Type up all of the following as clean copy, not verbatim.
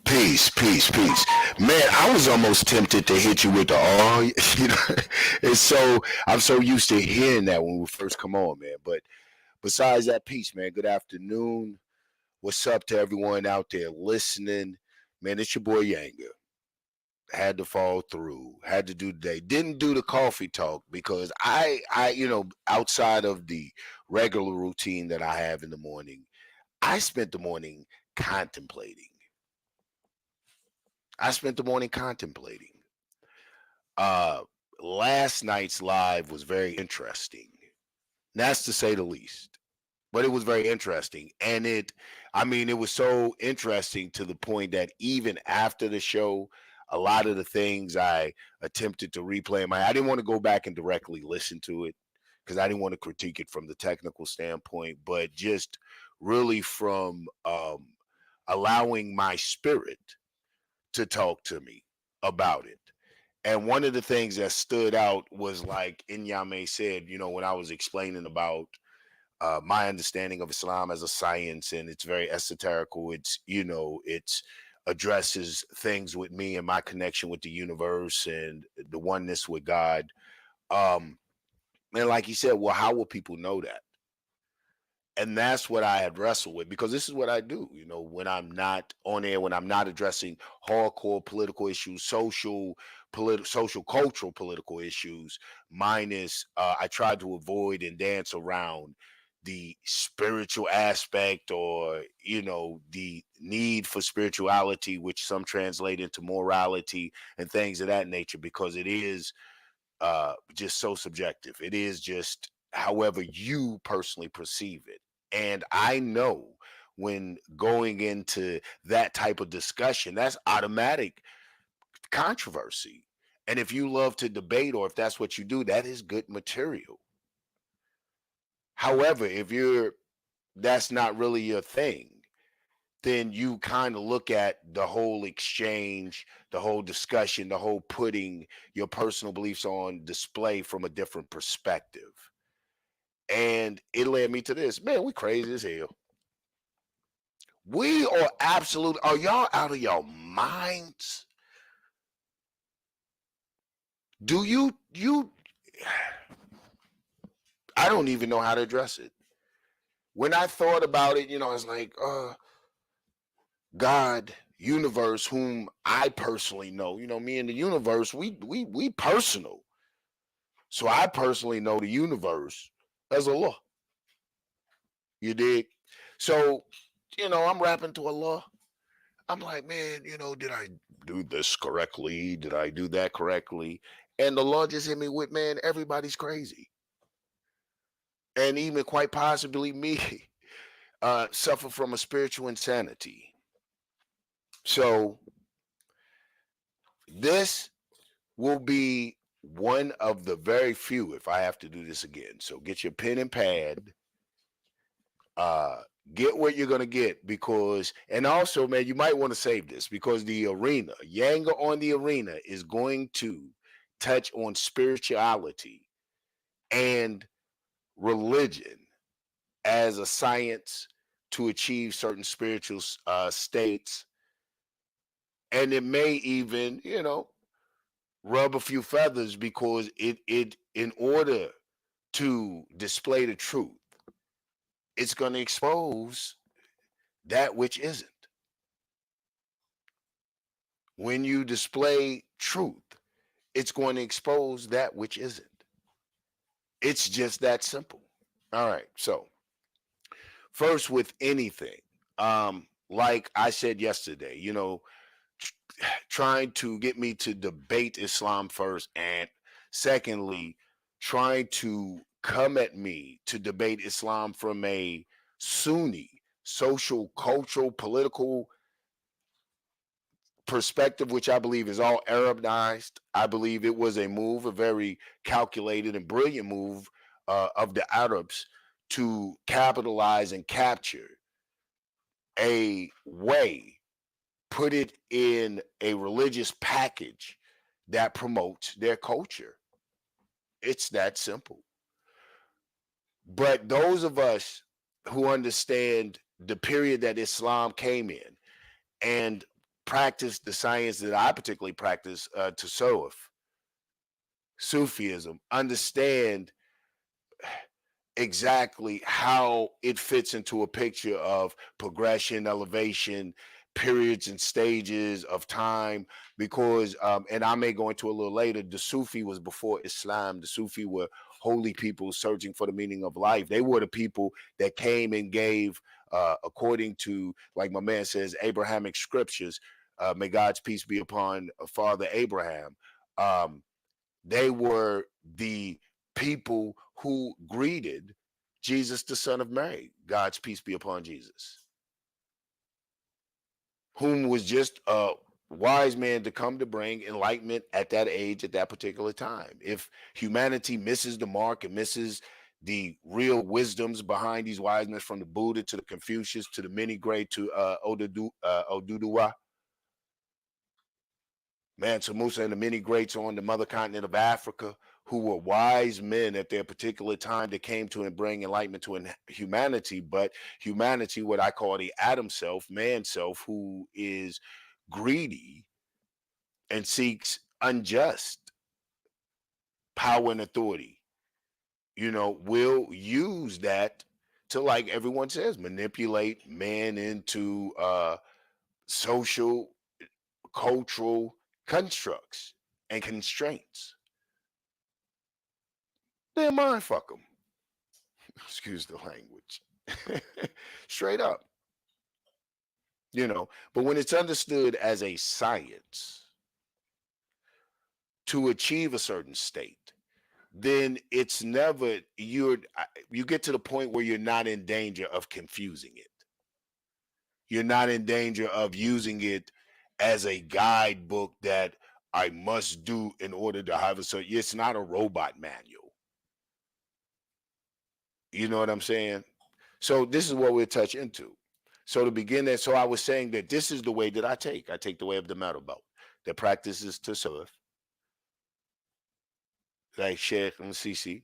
Peace, peace, peace. Man, I was almost tempted to hit you with the "oh," you know. It's so I'm so used to hearing that when we first come on, man. But besides that, peace, man. Good afternoon. What's up to everyone out there listening? Man, it's your boy Yanga. Had to fall through. Had to do today. Didn't do the coffee talk because outside of the regular routine that I have in the morning, I spent the morning contemplating. I spent the morning contemplating. Uh, Last night's live was very interesting. That's to say the least. But it was very interesting. It was so interesting to the point that even after the show, a lot of the things I attempted to replay I didn't want to go back and directly listen to it because I didn't want to critique it from the technical standpoint, but just really from allowing my spirit to talk to me about it. And one of the things that stood out was like Inyame said, when I was explaining about my understanding of Islam as a science, and it's very esoterical. It's addresses things with me and my connection with the universe and the oneness with God. Um, and like he said, well, how will people know that? And that's what I had wrestled with because this is what I do, when I'm not on air, when I'm not addressing hardcore political issues, social, cultural political issues, minus I try to avoid and dance around the spiritual aspect or, the need for spirituality, which some translate into morality and things of that nature, because it is just so subjective. It is just however you personally perceive it. And I know when going into that type of discussion, that's automatic controversy. And if you love to debate or if that's what you do, that is good material. However, if that's not really your thing, then you kind of look at the whole exchange, the whole discussion, the whole putting your personal beliefs on display from a different perspective. And it led me to this. Man, we crazy as hell. We are absolute. Are y'all out of your minds? Do you I don't even know how to address it. When I thought about it, I was like, God, universe, whom I personally know. Me and the universe, we personal. So I personally know the universe as Allah. You dig? So, I'm rapping to Allah. I'm like, man, did I do this correctly? Did I do that correctly? And the Lord just hit me with, man, everybody's crazy. And even quite possibly me suffer from a spiritual insanity. So this will be one of the very few if I have to do this again. So get your pen and pad. Uh, get what you're gonna get and also, man, you might want to save this because the arena, Yanga on the arena, is going to touch on spirituality and religion as a science to achieve certain spiritual states, and it may even, rub a few feathers because it in order to display the truth, it's going to expose that which isn't. When you display truth, it's going to expose that which isn't. It's just that simple. All right. So, first, with anything, like I said yesterday, trying to get me to debate Islam first, and secondly, trying to come at me to debate Islam from a Sunni social, cultural, political perspective, which I believe is all Arabized. I believe it was a move, a very calculated and brilliant move of the Arabs to capitalize and capture a way, put it in a religious package that promotes their culture. It's that simple. But those of us who understand the period that Islam came in and practice the science that I particularly practice, tasawwuf, Sufism, understand exactly how it fits into a picture of progression, elevation, periods and stages of time. Because, and I may go into a little later, the Sufi was before Islam. The Sufi were holy people searching for the meaning of life. They were the people that came and gave, according to, like my man says, Abrahamic scriptures. May God's peace be upon Father Abraham. Um, they were the people who greeted Jesus, the Son of Mary. God's peace be upon Jesus, whom was just a wise man to come to bring enlightenment at that age, at that particular time. If humanity misses the mark and misses the real wisdoms behind these wise men, from the Buddha to the Confucius to the many great to Oduduwa, Mansa Musa, and the many greats on the mother continent of Africa, who were wise men at their particular time that came to and bring enlightenment to humanity. But humanity, what I call the Adam self, man self, who is greedy and seeks unjust power and authority, will use that to, like everyone says, manipulate man into social, cultural constructs and constraints. Then mind fuck them. Excuse the language. Straight up. But when it's understood as a science to achieve a certain state, then it's never, you get to the point where you're not in danger of confusing it. You're not in danger of using it as a guidebook that I must do in order to have a certain. It's not a robot manual. You know what I'm saying? So this is what we'll touch into. So to begin that, so I was saying that this is the way that I take. I take the way of the metal belt that practices tasawwuf, like Sheikh Sisi,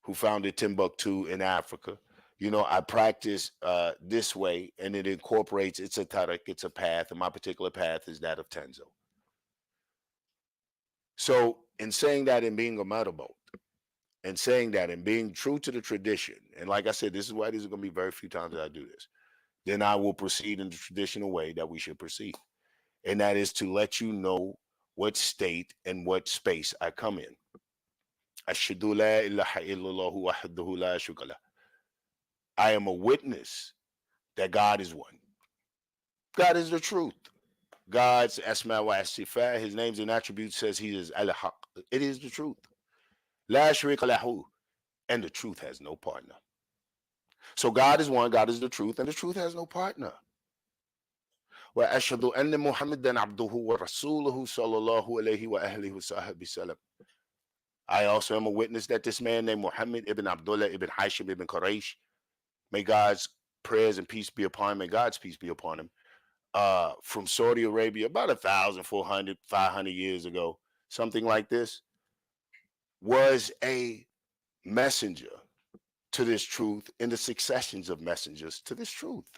who founded Timbuktu in Africa. I practice this way, and it incorporates, it's a tariq, it's a path, and my particular path is that of Tenzo. So in saying that and being a metal belt, and saying that and being true to the tradition, and like I said, this is why these are going to be very few times that I do this, then I will proceed in the traditional way that we should proceed. And that is to let you know what state and what space I come in. Ashhadu la ilaha illallah wahdahu la sharika lah. I am a witness that God is one. God is the truth. God's asma wa sifat, his names and attributes, says he is al-haq. It is the truth. La sharika lahu. And the truth has no partner. So God is one, God is the truth, and the truth has no partner. وأشهد أن محمدا عبده ورسوله صلى الله عليه وآله وصحبه وسلم. I also am a witness that this man named Muhammad ibn Abdullah ibn Hashim ibn Quraysh, may God's prayers and peace be upon him, may God's peace be upon him, from Saudi Arabia about 1,400, 500 years ago, something like this, was a messenger to this truth in the successions of messengers to this truth.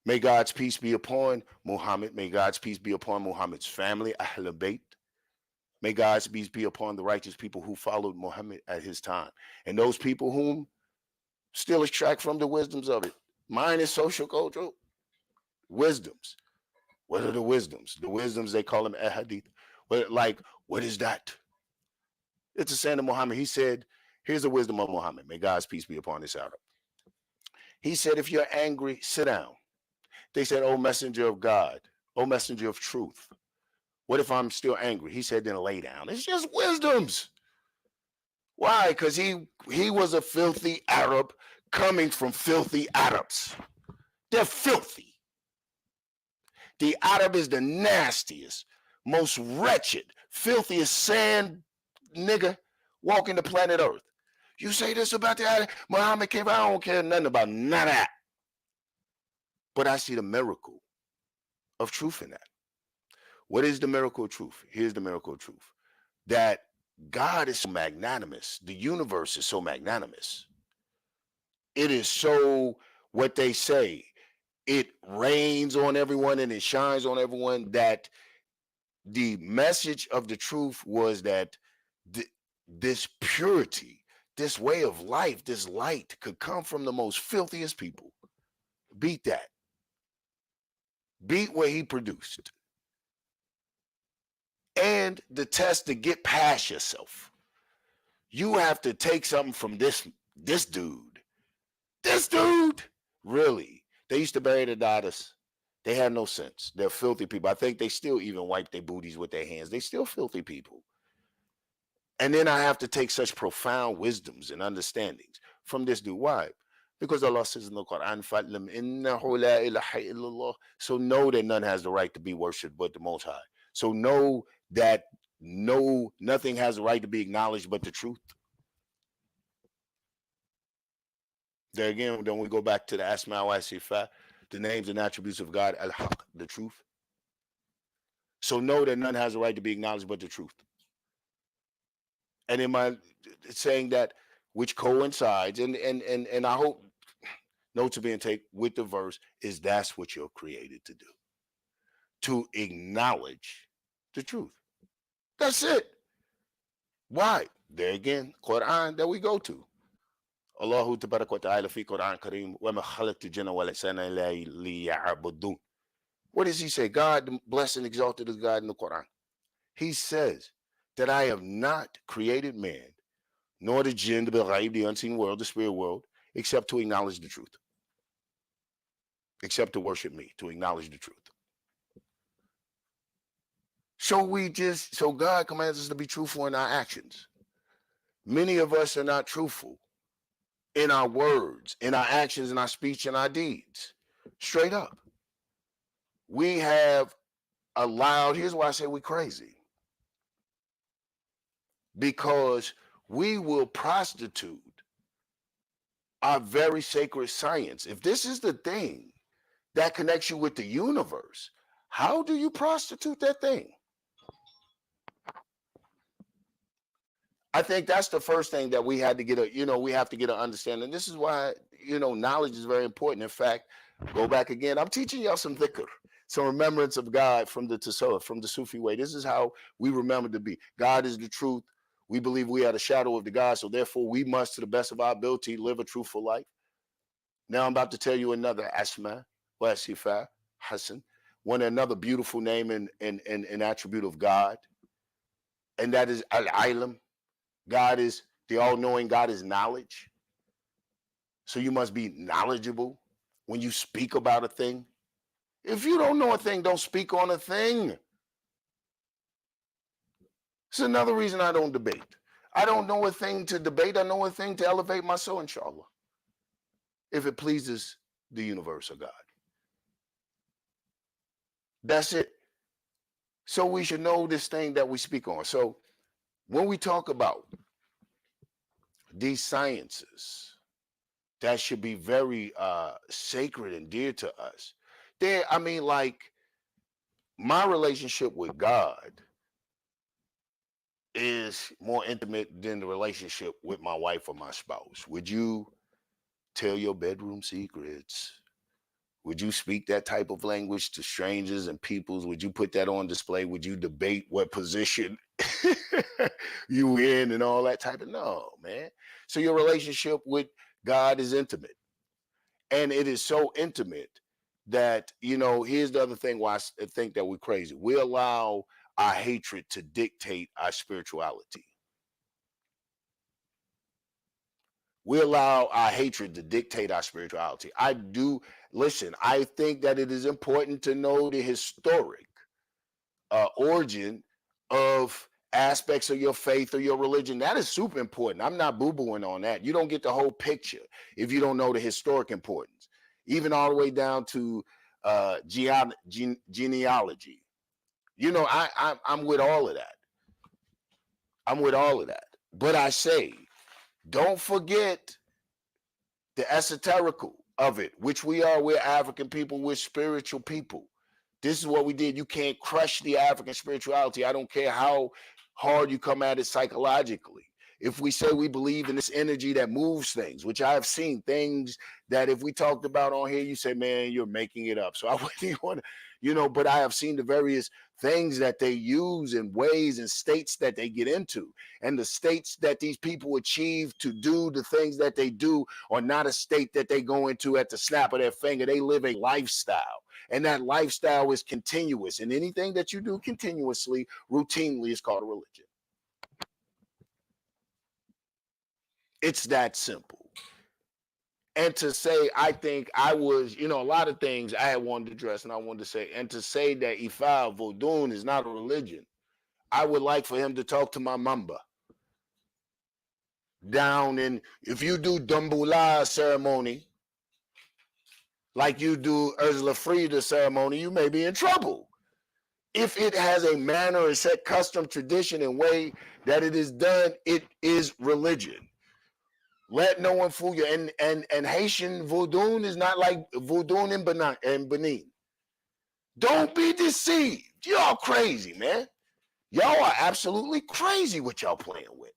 May God's peace be upon Muhammad. May God's peace be upon Muhammad's family, Ahl Bayt. May God's peace be upon the righteous people who followed Muhammad at his time. And those people whom still extract from the wisdoms of it. Mine is social cultural wisdoms. What are the wisdoms? The wisdoms, they call them ahadith. What is that? It's a saying of Muhammad. He said, here's the wisdom of Muhammad. May God's peace be upon this Arab. He said, if you're angry, sit down. They said, oh, messenger of God, oh, messenger of truth. What if I'm still angry? He said, then lay down. It's just wisdoms. Why? Because he was a filthy Arab coming from filthy Arabs. They're filthy. The Arab is the nastiest, most wretched, filthiest sand nigga walking the planet Earth. You say this about the Arab, Muhammad came, I don't care nothing about none of that. But I see the miracle of truth in that. What is the miracle of truth? Here's the miracle of truth. That God is so magnanimous. The universe is so magnanimous. It is so, what they say, it rains on everyone and it shines on everyone, that the message of the truth was that th- this purity, this way of life, this light could come from the most filthiest people. Beat that. Beat what he produced. And the test to get past yourself, you have to take something from this dude. This dude, really. They used to bury the daughters. They had no sense. They're filthy people. I think they still even wipe their booties with their hands. They still filthy people. And then I have to take such profound wisdoms and understandings from this dude. Why? Because Allah says in the Quran, "Fa'lam innahu la ilaha illallah." So know that none has the right to be worshipped but the Most High. So know that nothing has the right to be acknowledged but the truth. There again, then we go back to the Asma wa Sifat, the names and attributes of God, Al-Haq, the truth. So know that none has a right to be acknowledged but the truth. And in my saying that, which coincides, and I hope notes are being taken with the verse, is that's what you're created to do. To acknowledge the truth. That's it. Why? There again, Quran that we go to. Allahu tabarak wa ta'ala fi Quran Kareem, wa ma khalaqtu jinna wal insana illa liya'budun. What does he say? God, the blessed and exalted is God in the Quran. He says that I have not created man, nor the jinn, the unseen world, the spirit world, except to acknowledge the truth. Except to worship me, to acknowledge the truth. So God commands us to be truthful in our actions. Many of us are not truthful in our words, in our actions, in our speech, and our deeds. Straight up. We have allowed, here's why I say we're crazy. Because we will prostitute our very sacred science. If this is the thing that connects you with the universe, how do you prostitute that thing? I think that's the first thing that we had to get we have to get an understanding. This is why, knowledge is very important. In fact, go back again. I'm teaching y'all some dhikr, some remembrance of God from the Tasawwuf, from the Sufi way. This is how we remember to be. God is the truth. We believe we are the shadow of the God, so therefore we must, to the best of our ability, live a truthful life. Now I'm about to tell you another Asma, wa Sifa, Hassan, another beautiful name and attribute of God, and that is Al-Ilm. God is the all-knowing. God is knowledge. So you must be knowledgeable when you speak about a thing. If you don't know a thing, don't speak on a thing. It's another reason I don't debate. I don't know a thing to debate. I know a thing to elevate my soul, inshallah, if it pleases the universe or God. That's it. So we should know this thing that we speak on. So when we talk about these sciences that should be very sacred and dear to us, like my relationship with God is more intimate than the relationship with my wife or my spouse. Would you tell your bedroom secrets? Would you speak that type of language to strangers and peoples? Would you put that on display? Would you debate what position you in and all that type of? No, man. So your relationship with God is intimate. And it is so intimate that, here's the other thing why I think that we're crazy. We allow our hatred to dictate our spirituality. We allow our hatred to dictate our spirituality. I think that it is important to know the historic origin of aspects of your faith or your religion. That is super important. I'm not boo-booing on that. You don't get the whole picture if you don't know the historic importance, even all the way down to genealogy. I'm with all of that. I'm with all of that. But I say, don't forget the esoterical of it, which we are. We're African people. We're spiritual people. This is what we did. You can't crush the African spirituality. I don't care how hard you come at it psychologically. if we say we believe in this energy that moves things, which I have seen things that if we talked about on here, you say, man, you're making it up. So I wouldn't want to, but I have seen the various things that they use and ways and states that they get into. And the states that these people achieve to do the things that they do are not a state that they go into at the snap of their finger. They live a lifestyle. And that lifestyle is continuous. And anything that you do continuously, routinely, is called a religion. It's that simple. And to say, I think I was, a lot of things I had wanted to address and I wanted to say, and to say that Ifa Vodun is not a religion, I would like for him to talk to my mamba down in, if you do Dumbula ceremony, like you do Ursula Frida ceremony, you may be in trouble. If it has a manner, a set custom, tradition, and way that it is done, it is religion. Let no one fool you. And Haitian voodoo is not like voodoo in Benin. Don't be deceived. Y'all crazy, man. Y'all are absolutely crazy what y'all playing with.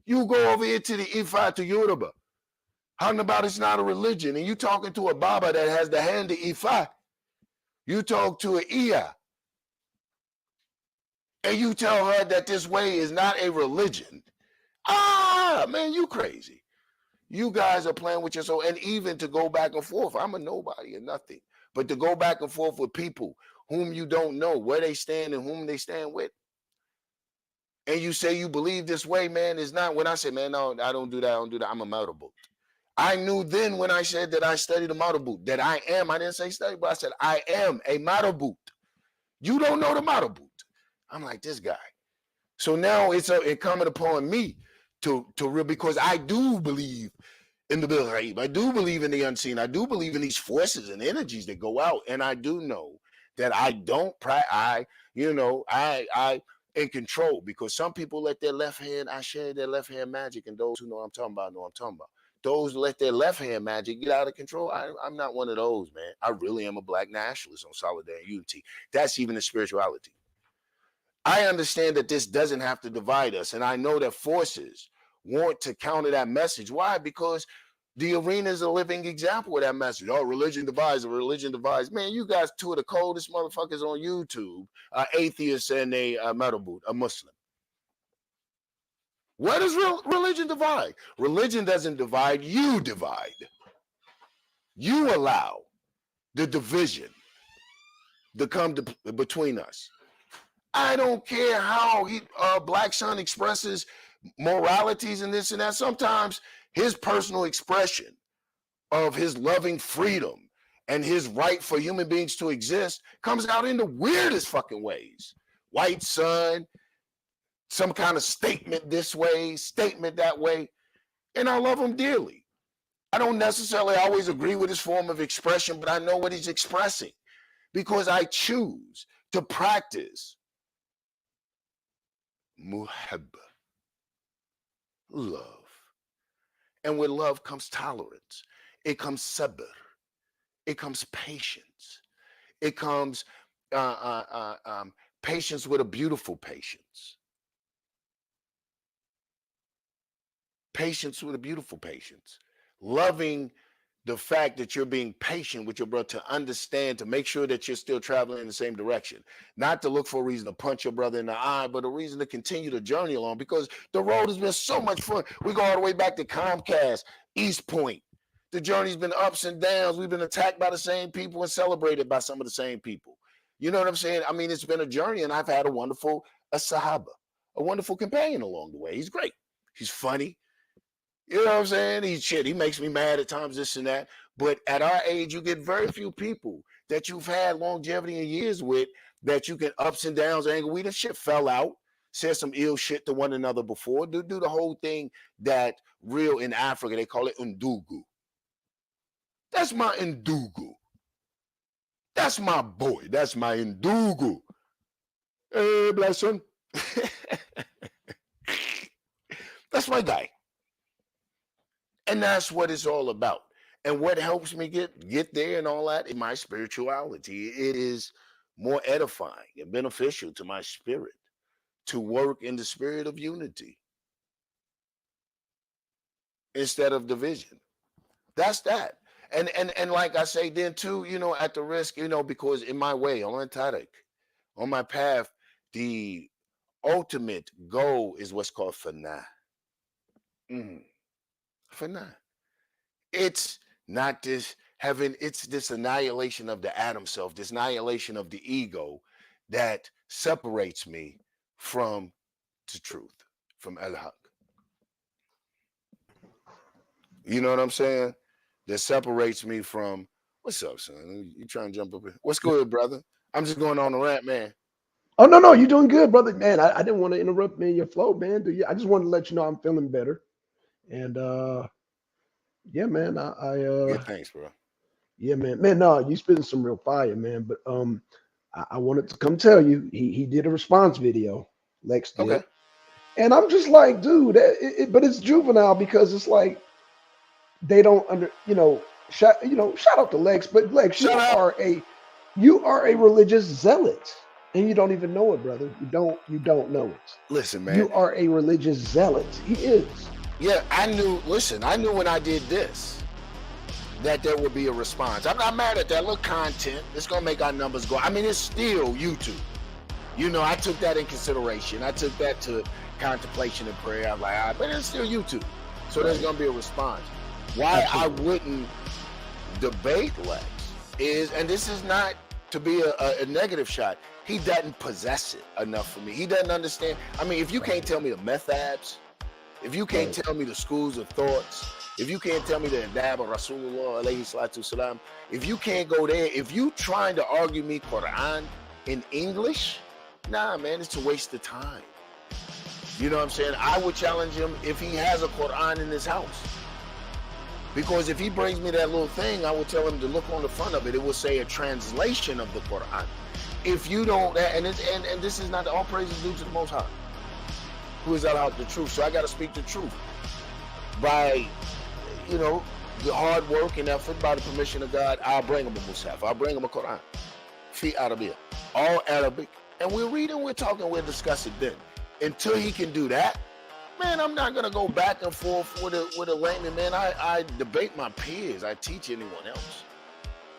You go over here to the Ifa, to Yoruba. How about it's not a religion? And you talking to a Baba that has the hand of Ifa. You talk to an Iya. And you tell her that this way is not a religion. Man, you crazy. You guys are playing with your soul. And even to go back and forth, I'm a nobody and nothing. But to go back and forth with people whom you don't know, where they stand and whom they stand with. And you say you believe this way, man, is not when I say, man, no, I don't do that. I'm a Marabut. I knew then when I said that I studied a Marabut, that I didn't say study, but I said, I am a Marabut. You don't know the Marabut. I'm like, this guy. So now it's incumbent upon me to real, because I do believe in the Bil Ghaib. I do believe in the unseen. I do believe in these forces and energies that go out. And I do know that I don't, I in control, because some people let their left hand, I share their left hand magic. And those who know what I'm talking about, know what I'm talking about. Those let their left hand magic get out of control. I'm not one of those, man. I really am a black nationalist on solidarity and unity. That's even a spirituality. I understand that this doesn't have to divide us. And I know that forces want to counter that message. Why? Because the arena is a living example of that message. Oh, religion divides, religion divides. Man, you guys two of the coldest motherfuckers on YouTube, atheists and a Marabut, a Muslim. What does religion divide? Religion doesn't divide, you divide. You allow the division to come between us. I don't care how Black Son expresses moralities and this and that. Sometimes his personal expression of his loving freedom and his right for human beings to exist comes out in the weirdest fucking ways. White son, some kind of statement this way, statement that way. And I love him dearly. I don't necessarily always agree with his form of expression, but I know what he's expressing because I choose to practice muhabba, love. And with love comes tolerance. It comes sabr. It comes patience. It comes patience with a beautiful patience. Patience with a beautiful patience. Loving the fact that you're being patient with your brother, to understand, to make sure that you're still traveling in the same direction, not to look for a reason to punch your brother in the eye, but a reason to continue the journey along, because the road has been so much fun. We go all the way back to Comcast, East Point. The journey's been ups and downs. We've been attacked by the same people and celebrated by some of the same people. You know what I'm saying? I mean, it's been a journey, and I've had a wonderful sahaba, a wonderful companion along the way. He's great. He's funny. You know what I'm saying? He makes me mad at times, this and that. But at our age, you get very few people that you've had longevity and years with that you can ups and downs, anger. We the shit fell out, said some ill shit to one another before. Do the whole thing that real in Africa, they call it undugu. That's my ndugu. That's my boy. That's my ndugu. Hey, bless him. That's my guy. And that's what it's all about. And what helps me get there and all that is my spirituality. It is more edifying and beneficial to my spirit to work in the spirit of unity. instead of division. That's that. And like I say then too, at the risk, because in my way, on Tarek, on my path, the ultimate goal is what's called fana. Mm, fana. It's not this heaven, it's this annihilation of the Adam self, this annihilation of the ego that separates me from the truth, from El Haq. You know what I'm saying? That separates me from what's up, son? You trying to jump up here? What's good, brother? I'm just going on a rant, man. Oh no, no, you're doing good, brother. Man, I didn't want to interrupt me in your flow, man. I just wanted to let you know I'm feeling better. And yeah, man, Yeah, thanks, bro. yeah, man, no, you spitting some real fire, man. But I wanted to come tell you, he did a response video, Lex did, Okay. and I'm just like, dude, but it's juvenile because it's like they don't shout out to Lex, but Lex, Shut up. you are a religious zealot, and you don't even know it, brother. You don't know it. Listen, man. You are a religious zealot. He is. Yeah, I knew. Listen, I knew when I did this that there would be a response. I'm not mad at that. Look, content. It's gonna make our numbers go. I mean, it's still YouTube. I took that in consideration. I took that to contemplation and prayer. I'm like, but it's still YouTube. So there's gonna be a response. Why Absolutely. I wouldn't debate Lex is, and this is not to be a negative shot, he doesn't possess it enough for me. He doesn't understand. I mean, if you can't tell me the methods, if you can't tell me the schools of thoughts, if you can't tell me the adab of Rasulullah alayhi salatu salam, if you can't go there, if you trying to argue me Quran in English, nah, man, it's a waste of time. You know what I'm saying? I would challenge him if he has a Quran in his house. Because if he brings me that little thing, I will tell him to look on the front of it. It will say a translation of the Quran. If you don't, and this is not, all praises due to the Most High, who is out the truth. So I got to speak the truth by, the hard work and effort. By the permission of God, I'll bring him a Musaf. I'll bring him a Quran, fi Arabic, all Arabic, and we'll read and we'll talk and we'll discuss it then. Until he can do that, man, I'm not gonna go back and forth with a layman, man. I debate my peers. I teach anyone else.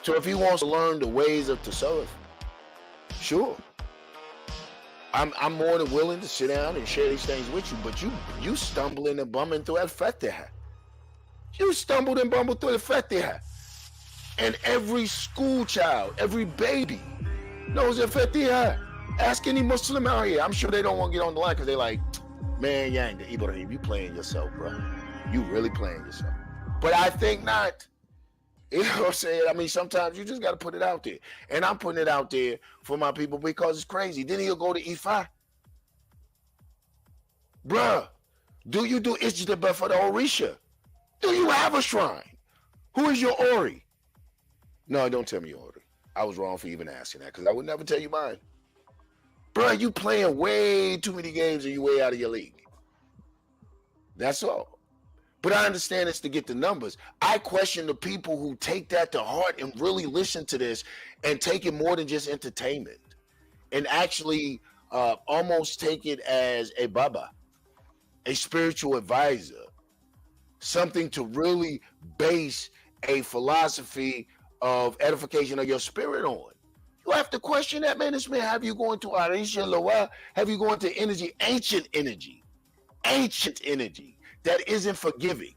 So if he wants to learn the ways of Tasawwuf, sure. I'm more than willing to sit down and share these things with you. But you stumbling and bumming through Al-Fatiha. You stumbled and bumbled through Al-Fatiha. And every school child, every baby knows Al-Fatiha. Ask any Muslim out here. I'm sure they don't want to get on the line because they're like, man, Yanga, Ibrahim, you playing yourself, bro. You really playing yourself. But I think not. You know what I'm saying? I mean, sometimes you just got to put it out there. And I'm putting it out there for my people because it's crazy. Then he'll go to Ifa. Bruh, do you do Ijtaba for the Orisha? Do you have a shrine? Who is your Ori? No, don't tell me your Ori. I was wrong for even asking that because I would never tell you mine. Bruh, you playing way too many games and you way out of your league. That's all. But I understand it's to get the numbers. I question the people who take that to heart and really listen to this and take it more than just entertainment and actually almost take it as a baba, a spiritual advisor, something to really base a philosophy of edification of your spirit on. You have to question that, man. This man have you going to Arisha Loa, have you going to ancient energy that isn't forgiving.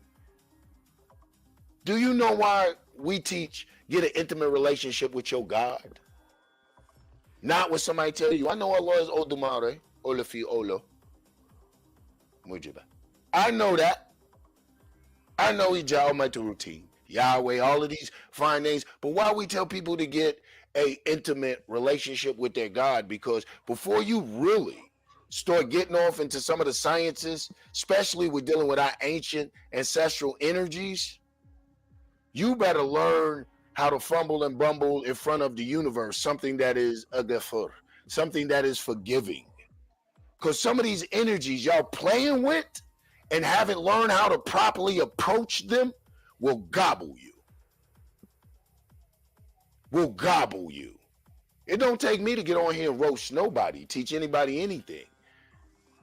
Do you know why we teach get an intimate relationship with your God? Not when somebody tell you, I know Allah is Odumare, Olafi Olo, Mujiba. I know that. I know He's Almighty routine, Yahweh, all of these fine names. But why we tell people to get a intimate relationship with their God? Because before you really start getting off into some of the sciences, especially with dealing with our ancient ancestral energies, you better learn how to fumble and bumble in front of the universe, something that is a ghafur, something that is forgiving. Because some of these energies y'all playing with and haven't learned how to properly approach them will gobble you. Will gobble you. It don't take me to get on here and roast nobody, teach anybody anything.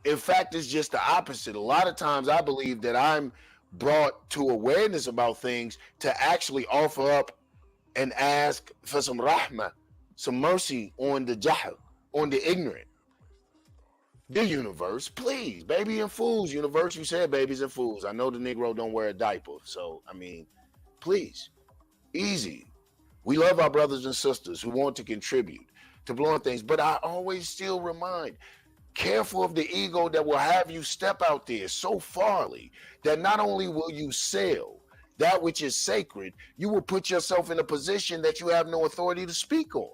In fact, it's just the opposite. A lot of times I believe that I'm brought to awareness about things to actually offer up and ask for some rahmah, some mercy on the jahil, on the ignorant. The universe, please, baby and fools. Universe, you said babies and fools. I know the Negro don't wear a diaper, so I mean, please, easy. We love our brothers and sisters who want to contribute to blowing things, but I always still remind, careful of the ego that will have you step out there so farly that not only will you sell that which is sacred, you will put yourself in a position that you have no authority to speak on.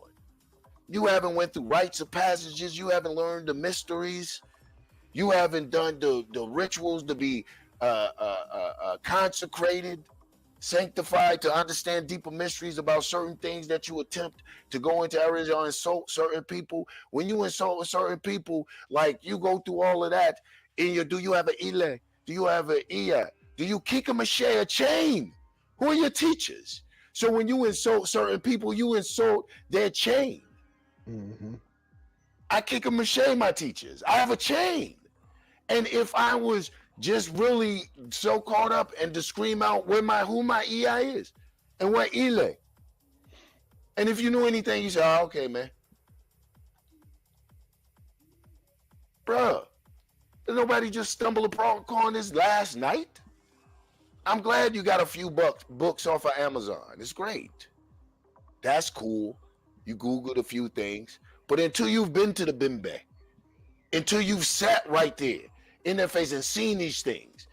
You haven't went through rites of passages. You haven't learned the mysteries. You haven't done the rituals to be consecrated, sanctified, to understand deeper mysteries about certain things that you attempt to go into areas or insult certain people. When you insult certain people, like you go through all of that in your, do you have an ile? Do you have an iya? Do you kick a mache, a chain? Who are your teachers? So when you insult certain people, you insult their chain. Mm-hmm. I kick a mache my teachers. I have a chain. And if I was just really so caught up and to scream out who my EI is and what Ile. And if you knew anything, you say, oh, okay, man. Bruh, did nobody just stumble upon this last night? I'm glad you got a few books off of Amazon. It's great. That's cool. You Googled a few things. But until you've been to the Bimbe, until you've sat right there in their face and seen these things,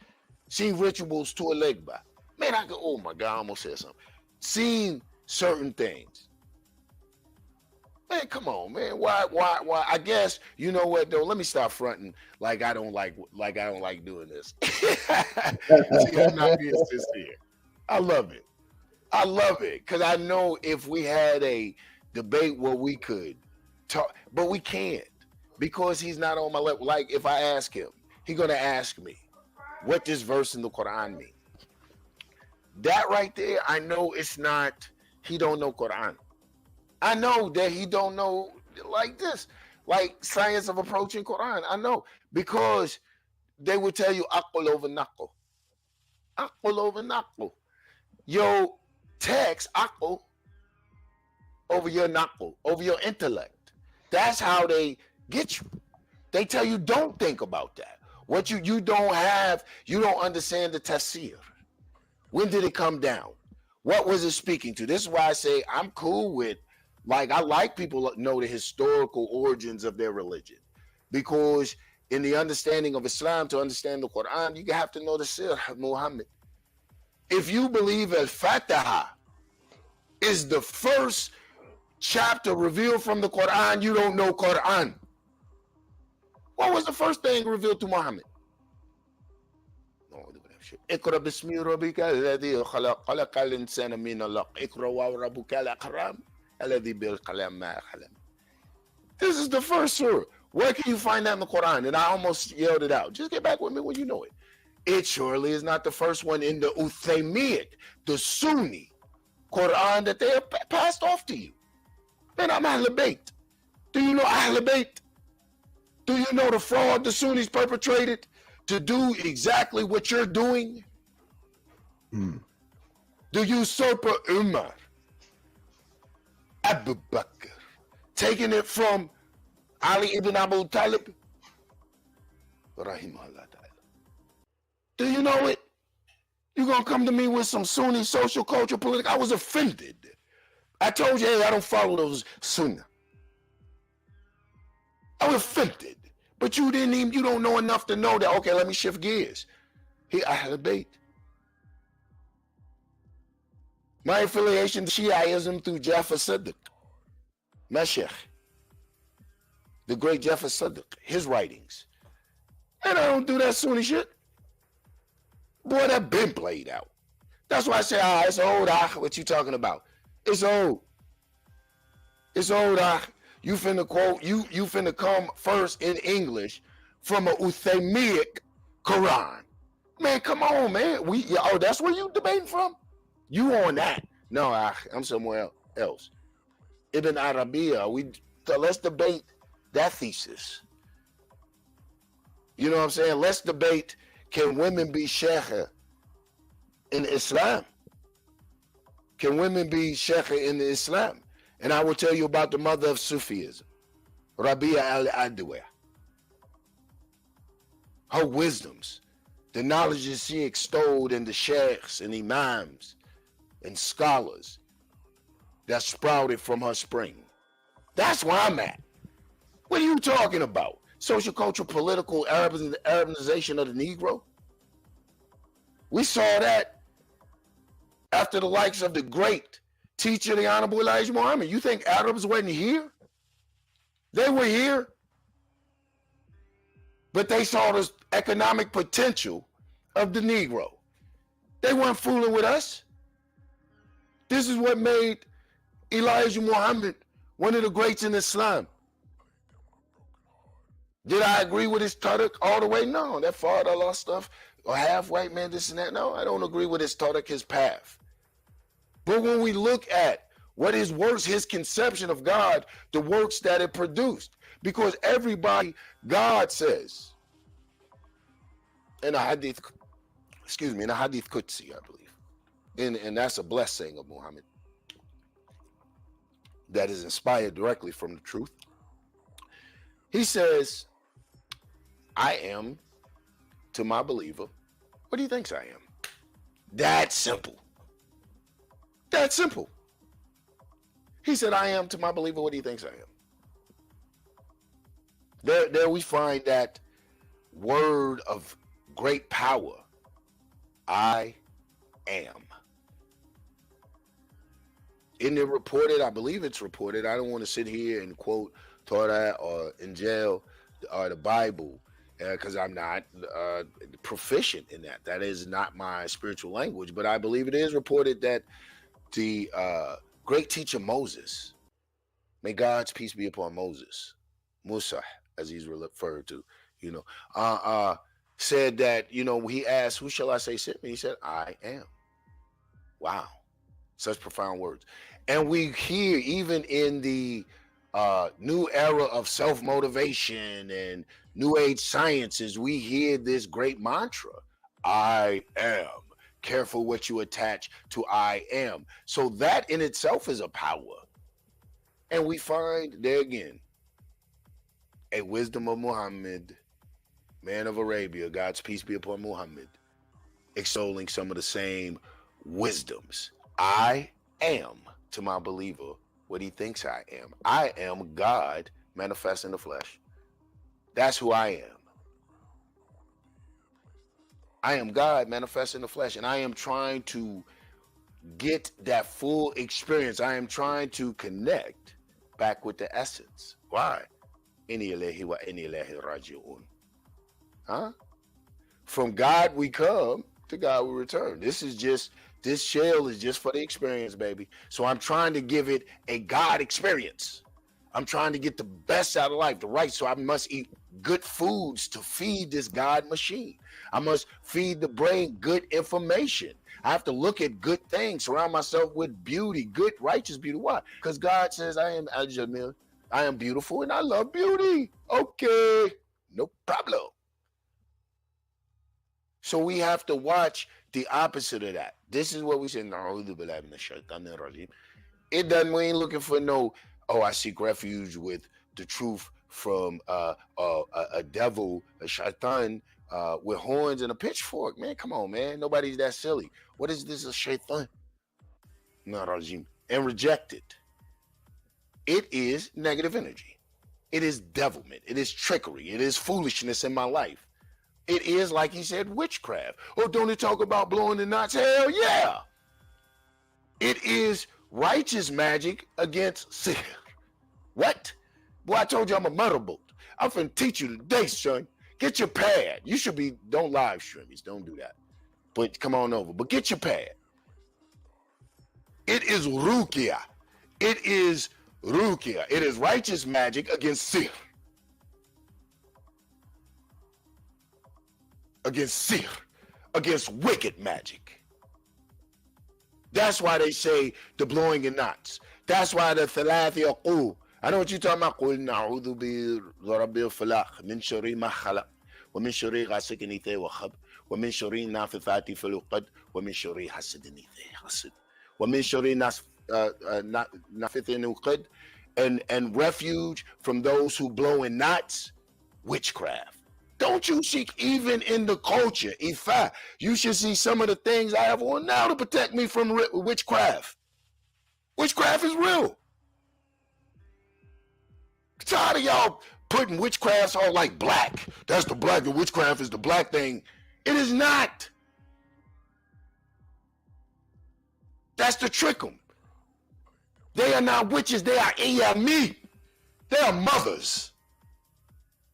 seen rituals to a legba. Man, I go, oh my God, I almost said something. Seen certain things. Man, come on, man. Why? I guess, you know what though? Let me stop fronting like I don't like doing this. See, I'm not being sincere. I love it. Because I know if we had a debate where we could talk, but we can't because he's not on my level. Like if I ask him, he's going to ask me what this verse in the Quran means. That right there, I know it's not, he don't know Quran. I know that he don't know like this, like science of approaching Quran. I know because they would tell you akul over nakul. Akul over nakul. Your text, akul, over your nakul, over your intellect. That's how they get you. They tell you don't think about that. What you don't have, you don't understand the tafsir. When did it come down? What was it speaking to? This is why I say I'm cool with, like, I like people know the historical origins of their religion. Because in the understanding of Islam, to understand the Quran, you have to know the Sirah of Muhammad. If you believe Al-Fatiha is the first chapter revealed from the Quran, you don't know Quran. What was the first thing revealed to Muhammad? اقرأ باسم ربك الذي خلق خلق الإنسان من علق اقرأ وربك الأكرم الذي بالقلم ما قلم. This is the first surah. Where can you find that in the Quran? And I almost yelled it out. Just get back with me when you know it. It surely is not the first one in the Uthaymiyat, the Sunni Quran that they have passed off to you. Man, I'm Ahl Bayt. Do you know Ahl Bayt? Do you know the fraud the Sunnis perpetrated to do exactly what you're doing? The usurper Umar, Abu Bakr, taking it from Ali ibn Abu Talib, rahimahullah ta'ala. Do you know it? You're going to come to me with some Sunni social culture political. I was offended. I told you, hey, I don't follow those Sunnah. I was offended. But you don't know enough to know that, okay, let me shift gears. I had a debate. My affiliation to Shiaism through Jafar Sadiq, Mashayikh, the great Jafar Sadiq, his writings. And I don't do that Sunni shit. Boy, that been played out. That's why I say, it's old, what you talking about? It's old. It's old, You finna quote, you finna come first in English from a Uthaymiyat Quran. Man, come on, man. That's where you debating from? You on that. No, I'm somewhere else. Ibn Arabiya, let's debate that thesis. You know what I'm saying? Let's debate, can women be sheikha in Islam? Can women be sheikh in Islam? And I will tell you about the mother of Sufism, Rabia al-Adawiyah. Her wisdoms, the knowledge that she extolled in the sheikhs and imams and scholars that sprouted from her spring. That's where I'm at. What are you talking about? Social, cultural, political Arabization of the Negro? We saw that after the likes of the great teacher, the Honorable Elijah Muhammad. You think Arabs weren't here? They were here. But they saw the economic potential of the Negro. They weren't fooling with us. This is what made Elijah Muhammad one of the greats in Islam. Did I agree with his Tarek all the way? No, that Father Allah stuff, or half white man, this and that. No, I don't agree with his Tarek, his path. But when we look at what his works, his conception of God, the works that it produced, because everybody, God says, in a hadith, in a hadith Qudsi, I believe, and that's a blessing of Muhammad that is inspired directly from the truth. He says, I am to my believer what he thinks I am. That simple. That simple. He said, I am to my believer what he thinks I am. There we find that word of great power. I am. Isn't it reported? I believe it's reported. I don't want to sit here and quote Torah or Injil or the Bible because I'm not proficient in that. That is not my spiritual language. But I believe it is reported that the great teacher Moses, may God's peace be upon Moses, Musa, as he's referred to, said that, he asked, who shall I say sent me? He said, I am. Wow. Such profound words. And we hear even in the new era of self-motivation and new age sciences, we hear this great mantra, I am. Careful what you attach to I am. So that in itself is a power. And we find there again, a wisdom of Muhammad, man of Arabia, God's peace be upon Muhammad, extolling some of the same wisdoms. I am to my believer what he thinks I am. I am God manifest in the flesh. That's who I am. I am God manifest in the flesh, and I am trying to get that full experience. I am trying to connect back with the essence. Why? Inni ilahi wa inni ilahi raji'un. Huh? From God we come, to God we return. This shell is just for the experience, baby. So I'm trying to give it a God experience. I'm trying to get the best out of life, the right. So I must eat good foods to feed this God machine. I must feed the brain good information. I have to look at good things, surround myself with beauty, good, righteous beauty. Why? Because God says I am Al-Jamil. I am beautiful and I love beauty. Okay, no problem. So we have to watch the opposite of that. This is what we say. It doesn't mean looking for no, I seek refuge with the truth from a devil, a shaitan with horns and a pitchfork. Man, come on, man. Nobody's that silly. What is this, a shaitan? And reject it. It is negative energy. It is devilment. It is trickery. It is foolishness in my life. It is, like he said, witchcraft. Oh, don't it talk about blowing the knots? Hell yeah. It is righteous magic against sin. What? Boy, I told you I'm a murder boat. I'm finna teach you today, son. Get your pad. You should be, don't live stream it. Don't do that. But come on over. But get your pad. It is rukia. It is rukia. It is righteous magic against sin. Against sihr, against wicked magic. That's why they say the blowing in knots. That's why the thalathi aqul. I know what you're talking about. قُلْ نَعُوذُ بِرَبِّ الْفَلَقِ مِنْ شَرِّ مَا خَلَقَ وَمِنْ شَرِّ غَاسِقٍ إِذَا وَقَبَ ومن شر النافثات في العقد ومن شر حسد إذا حسد ومن شر نافث العقد, and refuge from those who blow in knots, witchcraft. Don't you seek even in the culture, Ifa? You should see some of the things I have on now to protect me from witchcraft. Witchcraft is real. Tired of y'all putting witchcrafts all like black. That's the black, and witchcraft is the black thing. It is not. That's the trick 'em. They are not witches, they are iyami. They are mothers.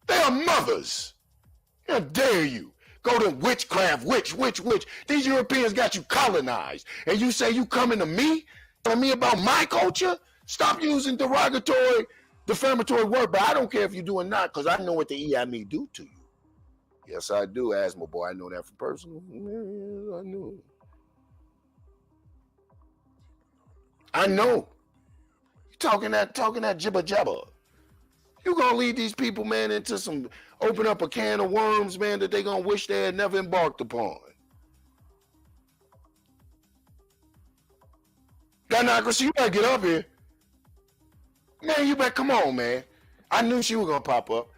They are mothers. How dare you go to witchcraft, witch. These Europeans got you colonized, and you say you coming to me, telling me about my culture? Stop using derogatory, defamatory word, but I don't care if you do or not, because I know what the iyami do to you. Yes, I do, Asthma boy. I know that from personal. I know. I know. Talking that jibber jabber. You gonna lead these people, man, into some, open up a can of worms, man, that they gonna wish they had never embarked upon. Democracy, you better get up here. Man, you better, come on, man. I knew she was gonna pop up.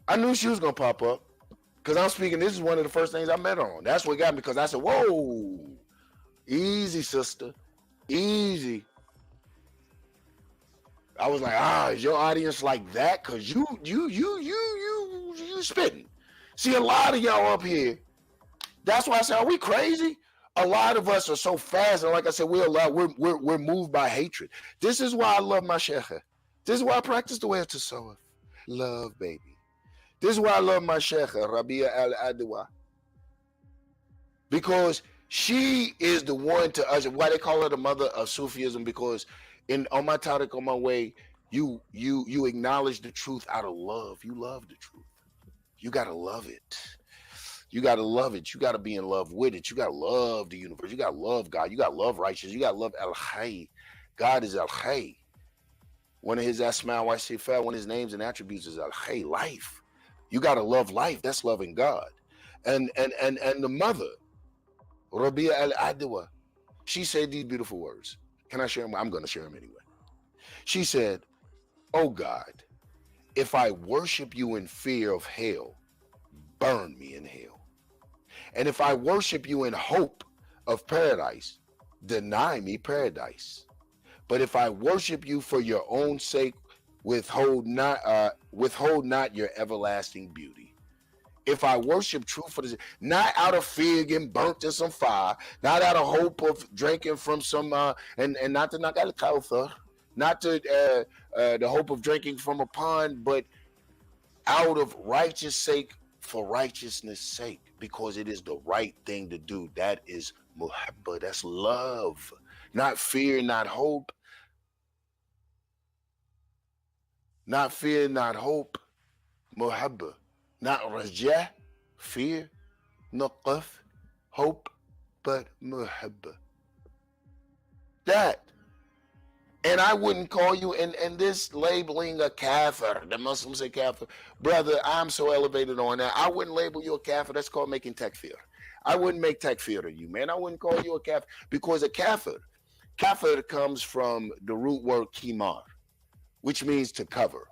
Because I'm speaking, this is one of the first things I met her on. That's what got me, because I said, whoa, easy, sister. Easy. I was like, is your audience like that? Cause you spitting. See, a lot of y'all up here. That's why I said, are we crazy? A lot of us are so fast, and like I said, we're moved by hatred. This is why I love my sheikha. This is why I practice the way of tasawwuf. Love, baby. This is why I love my sheikha, Rabia al-Adwa, because she is the one to us. Why they call her the mother of Sufism? Because on my tariq, on my way, you acknowledge the truth out of love. You love the truth. You gotta love it. You gotta love it. You gotta be in love with it. You gotta love the universe. You gotta love God. You gotta love righteousness. You gotta love Al Hayy. God is Al Hayy. One of his asma wa sifat, one of his names and attributes is Al Hayy, life. You gotta love life. That's loving God. And the mother, Rabia al-Adwa, she said these beautiful words. Can I share them? I'm going to share them anyway. She said, oh God, if I worship you in fear of hell, burn me in hell. And if I worship you in hope of paradise, deny me paradise. But if I worship you for your own sake, withhold not your everlasting beauty. If I worship truth for this, not out of fear getting burnt in some fire, not out of hope of drinking from some, and not to knock out the kawthar, not to the hope of drinking from a pond, but out of righteous sake, for righteousness' sake, because it is the right thing to do. That is muhabba, that's love, not fear, not hope. Not fear, not hope, muhabba. Not raja, fear, not qaf, hope, but muhabba. That. And I wouldn't call you, and this labeling a kafir, the Muslims say kafir. Brother, I'm so elevated on that. I wouldn't label you a kafir. That's called making takfir. I wouldn't make takfir of you, man. I wouldn't call you a kafir, because a kafir comes from the root word kimar, which means to cover.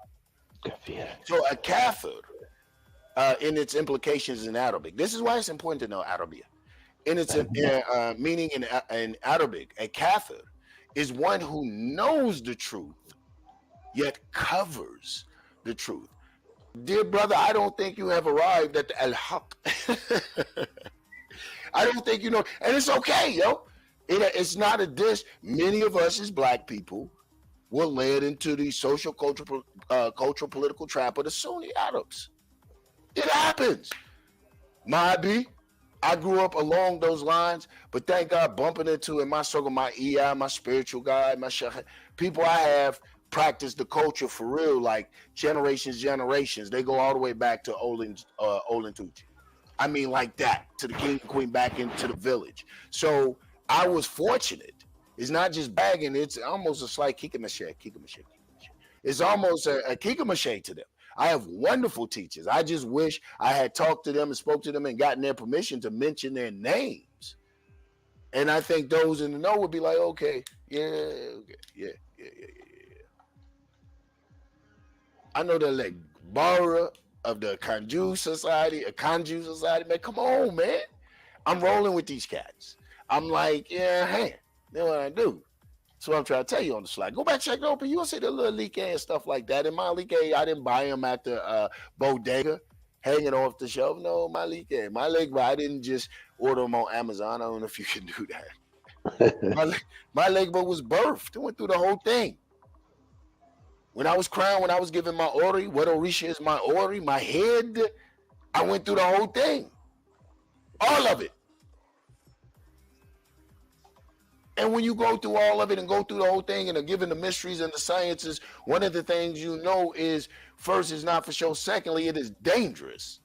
So a kafir, in its implications in Arabic. This is why it's important to know Arabic. In its meaning in Arabic, a kafir is one who knows the truth, yet covers the truth. Dear brother, I don't think you have arrived at the al-haq. I don't think you know, and it's okay, yo. It's not a diss. Many of us as black people were led into the social, cultural, political trap of the Sunni Arabs. It happens. I grew up along those lines, but thank God bumping into in my circle, my EI, my spiritual guide, my shaykh, people I have practiced the culture for real, like generations. They go all the way back to Olin Tucci. I mean, like that, to the king and queen, back into the village. So I was fortunate. It's not just bagging, it's almost a slight kikamache. It's almost a kikamache to them. I have wonderful teachers. I just wish I had talked to them and spoke to them and gotten their permission to mention their names. And I think those in the know would be like, okay, yeah, okay, yeah, yeah, yeah, yeah. I know they're like Bara of the Kanju Society, man. Come on, man. I'm rolling with these cats. I'm like, yeah, hey, you know what I do. That's what I'm trying to tell you on the slide. Go back, check it open. You'll see the little leak and stuff like that. And my leak, I didn't buy them at the bodega hanging off the shelf. No, my leak, my leg, I didn't just order them on Amazon. I don't know if you can do that. My leg book was birthed. It went through the whole thing. When I was crying, when I was giving my Ori, what Orisha is my Ori, my head, I went through the whole thing. All of it. And when you go through all of it and go through the whole thing and are given the mysteries and the sciences, one of the things you know is, first, it's not for show. Secondly, it is dangerous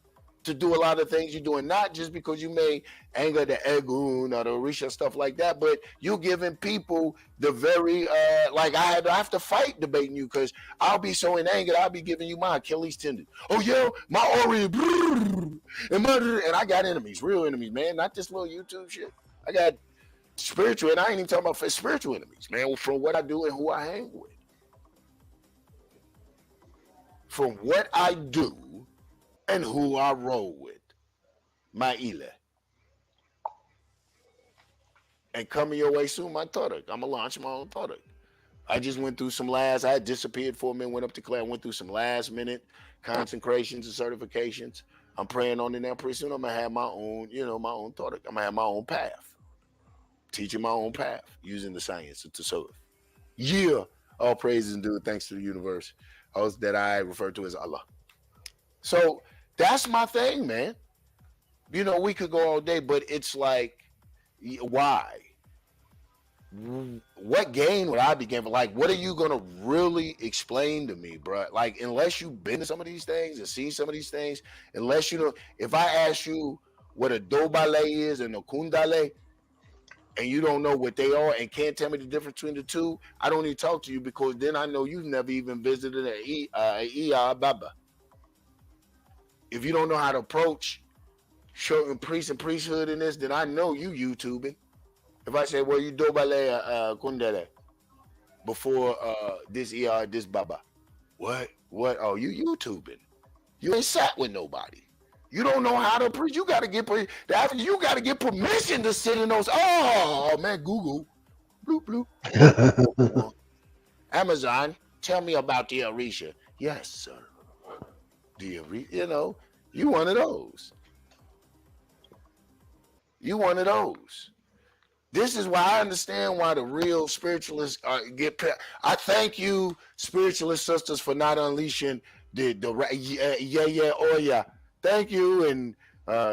to do a lot of things you're doing, not just because you may anger the Egun or the Orisha, stuff like that, but you're giving people the very, like I have to fight debating you because I'll be so in anger, I'll be giving you my Achilles tendon. Oh, yeah, my Ori, and I got enemies, real enemies, man, not this little YouTube shit. I got spiritual, and I ain't even talking about spiritual enemies, man, from what I do and who I hang with. From what I do and who I roll with. My Ile. And coming your way soon, my Todak. I'm going to launch my own Todak. I just went through I had disappeared for a minute, went up to Claire, went through some last minute consecrations and certifications. I'm praying on it now. Pretty soon I'm going to have my own, my own Todak. I'm going to have my own path. Teaching my own path, using the science to serve. Yeah. All praises and due thanks to the universe that I refer to as Allah. So that's my thing, man. We could go all day, but it's like, why? What gain would I be gaining? Like, what are you going to really explain to me, bro? Like, unless you've been to some of these things and seen some of these things, unless if I ask you what a dobale is and a kundale, and you don't know what they are and can't tell me the difference between the two, I don't need to talk to you because then I know you've never even visited an Iya Baba. If you don't know how to approach certain priests and priesthood in this, then I know you YouTubing. If I say, well, you dobale kundele before this Iya, this Baba. What? Oh, you YouTubing. You ain't sat with nobody. You don't know how to preach. You got to get permission to sit in those. Oh man, Google, bloop bloop. Amazon, tell me about the Orisha. Yes, sir. The Orisha, you one of those. You one of those. This is why I understand why the real spiritualists get. I thank you, spiritualist sisters, for not unleashing yeah. Thank you, and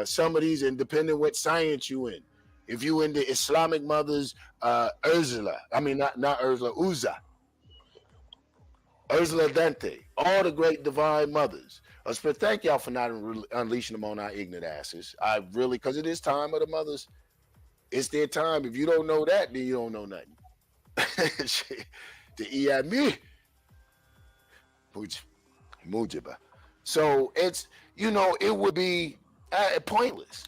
some of these, and depending what science you in. If you in the Islamic mothers, Ursula, not Ursula, Ursula Dente, all the great divine mothers. But thank y'all for not unleashing them on our ignorant asses. I really, because it is time of the mothers. It's their time. If you don't know that, then you don't know nothing. The Iyami, Mujiba. So it's, it would be pointless.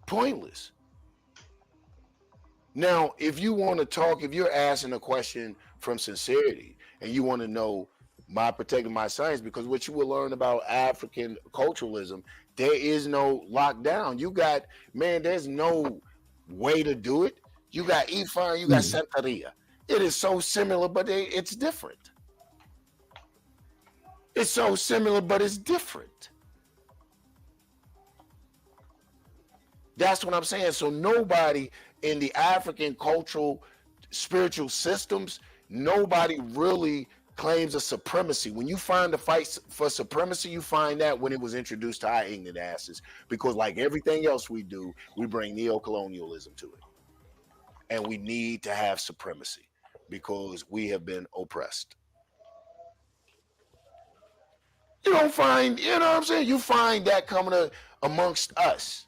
Pointless. Now, if you want to talk, if you're asking a question from sincerity and you want to know my protecting my science, because what you will learn about African culturalism, there is no lockdown. There's no way to do it. You got Ifan, you got Santeria. It is so similar, but it's different. It's so similar, but it's different. That's what I'm saying. So nobody in the African cultural, spiritual systems, nobody really claims a supremacy. When you find the fight for supremacy, you find that when it was introduced to our ignorant asses. Because like everything else we do, we bring neo-colonialism to it. And we need to have supremacy because we have been oppressed. You don't find, what I'm saying? You find that coming amongst us.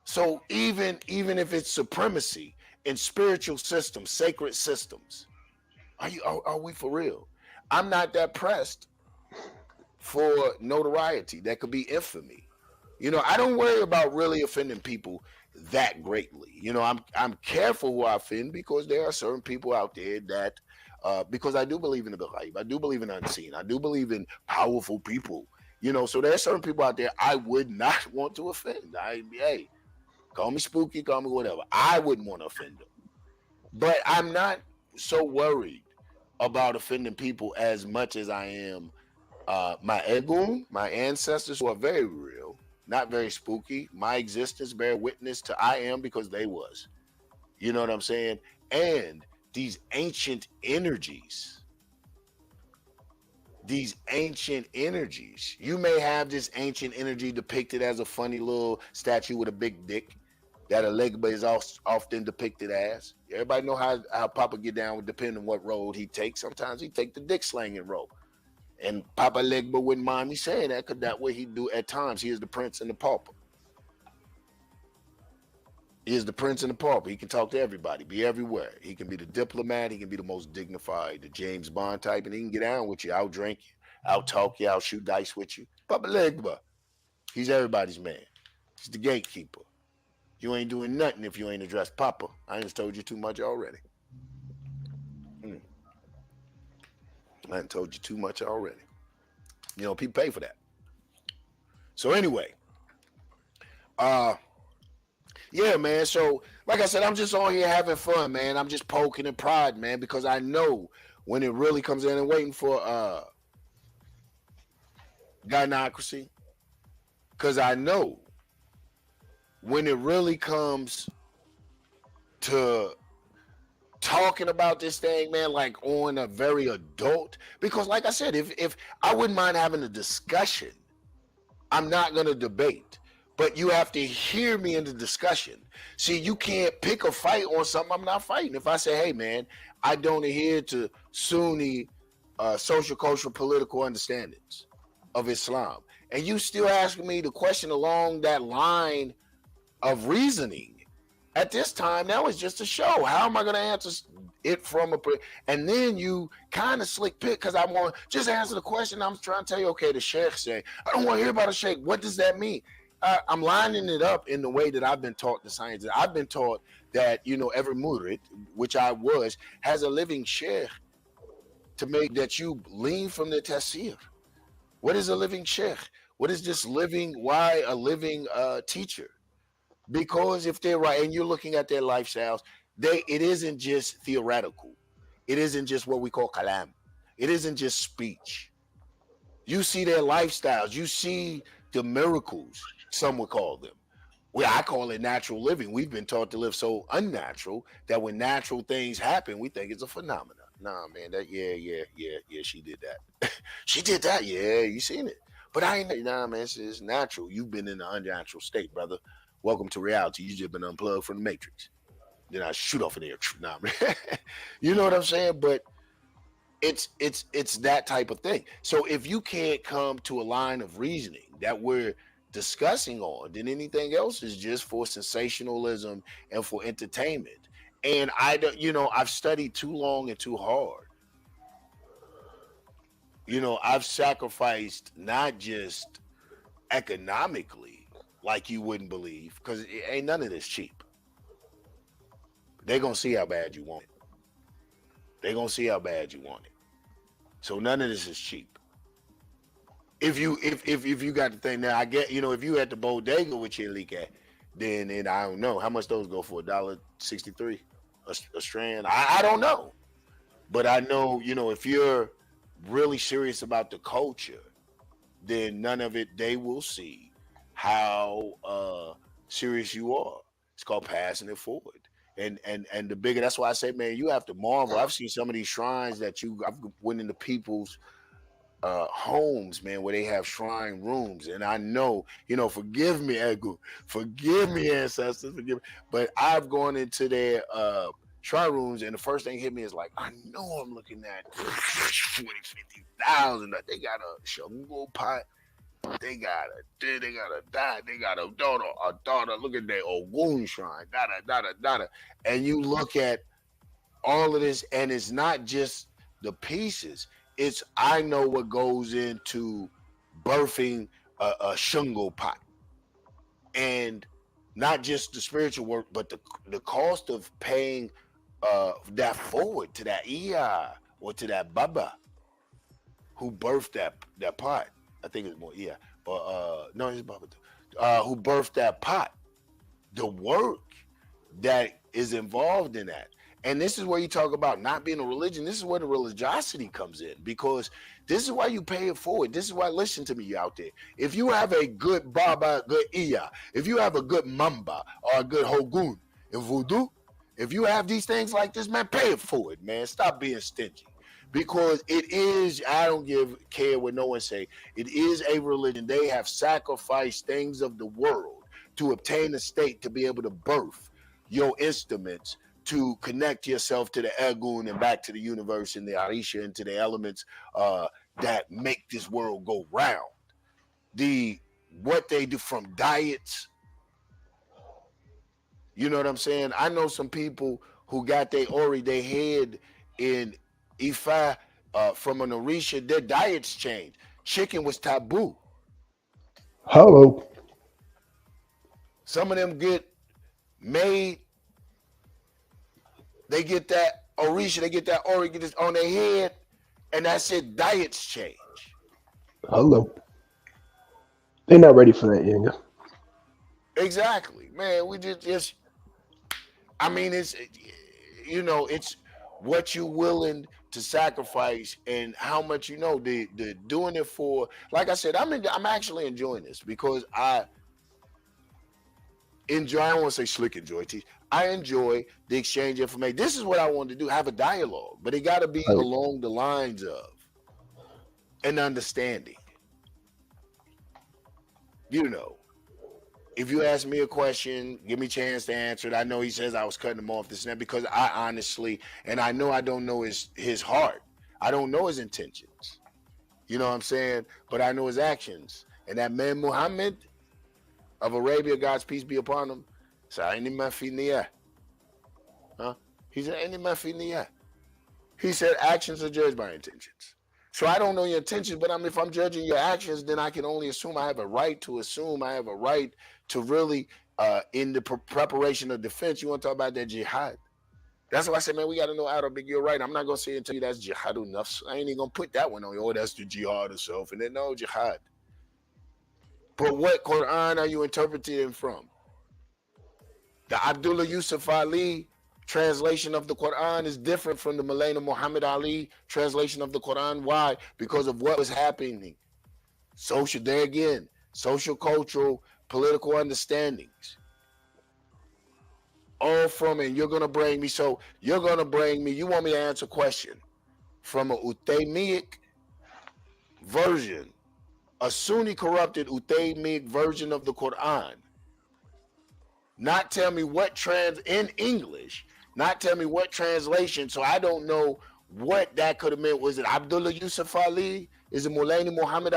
So even if it's supremacy in spiritual systems, sacred systems, are we for real? I'm not that pressed for notoriety. That could be infamy. I don't worry about really offending people that greatly. I'm careful who I offend because there are certain people out there that because I do believe in the Ghaib. I do believe in unseen. I do believe in powerful people. So there are certain people out there I would not want to offend. Hey, call me spooky, call me whatever. I wouldn't want to offend them. But I'm not so worried about offending people as much as I am my Egun, my ancestors who are very real, not very spooky. My existence bear witness to I am because they was. You know what I'm saying? And these ancient energies, you may have this ancient energy depicted as a funny little statue with a big dick that Alegba is often depicted as. Everybody know how Papa get down with depending on what road he takes. Sometimes he take the dick slanging road. And Papa Legba wouldn't mind me saying that because that way he do at times. He is the prince and the pauper. He is the prince and the pauper. He can talk to everybody, be everywhere. He can be the diplomat. He can be the most dignified, the James Bond type, and he can get down with you, out drink you, out talk you, out shoot dice with you. Papa Legba, he's everybody's man. He's the gatekeeper. You ain't doing nothing if you ain't addressed Papa. I just told you too much already. I done told you too much already. People pay for that. So anyway, yeah, man. So like I said, I'm just on here having fun, man. I'm just poking and prodding, man, because I know when it really comes in and waiting for gynocracy, because I know when it really comes to talking about this thing, man, like on a very adult, because like I said, if I wouldn't mind having a discussion, I'm not going to debate, but you have to hear me in the discussion. See, you can't pick a fight on something I'm not fighting. If I say, hey, man, I don't adhere to Sunni social, cultural, political understandings of Islam, and you still asking me the question along that line of reasoning, at this time, now it's just a show. How am I going to answer it from a... And then you kind of slick pick because I want to just answer the question. I'm trying to tell you, okay, the sheikh say, I don't want to hear about a sheikh. What does that mean? I'm lining it up in the way that I've been taught the science. I've been taught that, every murid, which I was, has a living sheikh to make that you lean from the tafsir. What is a living sheikh? What is this living, why a living teacher? Because if they're right and you're looking at their lifestyles, it isn't just theoretical. It isn't just what we call kalam. It isn't just speech. You see their lifestyles. You see the miracles, some would call them. Well, I call it natural living. We've been taught to live so unnatural that when natural things happen, we think it's a phenomenon. Nah, man, yeah, she did that. She did that, yeah, you seen it. But I ain't, nah, man, it's natural. You've been in an unnatural state, brother. Welcome to reality. You just been unplugged from the matrix. Then I shoot off in the air. Nah, man. You know what I'm saying? But it's that type of thing. So if you can't come to a line of reasoning that we're discussing on, then anything else is just for sensationalism and for entertainment. And I don't, I've studied too long and too hard. I've sacrificed not just economically, like you wouldn't believe, because ain't none of this cheap. They're gonna see how bad you want it. They're gonna see how bad you want it. So none of this is cheap. If you got the thing now, I get, if you at the bodega with your leak at, then I don't know how much those go for, $1.63 a strand. I don't know, but I know, if you're really serious about the culture, then none of it, they will see how serious you are. It's called passing it forward. And the bigger, that's why I say, man, you have to marvel. I've seen some of these shrines I've went into people's homes, man, where they have shrine rooms. And I know, forgive me, Egu, forgive me, ancestors, forgive me. But I've gone into their shrine rooms, and the first thing hit me is like, I know I'm looking at 40, 50,000. They got a shango pot. They got a daughter. Look at their Ogun shrine. And you look at all of this, and it's not just the pieces. It's I know what goes into birthing a shungo pot, and not just the spiritual work, but the cost of paying that forward to that iya or to that baba who birthed that pot. I think it's more iya, but no, it's baba. Who birthed that pot? The work that is involved in that. And this is where you talk about not being a religion. This is where the religiosity comes in, because this is why you pay it forward. This is why, listen to me, you out there. If you have a good baba, good iya, if you have a good mamba or a good hogun in voodoo, if you have these things like this, man, pay it forward, man. Stop being stingy. Because it is, I don't care what no one say, it is a religion. They have sacrificed things of the world to obtain a state to be able to birth your instruments, to connect yourself to the Egun and back to the universe and the Arisha and to the elements that make this world go round. What they do from diets, you know what I'm saying? I know some people who got their head in Ifa from an Orisha, their diets changed. Chicken was taboo. Hello. Some of them get made, they get that Orisha, they get that Ori, get this on their head, and that's it. Diets change. Hello. They're not ready for that, Yanga. Exactly, man. We just I mean, it's it's what you're willing to sacrifice and how much the doing it for. Like I said, I'm actually enjoying this because I enjoy. I don't want to say slick enjoy. I enjoy the exchange of information. This is what I want to do: have a dialogue, but it got to be Right. along the lines of an understanding. If you ask me a question, give me a chance to answer it. I know he says I was cutting him off this and that because I honestly, and I know I don't know his heart. I don't know his intentions. You know what I'm saying? But I know his actions. And that man Muhammad of Arabia, God's peace be upon him, said, huh? He said, he said, actions are judged by intentions. So I don't know your intentions, but if I'm judging your actions, then I can only assume I have a right to assume. I have a right to really, in the preparation of defense, you want to talk about that jihad. That's why I said, man, we got to know Arabic. You're right. I'm not going to say and tell you that's jihadun nafs. I ain't even going to put that one on you. Oh, that's the jihad itself. And then, no, jihad. But what Quran are you interpreting from? The Abdullah Yusuf Ali translation of the Quran is different from the Maulana Muhammad Ali translation of the Quran. Why? Because of what was happening. There again, social, cultural, political understandings. All from, and you're going to bring me, you want me to answer a question from a Utaymic version, a Sunni corrupted Utaymic version of the Quran. Not tell me what in English, not tell me what translation, so I don't know what that could have meant. Was it Abdullah Yusuf Ali? Is it Maulana Muhammad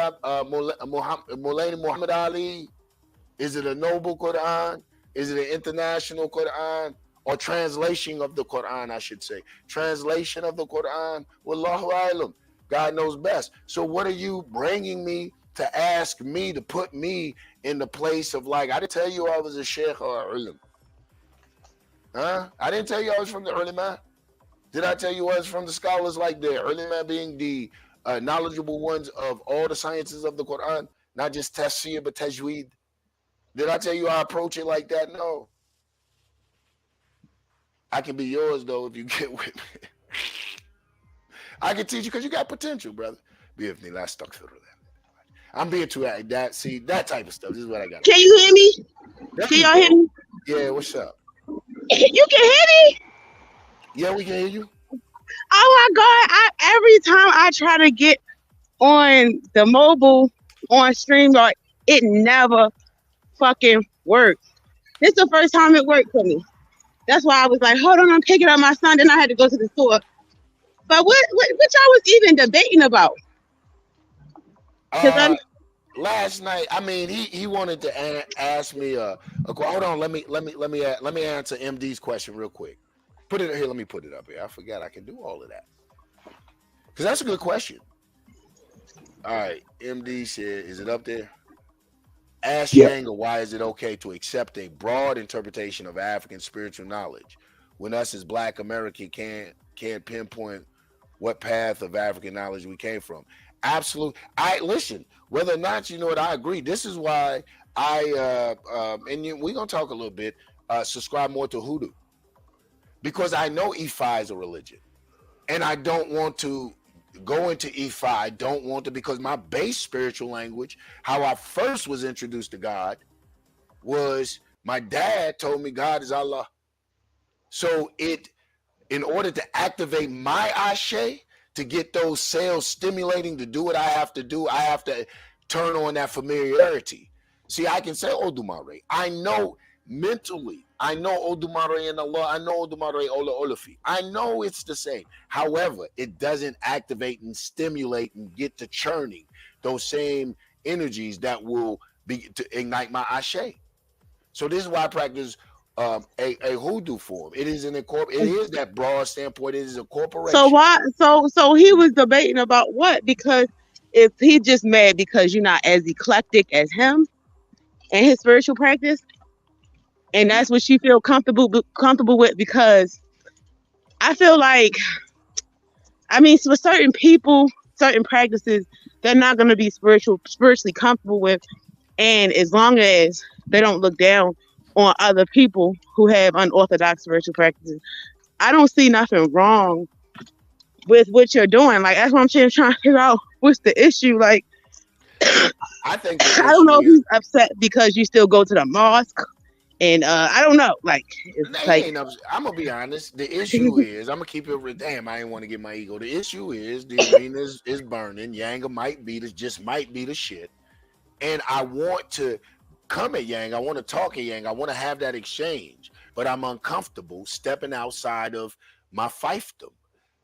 Ali? Is it a noble Quran? Is it an international Quran? Or translation of the Quran, I should say. Translation of the Quran, Wallahu Alam. God knows best. So what are you bringing me to ask me, to put me in the place of, like, I didn't tell you I was a sheikh or a ulim. Huh? I didn't tell you I was from the ulama. Did I tell you I was from the scholars, like the ulama being the knowledgeable ones of all the sciences of the Quran, not just tafsir but tajweed? Did I tell you I approach it like that? No. I can be yours though if you get with me. I can teach you because you got potential, brother. Be with me. Last stuck through that. I'm being too that. See, that type of stuff. This is what I got. Can you hear me? Can y'all hear me? Yeah, what's up? You can hear me? Yeah, we can hear you. Oh my God. Every time I try to get on the mobile on StreamYard, it never fucking works. This is the first time it worked for me. That's why I was like, hold on, I'm picking up my son. Then I had to go to the store. But what y'all was even debating about? Last night, I mean, he wanted to ask me hold on, let me answer MD's question real quick. Put it here, let me put it up here. I forgot I can do all of that. Because that's a good question. All right. MD said, is it up there? Ask Yeah. Yanga why is it okay to accept a broad interpretation of African spiritual knowledge when us as Black American can't pinpoint what path of African knowledge we came from. Absolutely. I listen. Whether or not you know it, I agree. This is why we're gonna talk a little bit. Subscribe more to Hoodoo because I know Ifa is a religion, and I don't want to go into Ifa. I don't want to because my base spiritual language, how I first was introduced to God, was my dad told me God is Allah. So in order to activate my ashe, to get those cells stimulating to do what I have to do, I have to turn on that familiarity. See, I can say Odumare. I know mentally, I know Odumare and Allah. I know Odumare Ola Olafi. I know it's the same. However, it doesn't activate and stimulate and get to churning those same energies that will be to ignite my ashe. So this is why I practice a hoodoo form. It is it is that broad standpoint. It is a corporation. So why? So he was debating about what? Because if he just mad because you're not as eclectic as him and his spiritual practice, and that's what you feel comfortable with. Because I feel like, I mean, for certain people, certain practices, they're not going to be spiritually comfortable with, and as long as they don't look down on other people who have unorthodox spiritual practices, I don't see nothing wrong with what you're doing. Like, that's what I'm trying to figure out what's the issue. Like, I think I don't know if he's upset because you still go to the mosque, and I don't know. Like, it's like, I'm gonna be honest. The issue is I'm gonna keep it. Damn, I ain't want to get my ego. The issue is the arena is burning. Yanga might be the shit, and I want to come at Yang. I want to talk at Yang. I want to have that exchange, but I'm uncomfortable stepping outside of my fiefdom,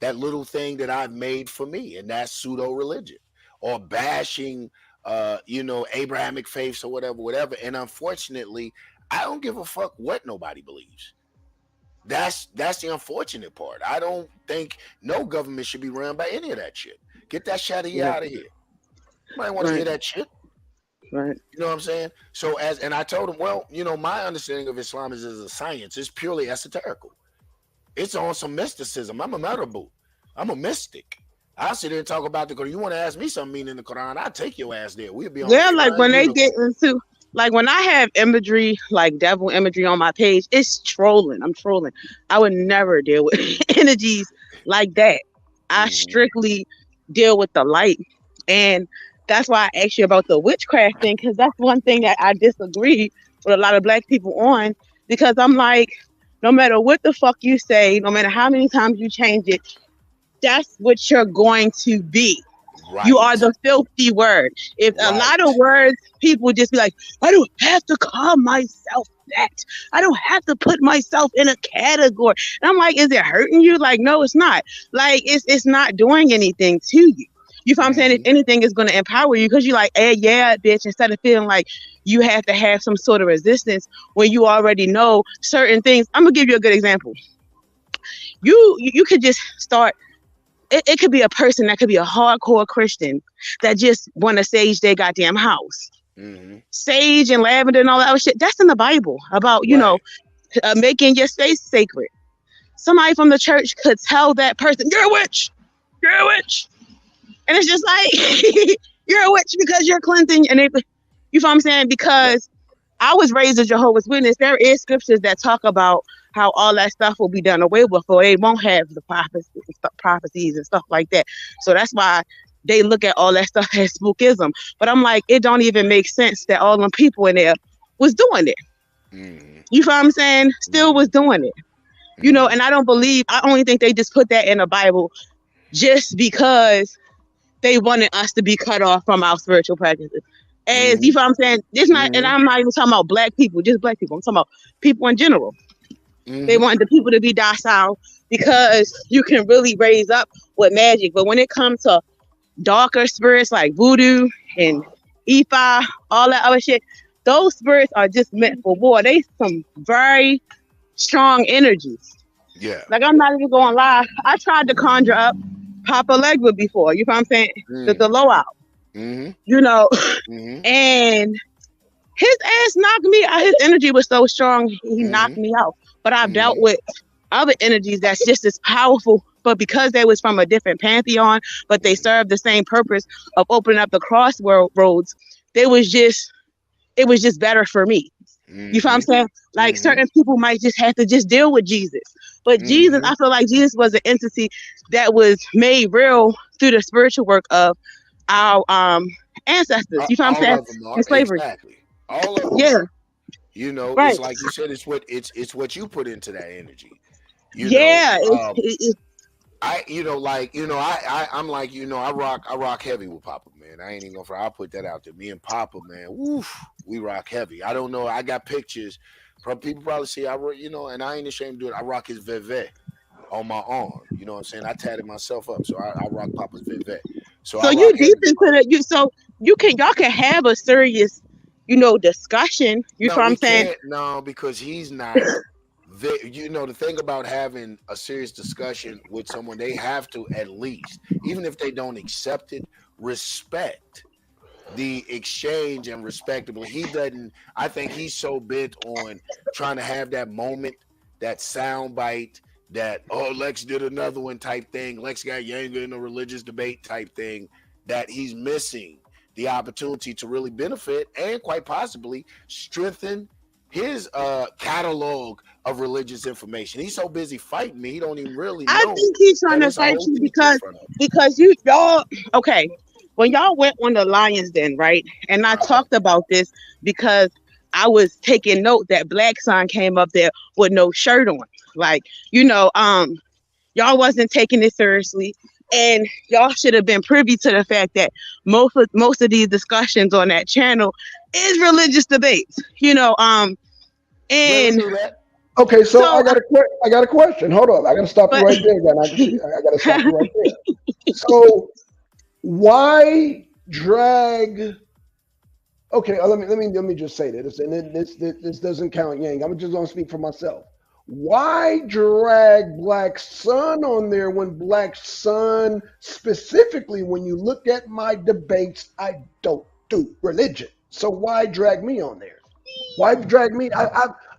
that little thing that I've made for me, and that's pseudo religion or bashing, Abrahamic faiths or whatever. And unfortunately, I don't give a fuck what nobody believes. That's the unfortunate part. I don't think no government should be run by any of that shit. Get that shit out of here. Nobody want to hear that shit. Right. You know what I'm saying? So and I told him, well, my understanding of Islam is as a science. It's purely esoterical. It's on some mysticism. I'm a marabout. I'm a mystic. I'll sit there and talk about the Quran. You want to ask me something meaning in the Quran? I'll take your ass there. We'll be on. Yeah, like when they get into, like when I have imagery, like devil imagery on my page, it's trolling. I'm trolling. I would never deal with energies like that. I strictly deal with the light. And that's why I asked you about the witchcraft thing, because that's one thing that I disagree with a lot of Black people on, because I'm like, no matter what the fuck you say, no matter how many times you change it, that's what you're going to be. Right. You are the filthy word. If a lot of words, people just be like, I don't have to call myself that. I don't have to put myself in a category. And I'm like, is it hurting you? Like, no, it's not. Like, it's not doing anything to you. You know what I'm saying? If anything, is going to empower you, because you're like, hey, yeah, bitch, instead of feeling like you have to have some sort of resistance when you already know certain things. I'm going to give you a good example. You could just start. It could be a person that could be a hardcore Christian that just want to sage their goddamn house. Sage and lavender and all that other shit. That's in the Bible about, making your space sacred. Somebody from the church could tell that person, you're a witch. You're a witch. And it's just like, you're a witch because you're cleansing. And you know what I'm saying? Because I was raised a Jehovah's Witness. There is scriptures that talk about how all that stuff will be done away with, or they won't have the prophecies and stuff like that. So that's why they look at all that stuff as spookism. But I'm like, it don't even make sense that all them people in there was doing it. You know what I'm saying? Still was doing it. And I only think they just put that in the Bible just because they wanted us to be cut off from our spiritual practices. As you know what I'm saying? It's not, and I'm not even talking about Black people, just Black people. I'm talking about people in general. They wanted the people to be docile because you can really raise up with magic. But when it comes to darker spirits like voodoo and Ifa, all that other shit, those spirits are just meant for war. They some very strong energies. Yeah. Like, I'm not even going to lie. I tried to conjure up Papa Legba before. You know what I'm saying? The low out. Mm-hmm. you know, Mm-hmm. and his ass knocked me out. His energy was so strong, he knocked Mm-hmm. me out. But I've dealt Mm-hmm. with other energies that's just as powerful, but because they was from a different pantheon, but they served the same purpose of opening up the crossroads, they was just it was just better for me. You feel what I'm Mm-hmm. saying? Like Mm-hmm. certain people might just have to just deal with Jesus. But Jesus, Mm-hmm. I feel like Jesus was an entity that was made real through the spiritual work of our ancestors. You feel what I'm All saying? of them In are slavery. exactly. All of them Yeah, are. You know, right. it's like you said. It's what you put into that energy. You know, Yeah, it's I'm like, I rock heavy with Papa, man. I ain't even gonna front. I'll put that out there. Me and Papa, man, woof, we rock heavy. I don't know. I got pictures. People probably see and I ain't ashamed to do it. I rock his Veve on my arm. You know what I'm saying? I tatted myself up, so I rock Papa's Veve. So so I you rock deep heavy with into Papa. the you so you can y'all can have a serious, discussion. You No, feel what we I'm saying? can't. No, because he's not. The thing about having a serious discussion with someone, they have to at least, even if they don't accept it, respect the exchange and respectable. He doesn't. I think he's so bent on trying to have that moment, that sound bite, that Lex did another one type thing. Lex got Yanga in a religious debate type thing, that he's missing the opportunity to really benefit and quite possibly strengthen his catalog of religious information. He's so busy fighting me, he don't even really I know think he's trying that to it's a fight whole you teacher in front of him. because y'all okay. When y'all went on the Lions Den, right? And I Uh-huh. talked about this because I was taking note that Black Son came up there with no shirt on. Like, y'all wasn't taking it seriously. And y'all should have been privy to the fact that most of these discussions on that channel is religious debates. Yeah, we And knew that. Okay, so so I got a question. Hold on, I got to stop you but right there. Then I got to stop you right there. So why drag? Okay, let me just say this, and then this doesn't count Yang. I'm just gonna speak for myself. Why drag Black Sun on there when Black Sun specifically, when you look at my debates, I don't do religion. So why drag me on there? Why drag me?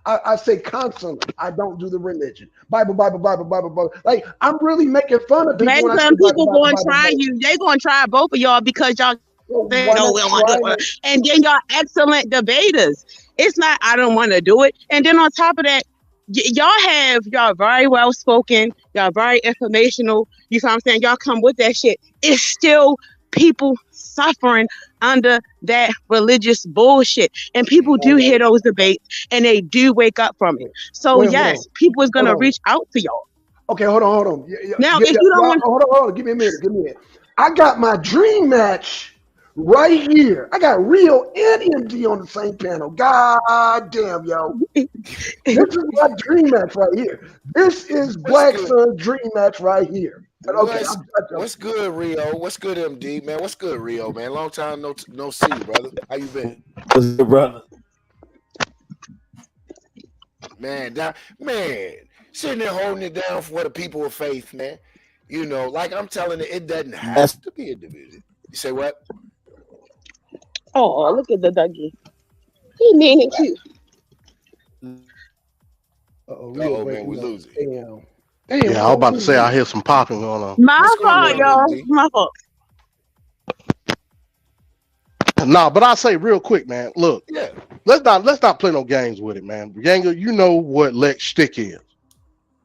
I say constantly, I don't do the religion. Bible, Bible, Bible, Bible, Bible. Like I'm really making fun of people Black when I say some Bible, people Bible, going to Bible, try Bible. you. They going to try both of y'all because y'all So say why no, not we don't want try to do it. it? And then y'all excellent debaters. It's not I don't want to do it. And then on top of that, y'all very well spoken. Y'all very informational. You know what I'm saying? Y'all come with that shit. It's still people suffering under that religious bullshit. And people do hear those debates and they do wake up from it. So Wait, hold on, yes, people is hold gonna on. reach out to y'all. Okay, hold on. Now, if you don't want Hold on. Give me a minute. I got my dream match right here. I got Rio and MD on the same panel. God damn, yo. This is my dream match right here. This is What's Black good? Sun's dream match right here. But okay, What's good, Rio? What's good, MD, man? What's good, Rio, man? Long time no see, brother. How you been? What's good, brother? Man, sitting there holding it down for the people of faith, man. Like I'm telling it doesn't have to be a division. You say what? oh, look at the Dougie. He mean and cute. Rio Man, we're breaking up. losing. Damn, Yeah, I was about to say I hear some popping going on. My What's going fault, on, y'all. MD? My fault. No, but I say real quick, man. Look, Yeah. let's not play no games with it, man. Yanga, you know what Lex shtick is.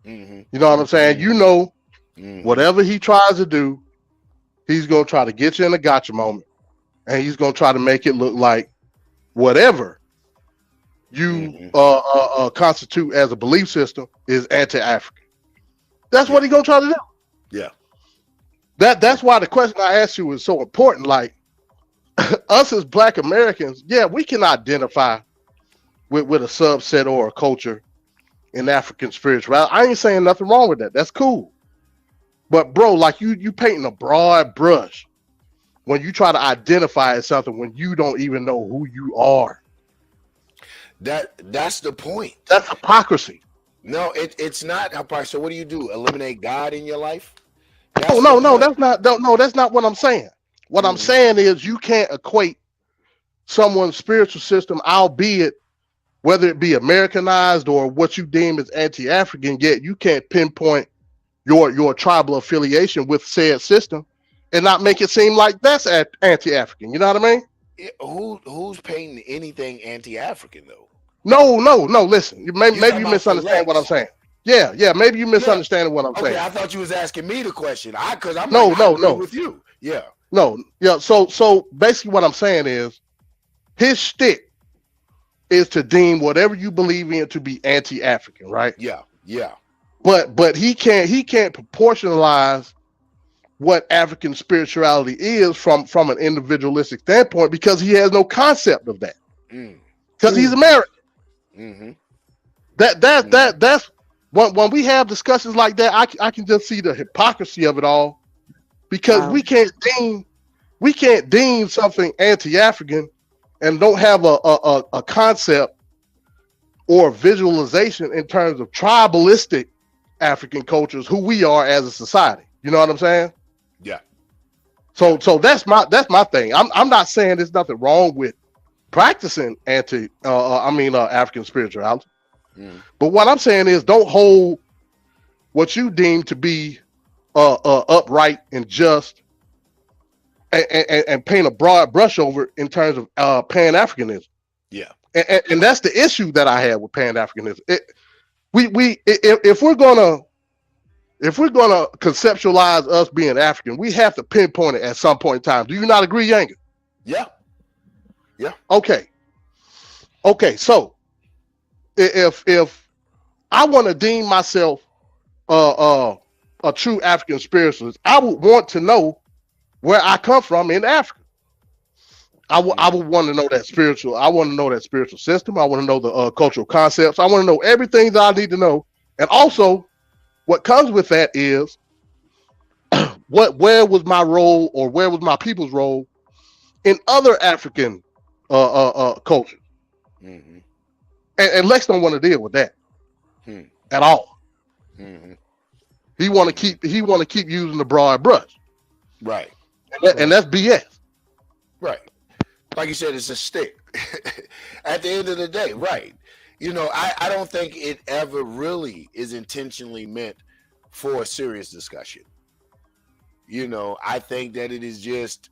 Mm-hmm. You know what I'm saying? You know, whatever he tries to do, he's gonna try to get you in a gotcha moment, and he's gonna try to make it look like whatever you constitute as a belief system is anti-African. That's what he's gonna try to do. Yeah. That's why the question I asked you is so important. Like us as Black Americans, yeah, we can identify with a subset or a culture in African spirituality. I ain't saying nothing wrong with that. That's cool. But bro, like you painting a broad brush when you try to identify as something when you don't even know who you are. That's the point. That's hypocrisy. No, it's not hypocrisy. So what do? Eliminate God in your life? No, that's not what I'm saying. What I'm saying is you can't equate someone's spiritual system, albeit whether it be Americanized or what you deem as anti-African, yet you can't pinpoint your tribal affiliation with said system and not make it seem like that's anti-African. You know what I mean? Who's painting anything anti-African though? No. Listen, maybe talking you about misunderstand what I'm selects. saying. Yeah. Maybe you misunderstanding what I'm Okay, saying. I thought you was asking me the question. Because I'm No, like, I agree no. with you. Yeah. No. Yeah. So basically, what I'm saying is his shtick is to deem whatever you believe in to be anti-African, right? Yeah. But he can't proportionalize what African spirituality is from an individualistic standpoint because he has no concept of that. Because he's American. Mm-hmm. That's when we have discussions like that, I can just see the hypocrisy of it all because we can't deem something anti-African and don't have a concept or visualization in terms of tribalistic African cultures, who we are as a society. You know what I'm saying? Yeah. So that's my thing. I'm not saying there's nothing wrong with practicing African spirituality. But what I'm saying is don't hold what you deem to be upright and just and paint a broad brush over it in terms of Pan-Africanism. Yeah. And that's the issue that I have with Pan-Africanism. If we're gonna conceptualize us being African, we have to pinpoint it at some point in time. Do you not agree, Yanga? Yeah. Okay. So if I want to deem myself a true African spiritualist, I would want to know where I come from in Africa. I would want to know that spiritual. I want to know that spiritual system. I want to know the cultural concepts. I want to know everything that I need to know, and also what comes with that is where was my role or where was my people's role in other African cultures. And Lex don't want to deal with that at all. He want to keep using the broad brush, right? And that's BS, right? Like you said, it's a stick. At the end of the day, right? I don't think it ever really is intentionally meant for a serious discussion. I think that it is just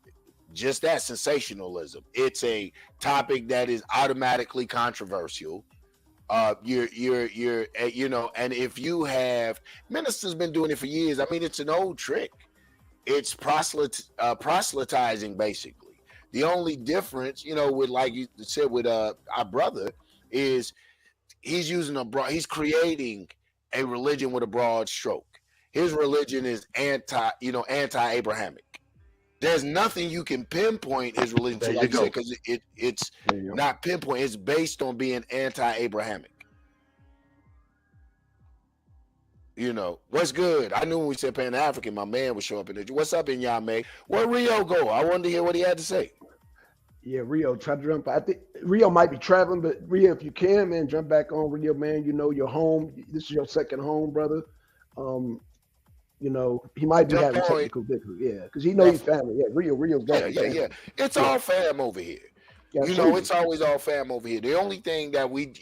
that sensationalism. It's a topic that is automatically controversial. And if you have ministers been doing it for years, I mean, it's an old trick. It's proselytizing basically. The only difference, with like you said with our brother, is he's creating a religion with a broad stroke. His religion is anti-Abrahamic. There's nothing you can pinpoint his religion to, like you said, because it's not pinpoint. It's based on being anti-Abrahamic. What's good? I knew when we said Pan-African, my man would show up in there. What's up in Yame? Where Rio go? I wanted to hear what he had to say. Yeah, Rio, try to jump. I think Rio might be traveling, but Rio, if you can, man, jump back on. Rio, man, you're home. This is your second home, brother. He might be having technical difficulties. Yeah, because he knows your family. Yeah, Rio's got yeah. It's all fam over here. Yeah, it's always all fam over here. The only thing that we,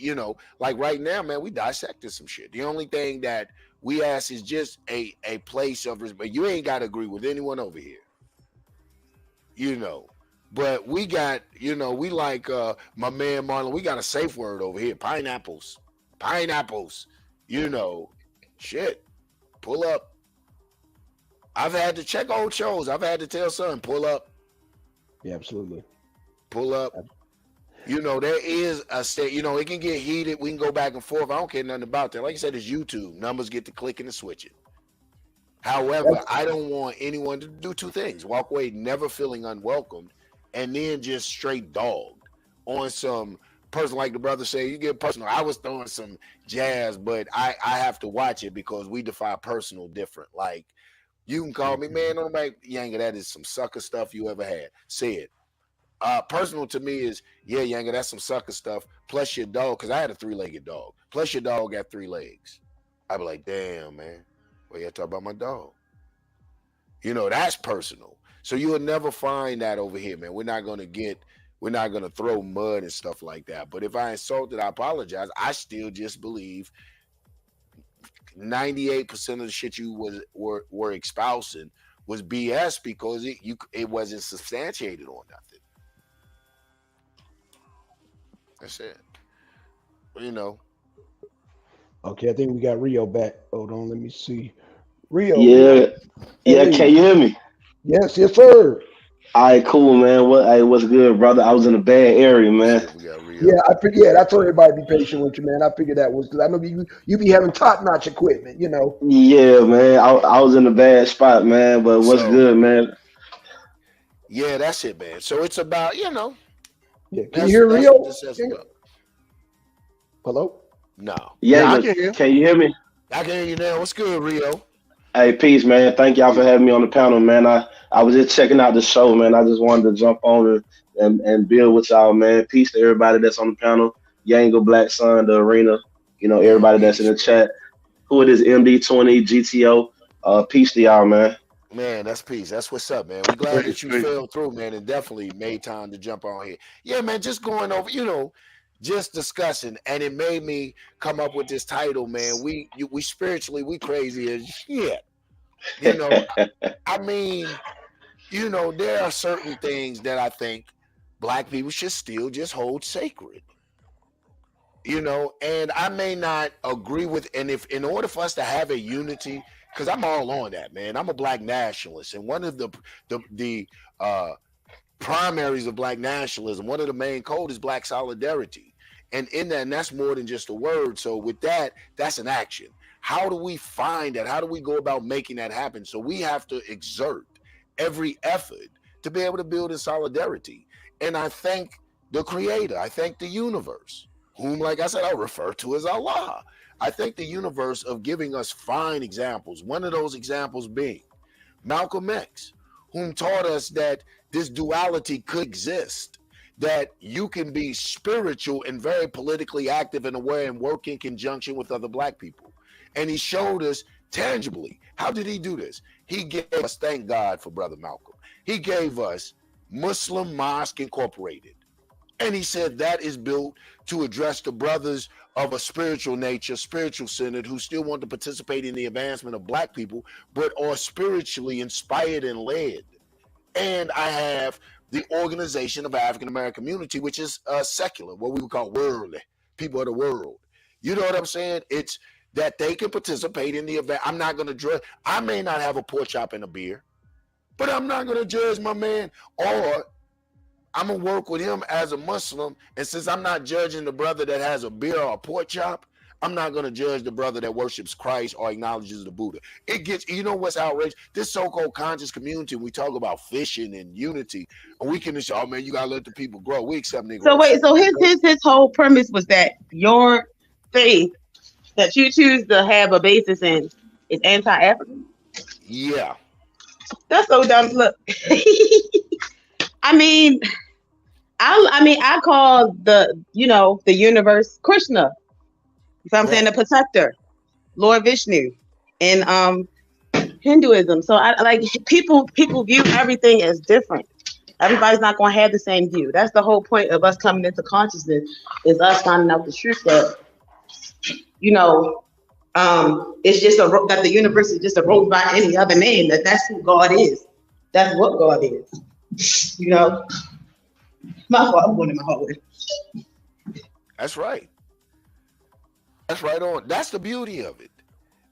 like right now, man, we dissected some shit. The only thing that we ask is just a place of respect. You ain't got to agree with anyone over here. But we got, we like my man Marlon, we got a safe word over here. Pineapples. Shit. Pull up. I've had to check old shows. I've had to tell son, pull up. Yeah, absolutely. Pull up. There is a state, it can get heated. We can go back and forth. I don't care nothing about that. Like I said, it's YouTube. Numbers get to clicking and switching. However, I don't want anyone to do two things. Walk away never feeling unwelcomed and then just straight dogged on some person, like the brother said, you get personal. I was throwing some jazz, but I have to watch it because we define personal different. Like, you can call me, man, nobody, Yanga, that is some sucker stuff you ever had. Say it. Personal to me is, yeah, Yanga, that's some sucker stuff. Plus your dog, because I had a 3-legged dog. Plus your dog got 3 legs. I'd be like, damn, man. Well, you talk about my dog. That's personal. So you will never find that over here, man. We're not gonna throw mud and stuff like that. But if I insulted, I apologize. I still just believe 98% of the shit you were espousing was BS because it wasn't substantiated on nothing. That's it. You know. Okay, I think we got Rio back. Hold on, let me see. Rio. Yeah, yeah. Hey. Can you hear me? Yes, sir. All right, cool, man. What's good, brother? I was in a bad area, man. Shit, we got Rio. Yeah, I figured. Yeah, I told everybody to be patient with you, man. I figured that was because I know you be having top notch equipment, you know. Yeah, man. I was in a bad spot, man. But what's good, man? Yeah, that's it, man. So it's about Yeah, can you hear Rio? Hello. No. Yeah, I can hear. Can you hear me? I can hear you now. What's good, Rio? Hey, peace, man. Thank y'all for having me on the panel, man. I was just checking out the show, man. I just wanted to jump on and build with y'all, man. Peace to everybody that's on the panel. Yanga, Black Sun, the arena. Everybody that's in the chat. Who it is, MD20, GTO. Peace to y'all, man. Man, that's peace. That's what's up, man. We're glad that you fell through, man, and definitely made time to jump on here. Yeah, man, just going over, just discussing, and it made me come up with this title, man. We spiritually, we crazy as shit. I mean, there are certain things that I think Black people should still just hold sacred. And I may not agree with, and if in order for us to have a unity, because I'm all on that, man. I'm a Black nationalist, and one of the primaries of Black nationalism, one of the main code is Black solidarity. And in that, and that's more than just a word. So with that, that's an action. How do we find that? How do we go about making that happen? So we have to exert every effort to be able to build in solidarity. And I thank the Creator. I thank the universe, whom, like I said, I refer to as Allah. I thank the universe of giving us fine examples. One of those examples being Malcolm X, whom taught us that this duality could exist, that you can be spiritual and very politically active and aware and work in conjunction with other Black people. And he showed us tangibly. How did he do this? He gave us, thank God for Brother Malcolm, he gave us Muslim Mosque Incorporated. And he said that is built to address the brothers of a spiritual nature, spiritual centered, who still want to participate in the advancement of Black people, but are spiritually inspired and led. And I have the Organization of African American Community, which is secular, what we would call worldly, people of the world. You know what I'm saying? It's that they can participate in the event. I'm not going to judge. I may not have a pork chop and a beer, but I'm not going to judge my man, or I'm going to work with him as a Muslim. And since I'm not judging the brother that has a beer or a pork chop, I'm not going to judge the brother that worships Christ or acknowledges the Buddha. It gets, what's outrageous? This so-called conscious community, we talk about fishing and unity, and we can say, oh man, you got to let the people grow. We accept niggas. So wait, so his whole premise was that your faith that you choose to have a basis in is anti-African? Yeah. That's so dumb. Look, I call the universe Krishna. So I'm saying the protector, Lord Vishnu, in Hinduism. So I like people view everything as different. Everybody's not going to have the same view. That's the whole point of us coming into consciousness, is us finding out the truth that it's just that the universe is just a rose by any other name. That's who God is. That's what God is. My fault. I'm going in my hallway. That's right. That's right on. That's the beauty of it.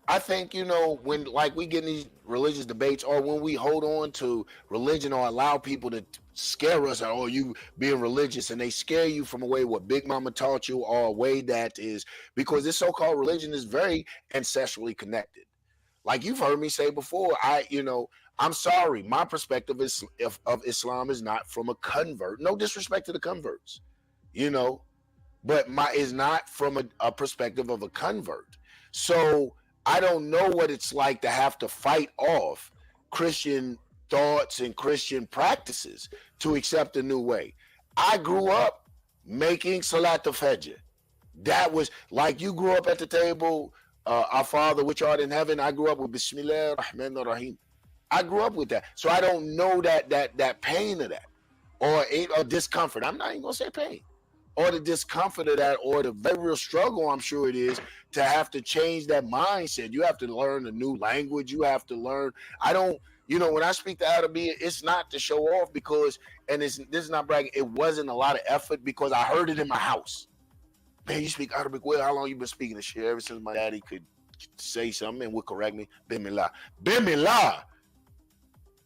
I think, when we get in these religious debates, or when we hold on to religion or allow people to scare us, or you being religious, and they scare you from a way what Big Mama taught you, or a way that is, because this so-called religion is very ancestrally connected. Like you've heard me say before, I'm sorry, my perspective of Islam is not from a convert. No disrespect to the converts, but is not from a perspective of a convert. So I don't know what it's like to have to fight off Christian thoughts and Christian practices to accept a new way. I grew up making Salat al-Fajr. That was like you grew up at the table, our Father which art in heaven. I grew up with Bismillah ar-Rahman ar-Rahim. I grew up with that, so I don't know that pain of that, or discomfort. I'm not even gonna say pain, or the discomfort of that, or the very real struggle. I'm sure it is to have to change that mindset. You have to learn a new language. You have to learn. I don't. When I speak to Arabic, it's not to show off because, and this is not bragging. It wasn't a lot of effort because I heard it in my house. Man, you speak Arabic well. How long you been speaking this shit? Ever since my daddy could say something and would correct me. Bismillah. Bismillah.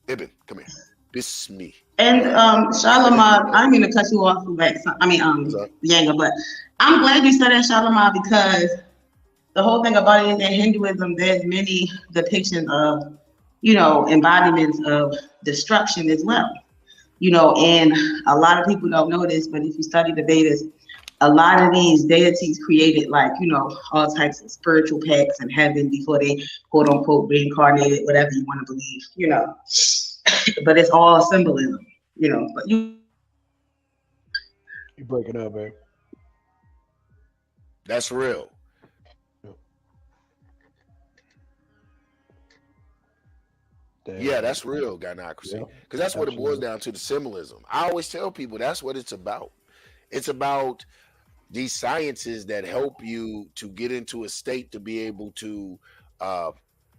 Ibn, come here. This is me. And Charlamagne, I didn't mean to cut you off, Yanga, but I'm glad you said that, Charlamagne, because the whole thing about it is that Hinduism, there's many depictions of, embodiments of destruction as well. And a lot of people don't know this, but if you study the Vedas, a lot of these deities created all types of spiritual pacts in heaven before they quote unquote reincarnated, whatever you want to believe, but it's all symbolism, but you break it up, man. That's real. Yeah, that's real gynocracy. Because that's what it boils down to, the symbolism. I always tell people that's what it's about. It's about these sciences that help you to get into a state to be able to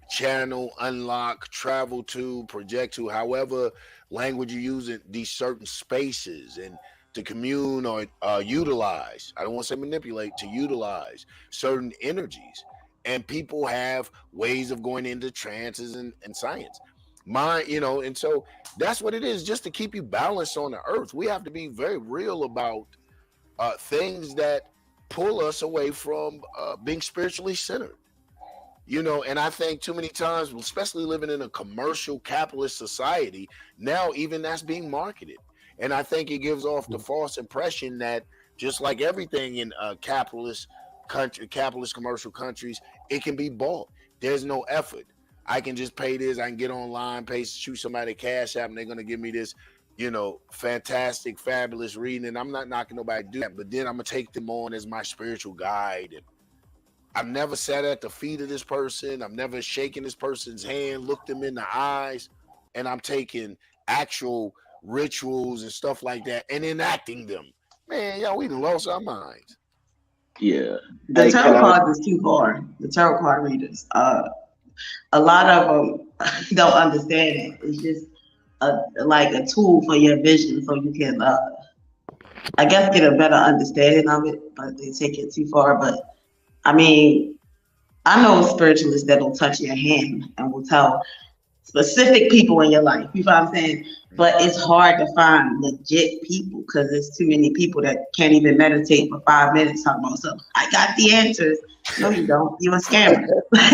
channel, unlock, travel to, project to, however language you use it, these certain spaces, and to commune or utilize. I don't want to say manipulate, to utilize certain energies. And people have ways of going into trances and science. And so that's what it is, just to keep you balanced on the earth. We have to be very real about things that pull us away from being spiritually centered. And I think too many times, especially living in a commercial capitalist society, now even that's being marketed. And I think it gives off the false impression that just like everything in capitalist commercial countries, it can be bought. There's no effort. I can just pay this. I can get online, shoot somebody a cash app, and they're going to give me this, fantastic, fabulous reading. And I'm not knocking nobody to do that, but then I'm going to take them on as my spiritual guide. And I've never sat at the feet of this person. I've never shaken this person's hand, looked them in the eyes, and I'm taking actual rituals and stuff like that and enacting them. Man, we done lost our minds. Yeah. The tarot cards is too hard. The tarot card readers. A lot of them don't understand it. It's just like a tool for your vision, so you can, I guess, get a better understanding of it. But they take it too far. But I mean, I know spiritualists that will touch your hand and will tell specific people in your life. You know what I'm saying? But it's hard to find legit people because there's too many people that can't even meditate for 5 minutes talking about something. I got the answers. No, you don't. You're a scammer.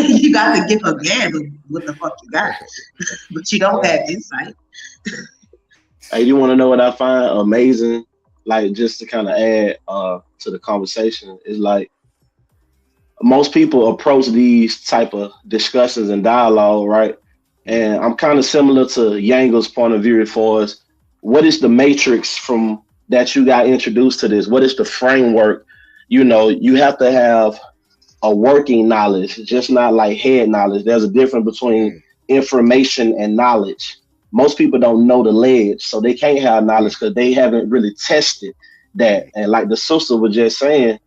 You got the gift of gab of what the fuck you got, but you don't have insight. Hey, you want to know what I find amazing? Like, just to kind of add to the conversation, is like most people approach these type of discussions and dialogue, right? And I'm kind of similar to Yanga's point of view as far as what is the matrix from that you got introduced to this? What is the framework? You have to have a working knowledge, just not like head knowledge. There's a difference between information and knowledge. Most people don't know the ledge, so they can't have knowledge because they haven't really tested that. And like the sister was just saying,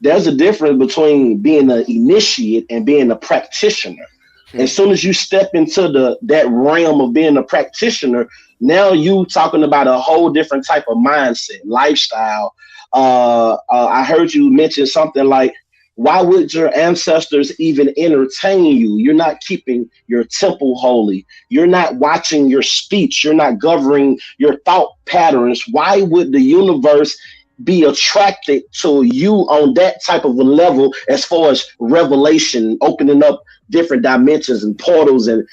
there's a difference between being an initiate and being a practitioner. As soon as you step into that realm of being a practitioner, now you talking about a whole different type of mindset, lifestyle. I heard you mention something like, why would your ancestors even entertain you? You're not keeping your temple holy. You're not watching your speech. You're not governing your thought patterns. Why would the universe be attracted to you on that type of a level as far as revelation, opening up different dimensions and portals and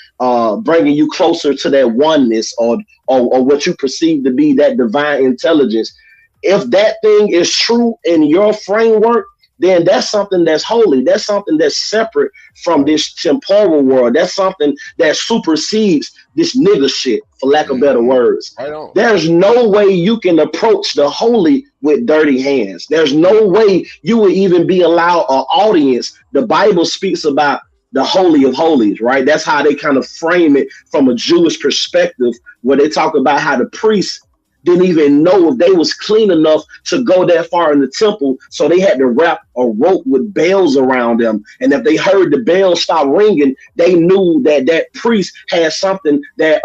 bringing you closer to that oneness or what you perceive to be that divine intelligence? If that thing is true in your framework, then that's something that's holy. That's something that's separate from this temporal world. That's something that supersedes this nigga shit, for lack of better words. There's no way you can approach the holy with dirty hands. There's no way you would even be allowed an audience. The Bible speaks about the Holy of Holies, right? That's how they kind of frame it from a Jewish perspective, where they talk about how the priests didn't even know if they was clean enough to go that far in the temple, so they had to wrap a rope with bells around them, and if they heard the bells stop ringing, they knew that that priest had something that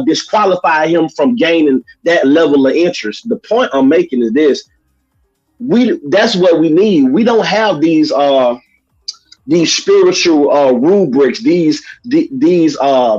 disqualified him from gaining that level of interest. The point I'm making is this: that's what we need. We don't have these spiritual rubrics, these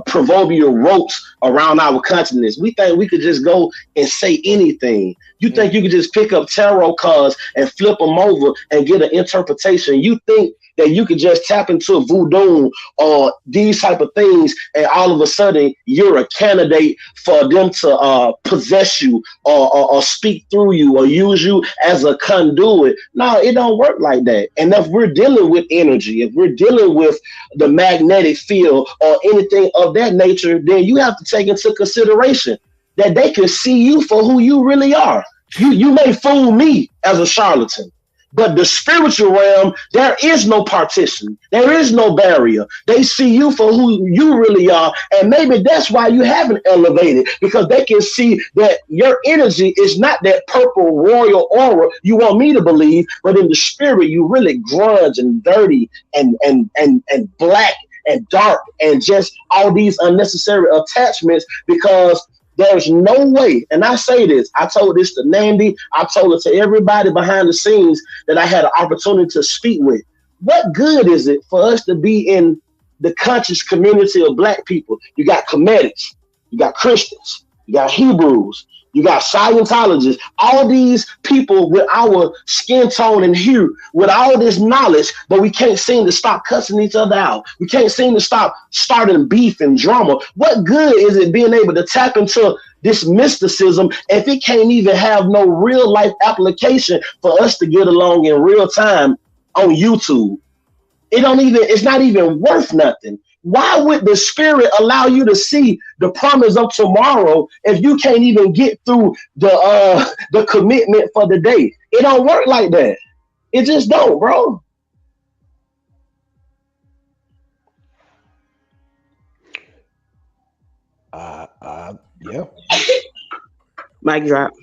proverbial ropes around our consciousness. We think we could just go and say anything. You think you could just pick up tarot cards and flip them over and get an interpretation. You think that you could just tap into voodoo or these type of things, and all of a sudden you're a candidate for them to possess you or speak through you or use you as a conduit. No, it don't work like that. And if we're dealing with energy, if we're dealing with the magnetic field or anything of that nature, then you have to take into consideration that they can see you for who you really are. You may fool me as a charlatan, but the spiritual realm, there is no partition. There is no barrier. They see you for who you really are. And maybe that's why you haven't elevated, because they can see that your energy is not that purple royal aura you want me to believe, but in the spirit, you really grunge and dirty and black and dark and just all these unnecessary attachments, because there's no way, and I say this, I told this to Nandy, I told it to everybody behind the scenes that I had an opportunity to speak with. What good is it for us to be in the conscious community of black people? You got Comedics, you got Christians, you got Hebrews, you got Scientologists, all these people with our skin tone and hue, with all this knowledge, but we can't seem to stop cussing each other out. We can't seem to stop starting beef and drama. What good is it being able to tap into this mysticism if it can't even have no real life application for us to get along in real time on YouTube? It's not even worth nothing. Why would the spirit allow you to see the promise of tomorrow if you can't even get through the commitment for the day? It don't work like that. It just don't, bro. Yeah. Mic drop.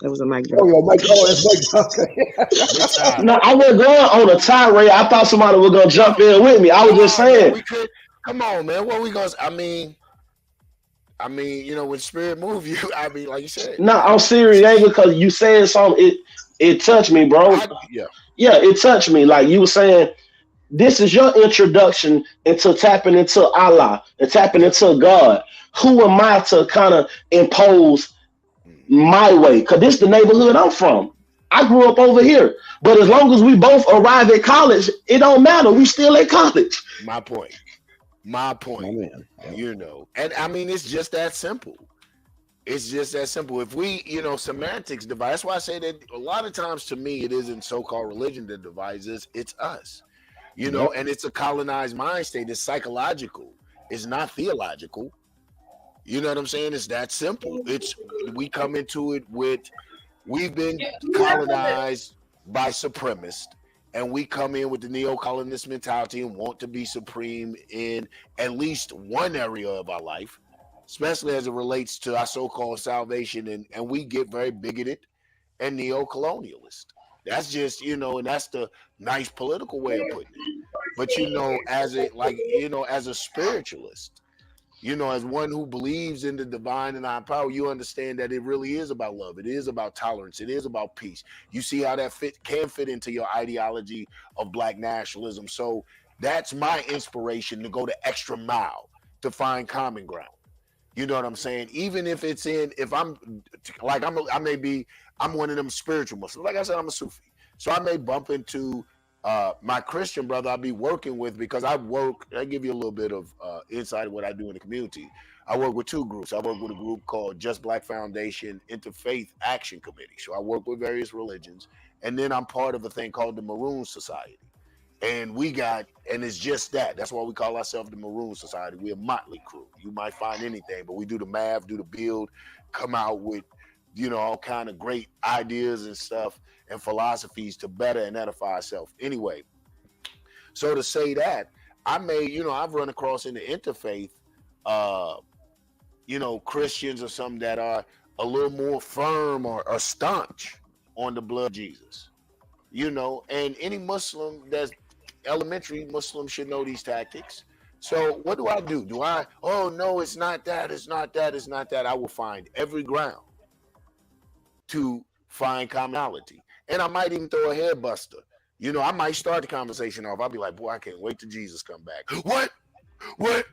That was a mic drop. Oh, yo, Mike. Oh, that's Mike. No, I wasn't going on a tirade. I thought somebody was gonna jump in with me. I was just saying. We could. Come on, man. What we gonna? I mean, you know, when spirit move you, I mean, like you said. No, I'm serious, ain't because you said something. It touched me, bro. Yeah, it touched me. Like you were saying, this is your introduction into tapping into Allah and tapping into God. Who am I to kind of impose my way? Because this is the neighborhood I'm from. I grew up over here. But as long as we both arrive at college, it don't matter. We still at college. My point. You know, and I mean, it's just that simple. It's just that simple. If we, you know, semantics divide, that's why I say that a lot of times to me, it isn't so-called religion that divides us, it's us, you know, and it's a colonized mind state. It's psychological. It's not theological. You know what I'm saying? It's that simple. We come into it we've been colonized by supremacists. And we come in with the neo-colonist mentality and want to be supreme in at least one area of our life, especially as it relates to our so-called salvation. And we get very bigoted and neo-colonialist. That's just, you know, and that's the nice political way of putting it. But, you know, as a spiritualist, you know, as one who believes in the divine and our power, you understand that it really is about love. It is about tolerance. It is about peace. You see how that can fit into your ideology of black nationalism. So that's my inspiration to go the extra mile to find common ground. You know what I'm saying? Even if it's I'm one of them spiritual Muslims. Like I said, I'm a Sufi. So I may bump into my Christian brother I'll be working with, because I give you a little bit of insight of what I do in the community. I work with two groups. I work with a group called Just Black Foundation Interfaith Action Committee. So I work with various religions. And then I'm part of a thing called the Maroon Society. And it's just that. That's why we call ourselves the Maroon Society. We're a motley crew. You might find anything, but we do the math, do the build, come out with, you know, all kind of great ideas and stuff and philosophies to better and edify ourselves. Anyway, so to say that, I've run across in the interfaith, uh, Christians or some that are a little more firm or staunch on the blood of Jesus. And any Muslim that's elementary Muslim should know these tactics. So what do I do? Oh no, it's not that, it's not that, it's not that. I will find every ground to find commonality. And I might even throw a head buster. I might start the conversation off. I'll be like, boy, I can't wait till Jesus come back. What? What?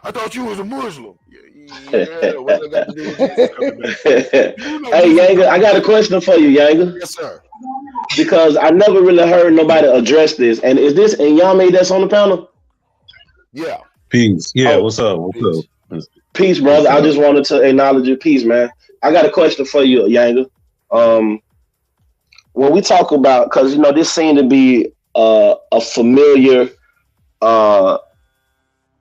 I thought you was a Muslim. Yeah, what I got to do with Jesus coming back? Hey, Yanga, I got a question for you, Yanga. Yes, sir. Because I never really heard nobody address this. And is this Inyame that's on the panel? Yeah. Peace. Yeah, what's up? What's up? Peace, brother. I just wanted to acknowledge your peace, man. I got a question for you, Yanga. When we talk about, because this seemed to be a familiar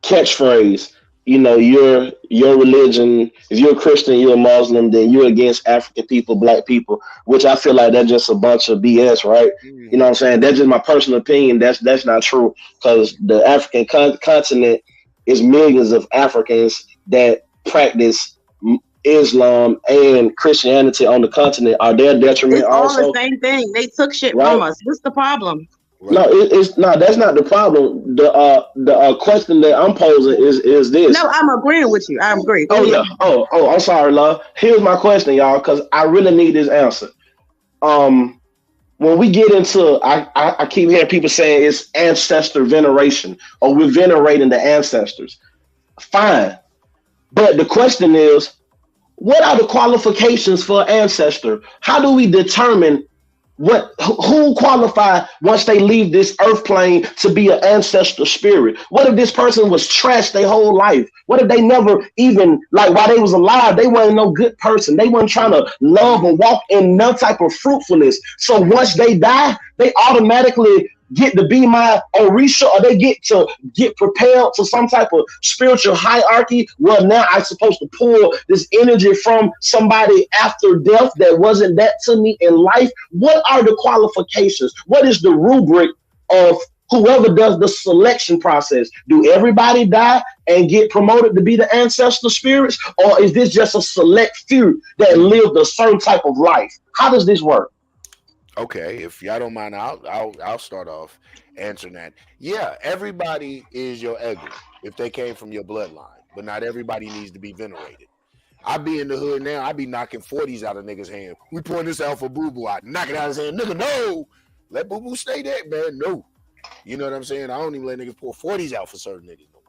catchphrase. Your religion, if you're a Christian, you're a Muslim, then you're against African people, black people, which I feel like that's just a bunch of BS, right? You know what I'm saying? That's just my personal opinion. That's not true, because the African continent is millions of Africans that practice Islam and Christianity on the continent. Are their detriment it's all also? the same thing. They took shit Right. from us. What's the problem? Right. No, it's not. That's not the problem. The question that I'm posing is this. No, I'm agreeing with you. I agree. Oh yeah. Oh, I'm sorry, love. Here's my question, y'all, because I really need this answer. When we get into, I keep hearing people saying it's ancestor veneration, or we're venerating the ancestors. Fine, but the question is, what are the qualifications for ancestor? How do we determine who qualify once they leave this earth plane to be an ancestor spirit? What if this person was trashed their whole life? What if they never even, like, while they was alive, they weren't no good person, they weren't trying to love or walk in none type of fruitfulness? So once they die, they automatically get to be my Orisha, or they get propelled to some type of spiritual hierarchy. Well, now I'm supposed to pull this energy from somebody after death that wasn't that to me in life. What are the qualifications? What is the rubric of whoever does the selection process? Do everybody die and get promoted to be the ancestor spirits, or is this just a select few that lived a certain type of life? How does this work? Okay, if y'all don't mind, I'll start off answering that. Yeah, everybody is your ego if they came from your bloodline, but not everybody needs to be venerated. I be in the hood now, I be knocking 40s out of niggas' hand. We pouring this out for Boo Boo, I knock it out of his hand. Nigga, no, let Boo Boo stay there, man. No, you know what I'm saying? I don't even let niggas pour 40s out for certain niggas no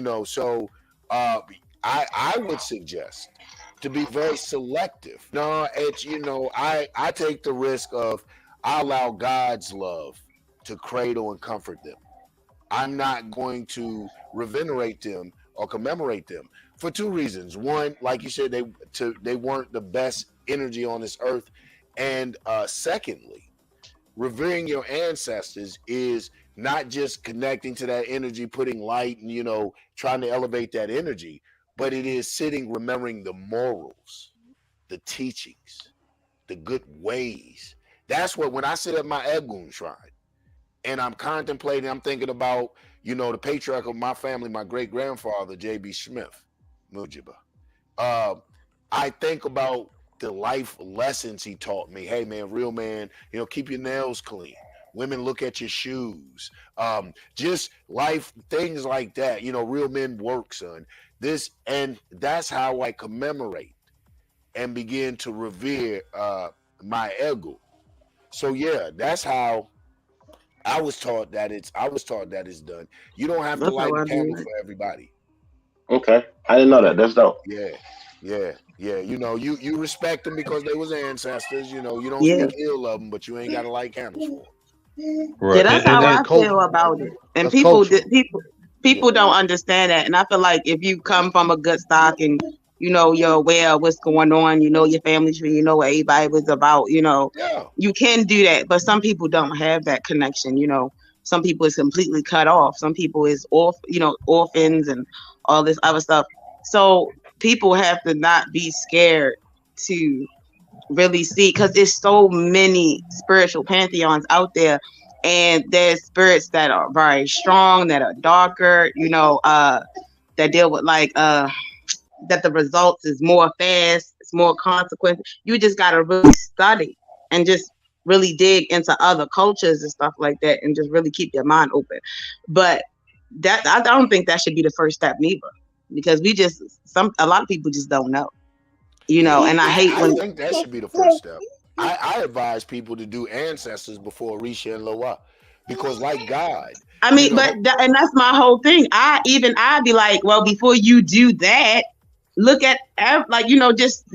more. So I would suggest to be very selective. No, it's I take the risk of, I allow God's love to cradle and comfort them. I'm not going to revenerate them or commemorate them for two reasons. One, like you said, they weren't the best energy on this earth, and secondly, revering your ancestors is not just connecting to that energy, putting light, and trying to elevate that energy, but it is sitting, remembering the morals, the teachings, the good ways. That's what, when I sit at my Egun shrine and I'm contemplating, I'm thinking about, the patriarch of my family, my great-grandfather, J.B. Smith, Mujiba. I think about the life lessons he taught me. Hey, man, real man, keep your nails clean. Women look at your shoes. Just life, things like that. Real men work, son. And that's how I commemorate and begin to revere my ego. So yeah, that's how I was taught that it's done. You don't have to light the candle for everybody. Okay, I didn't know that. That's dope. Yeah. You respect them because they was ancestors. You don't speak ill of them, but you ain't got to light candles for them. Right. Yeah, that's how I feel about it. And people don't understand that. And I feel like if you come from a good stock and you're aware of what's going on, your family tree, what everybody was about, you can do that. But some people don't have that connection. Some people is completely cut off. Some people is off, orphans and all this other stuff. So people have to not be scared to really see, because there's so many spiritual pantheons out there. And there's spirits that are very strong, that are darker, that deal with that the results is more fast, it's more consequence. You just gotta really study and just really dig into other cultures and stuff like that, and just really keep your mind open. But that I don't think that should be the first step neither, because a lot of people just don't know, and I hate I when. think that should be the first step. I advise people to do ancestors before Risha and Loa, because like God, I mean, and that's my whole thing. I'd be like, well, before you do that, look at just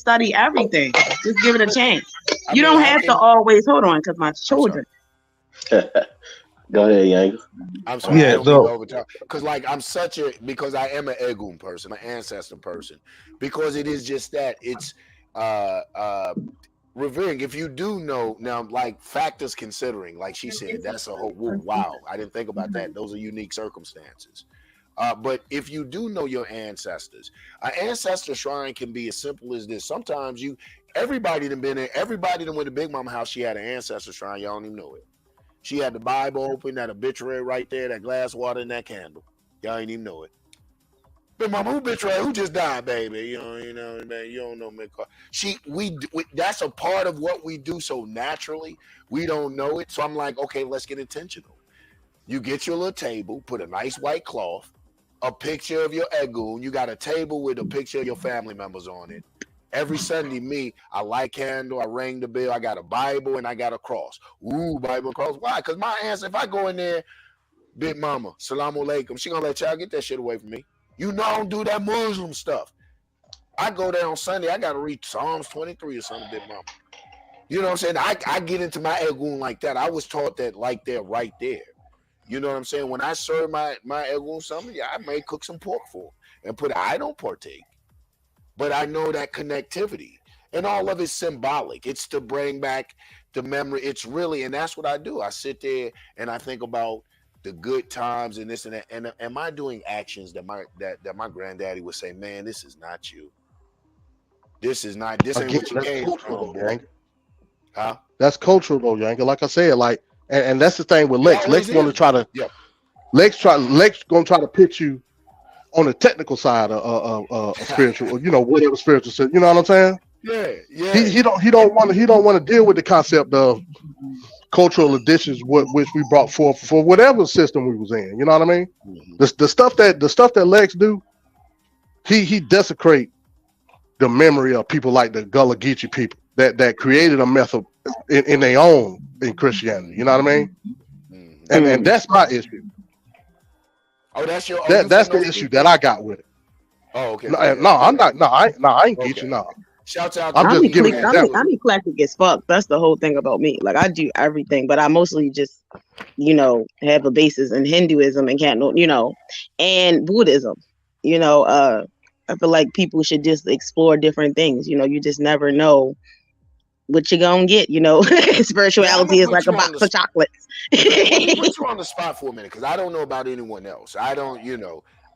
study everything. Just give it a chance. You don't have to always hold on, because my children. Go ahead, Yanga. I'm sorry. Yeah, because because I am an Egun person, an ancestor person, because it is just that it's revering. If you do know now, like factors considering, like she said, that's a whole wow. I didn't think about that. Those are unique circumstances. But if you do know your ancestors, an ancestor shrine can be as simple as this. Sometimes everybody done been in, everybody that went to Big Mama house, she had an ancestor shrine. Y'all don't even know it. She had the Bible open, that obituary right there, that glass water, and that candle. Y'all ain't even know it. Big Mama, who obituary? Who just died, baby? You know, man, you don't know, man. We that's a part of what we do so naturally. We don't know it. So I'm like, okay, let's get intentional. You get your little table, put a nice white cloth, a picture of your Egun. You got a table with a picture of your family members on it. Every Sunday, I light candle, I ring the bell, I got a Bible, and I got a cross. Ooh, Bible and cross. Why? Because my aunts, if I go in there, Big Mama, Salaam Alaikum, she gonna let y'all get that shit away from me. You know I don't do that Muslim stuff. I go there on Sunday, I gotta read Psalms 23 or something, Big Mama. You know what I'm saying? I get into my Egun like that. I was taught that like that right there. You know what I'm saying? When I serve my Egun something, I may cook some pork for them and I don't partake. But I know that connectivity, and all of it's symbolic. It's to bring back the memory. It's really, and that's what I do. I sit there and I think about the good times and this and that. And am I doing actions that my granddaddy would say, man, this is not you. This ain't what you came from, boy. Huh? That's cultural though, Yanga. Like I said, and that's the thing with Lex. Lex want to try to, Lex gonna try to pitch you on the technical side of spiritual, whatever spiritual, you know what I'm saying? Yeah. He don't want to deal with the concept of cultural additions, which we brought forth for whatever system we was in. You know what I mean? Mm-hmm. The stuff that Lex do, he desecrate the memory of people like the Gullah Geechee people that created a method in their own in Christianity. You know what I mean? Mm-hmm. And that's my issue. Oh, that's your. That's the issue that I got with it. Oh, okay. No, I'm not. No, I ain't Geechee. No. Shout out. I'm eclectic as fuck. That's the whole thing about me. Like I do everything, but I mostly just, have a basis in Hinduism and and Buddhism. I feel like people should just explore different things. You just never know what you're gonna get. Spirituality is like a box of chocolates. Put you on the spot for a minute, because I don't know about anyone else. I don't,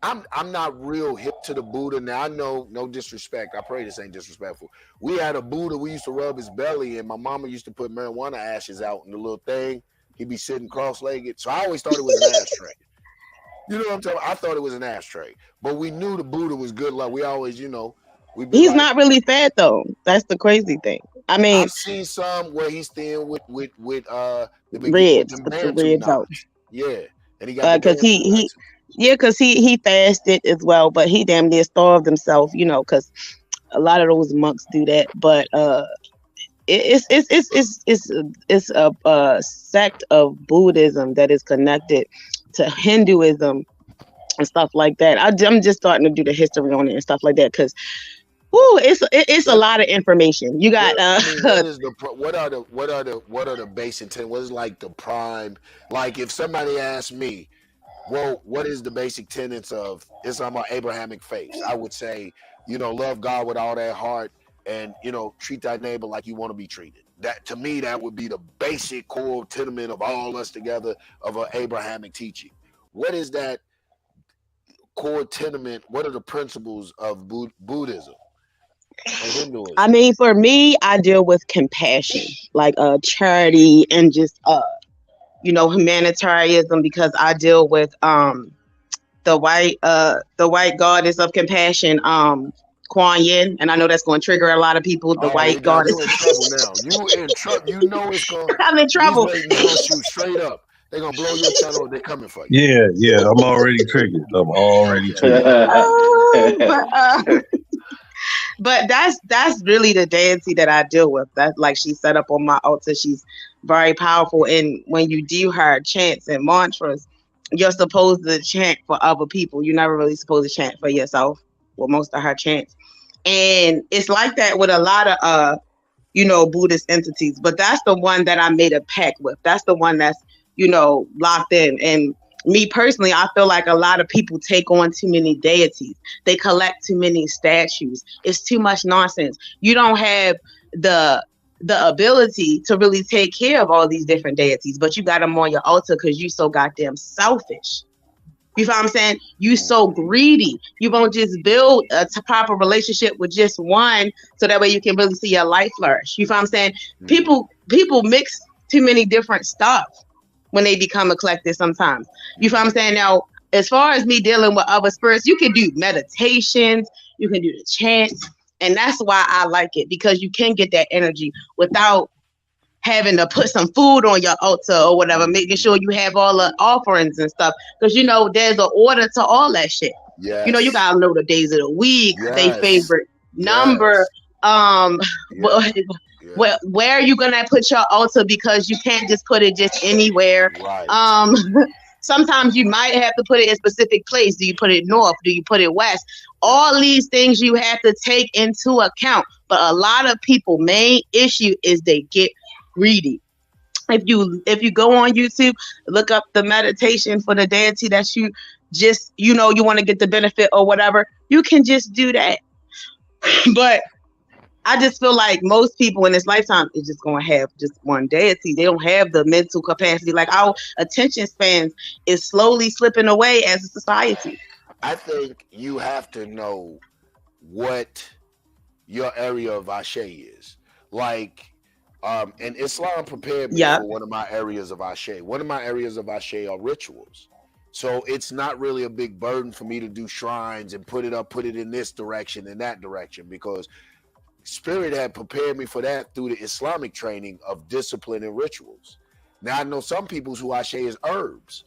I'm not real hip to the Buddha. Now I know, no disrespect. I pray this ain't disrespectful. We had a Buddha. We used to rub his belly, and my mama used to put marijuana ashes out in the little thing. He'd be sitting cross-legged. So I always thought it was an ashtray. You know what I'm talking about? I thought it was an ashtray, but we knew the Buddha was good luck. We always, he's not really fat though. That's the crazy thing. I mean, I've seen some where he's thin with the ribs out. Yeah, and he got because he fasted as well, but he damn near starved himself. Because a lot of those monks do that. But it's a sect of Buddhism that is connected to Hinduism and stuff like that. I'm just starting to do the history on it and stuff like that, because it's a lot of information. You got what are the basic 10? What is like the prime? Like if somebody asked me, well, what is the basic tenets of Islam or Abrahamic faith? I would say, love God with all that heart, and treat thy neighbor like you want to be treated. That to me, that would be the basic core tenement of all us together of an Abrahamic teaching. What is that core tenement? What are the principles of Buddhism? I mean, for me, I deal with compassion, like charity, and just humanitarianism, because I deal with the white goddess of compassion, Kuan Yin, and I know that's going to trigger a lot of people. The Oh, white God, goddess. you in trouble now. You in trouble. You know it's going. I'm in These trouble. ratings gonna shoot straight up. They're gonna blow your channel. They're coming for you. Yeah. I'm already triggered. I'm already Okay. triggered. But that's really the deity that I deal with. That's like she's set up on my altar. She's very powerful, and when you do her chants and mantras, you're supposed to chant for other people. You're never really supposed to chant for yourself. Well, most of her chants, and it's like that with a lot of Buddhist entities. But that's the one that I made a pact with. That's the one that's locked in. And me personally, I feel like a lot of people take on too many deities. They collect too many statues. It's too much nonsense. You don't have the ability to really take care of all these different deities, but you got them on your altar because you so goddamn selfish. You feel what I'm saying? You so greedy. You won't just build a proper relationship with just one, so that way you can really see your life flourish. You feel what I'm saying? People mix too many different stuff when they become eclectic sometimes. You feel what I'm saying? Now, as far as me dealing with other spirits, you can do meditations, you can do the chants, and that's why I like it, because you can get that energy without having to put some food on your altar or whatever, making sure you have all the offerings and stuff, because there's an order to all that shit. Yes. You gotta know the days of the week, their Yes. favorite number, where are you gonna put your altar, because you can't just put it just anywhere. Right. Sometimes you might have to put it in a specific place. Do you put it north? Do you put it west? All these things you have to take into account. But a lot of people, main issue is they get greedy. If you go on YouTube, look up the meditation for the deity that you just you want to get the benefit or whatever, you can just do that. But I just feel like most people in this lifetime is just going to have just one deity. They don't have the mental capacity. Like, our attention spans is slowly slipping away as a society. I think you have to know what your area of Ashe is. Like, and Islam prepared me for one of my areas of Ashe. One of my areas of Ashe are rituals. So it's not really a big burden for me to do shrines and put it in this direction and that direction, because Spirit had prepared me for that through the Islamic training of discipline and rituals. Now I know some people's who Ashe is herbs.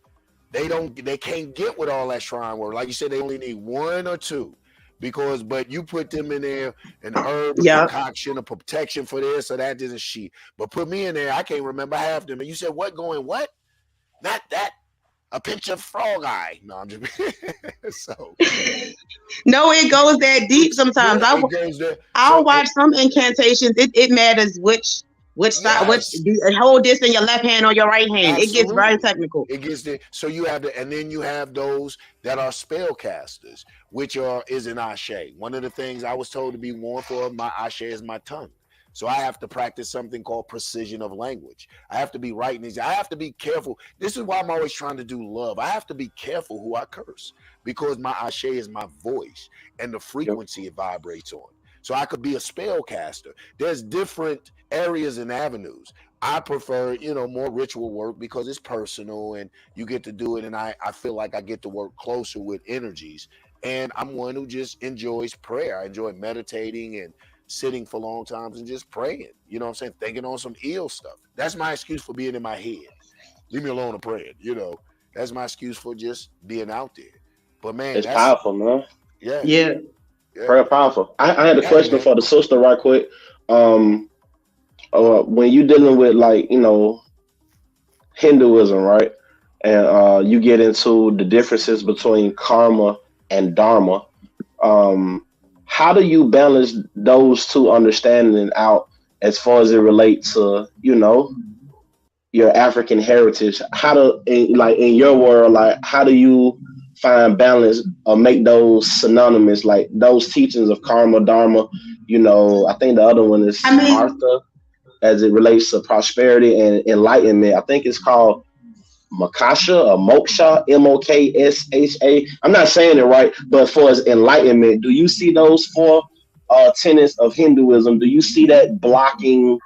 They can't get with all that shrine work. Like you said, they only need one or two. But you put them in there, an herb, a concoction, a protection for this or that isn't she. But put me in there, I can't remember half them. And you said, what? Not that. A pinch of frog eye. No, I'm just so. No, it goes that deep sometimes. I'll watch some incantations. It matters which side, hold this in your left hand or your right hand. Absolutely. It gets very technical. It gets there. So you have and then you have those that are spellcasters, which is an Ashe. One of the things I was told to be warned for my Ashe is my tongue. So I have to practice something called precision of language. I have to be writing these. I have to be careful. This is why I'm always trying to do love. I have to be careful who I curse, because my Ashe is my voice and the frequency it vibrates on. So I could be a spellcaster. There's different areas and avenues. I prefer, more ritual work because it's personal and you get to do it. And I feel like I get to work closer with energies. And I'm one who just enjoys prayer. I enjoy meditating and sitting for long times and just praying, thinking on some ill stuff. That's my excuse for being in my head. Leave me alone and praying, That's my excuse for just being out there. But man, it's powerful, man. Yeah. Very powerful. I had a question for the sister right quick. When you dealing with Hinduism, right? And you get into the differences between karma and dharma. How do you balance those two understanding out as far as it relates to, your African heritage? In your world, how do you find balance or make those synonymous, like those teachings of karma, dharma? I think the other one is Artha, as it relates to prosperity and enlightenment. I think it's called Makasha or Moksha, Moksha. I'm not saying it right, but for as enlightenment, do you see those four tenets of Hinduism? Do you see that blocking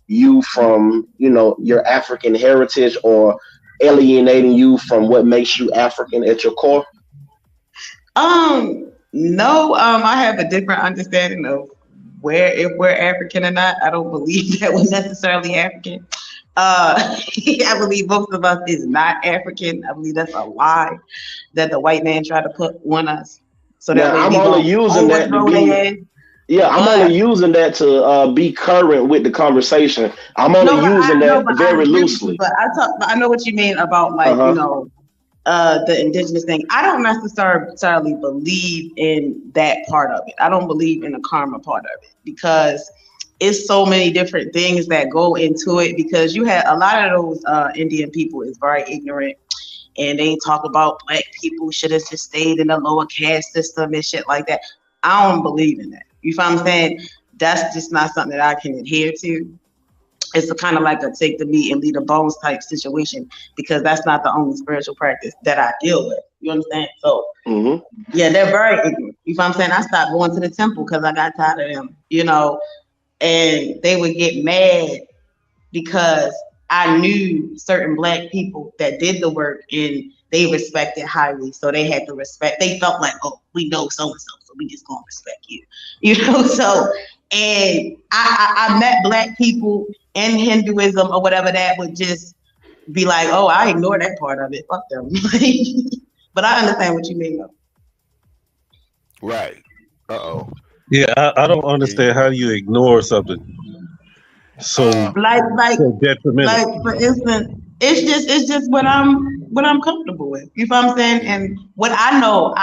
you from, your African heritage or alienating you from what makes you African at your core? No, I have a different understanding of if we're African or not. I don't believe that we're necessarily African. I believe most of us is not African. I believe that's a lie that the white man tried to put on us. So that way I'm only using that to be. Yeah, I'm only using that to be current with the conversation. I'm only using that very loosely. But I know what you mean about the indigenous thing. I don't necessarily believe in that part of it. I don't believe in the karma part of it because it's so many different things that go into it. Because you had a lot of those Indian people is very ignorant, and they talk about black people should have just stayed in the lower caste system and shit like that. I don't believe in that. You feel what I'm saying? That's just not something that I can adhere to. It's kind of like a take the meat and leave the bones type situation because that's not the only spiritual practice that I deal with. You understand? So, yeah, they're very ignorant. You feel what I'm saying? I stopped going to the temple because I got tired of them, and they would get mad because I knew certain black people that did the work and they respected highly. So they had to respect. They felt like, oh, we know so-and-so, so we just gonna respect you. So, and I met black people in Hinduism or whatever that would just be like, oh, I ignore that part of it. Fuck them. But I understand what you mean though. Right. Uh-oh. Yeah, I don't understand how you ignore something so detrimental. Like for instance, it's just what I'm comfortable with. You feel what I'm saying? And what I know.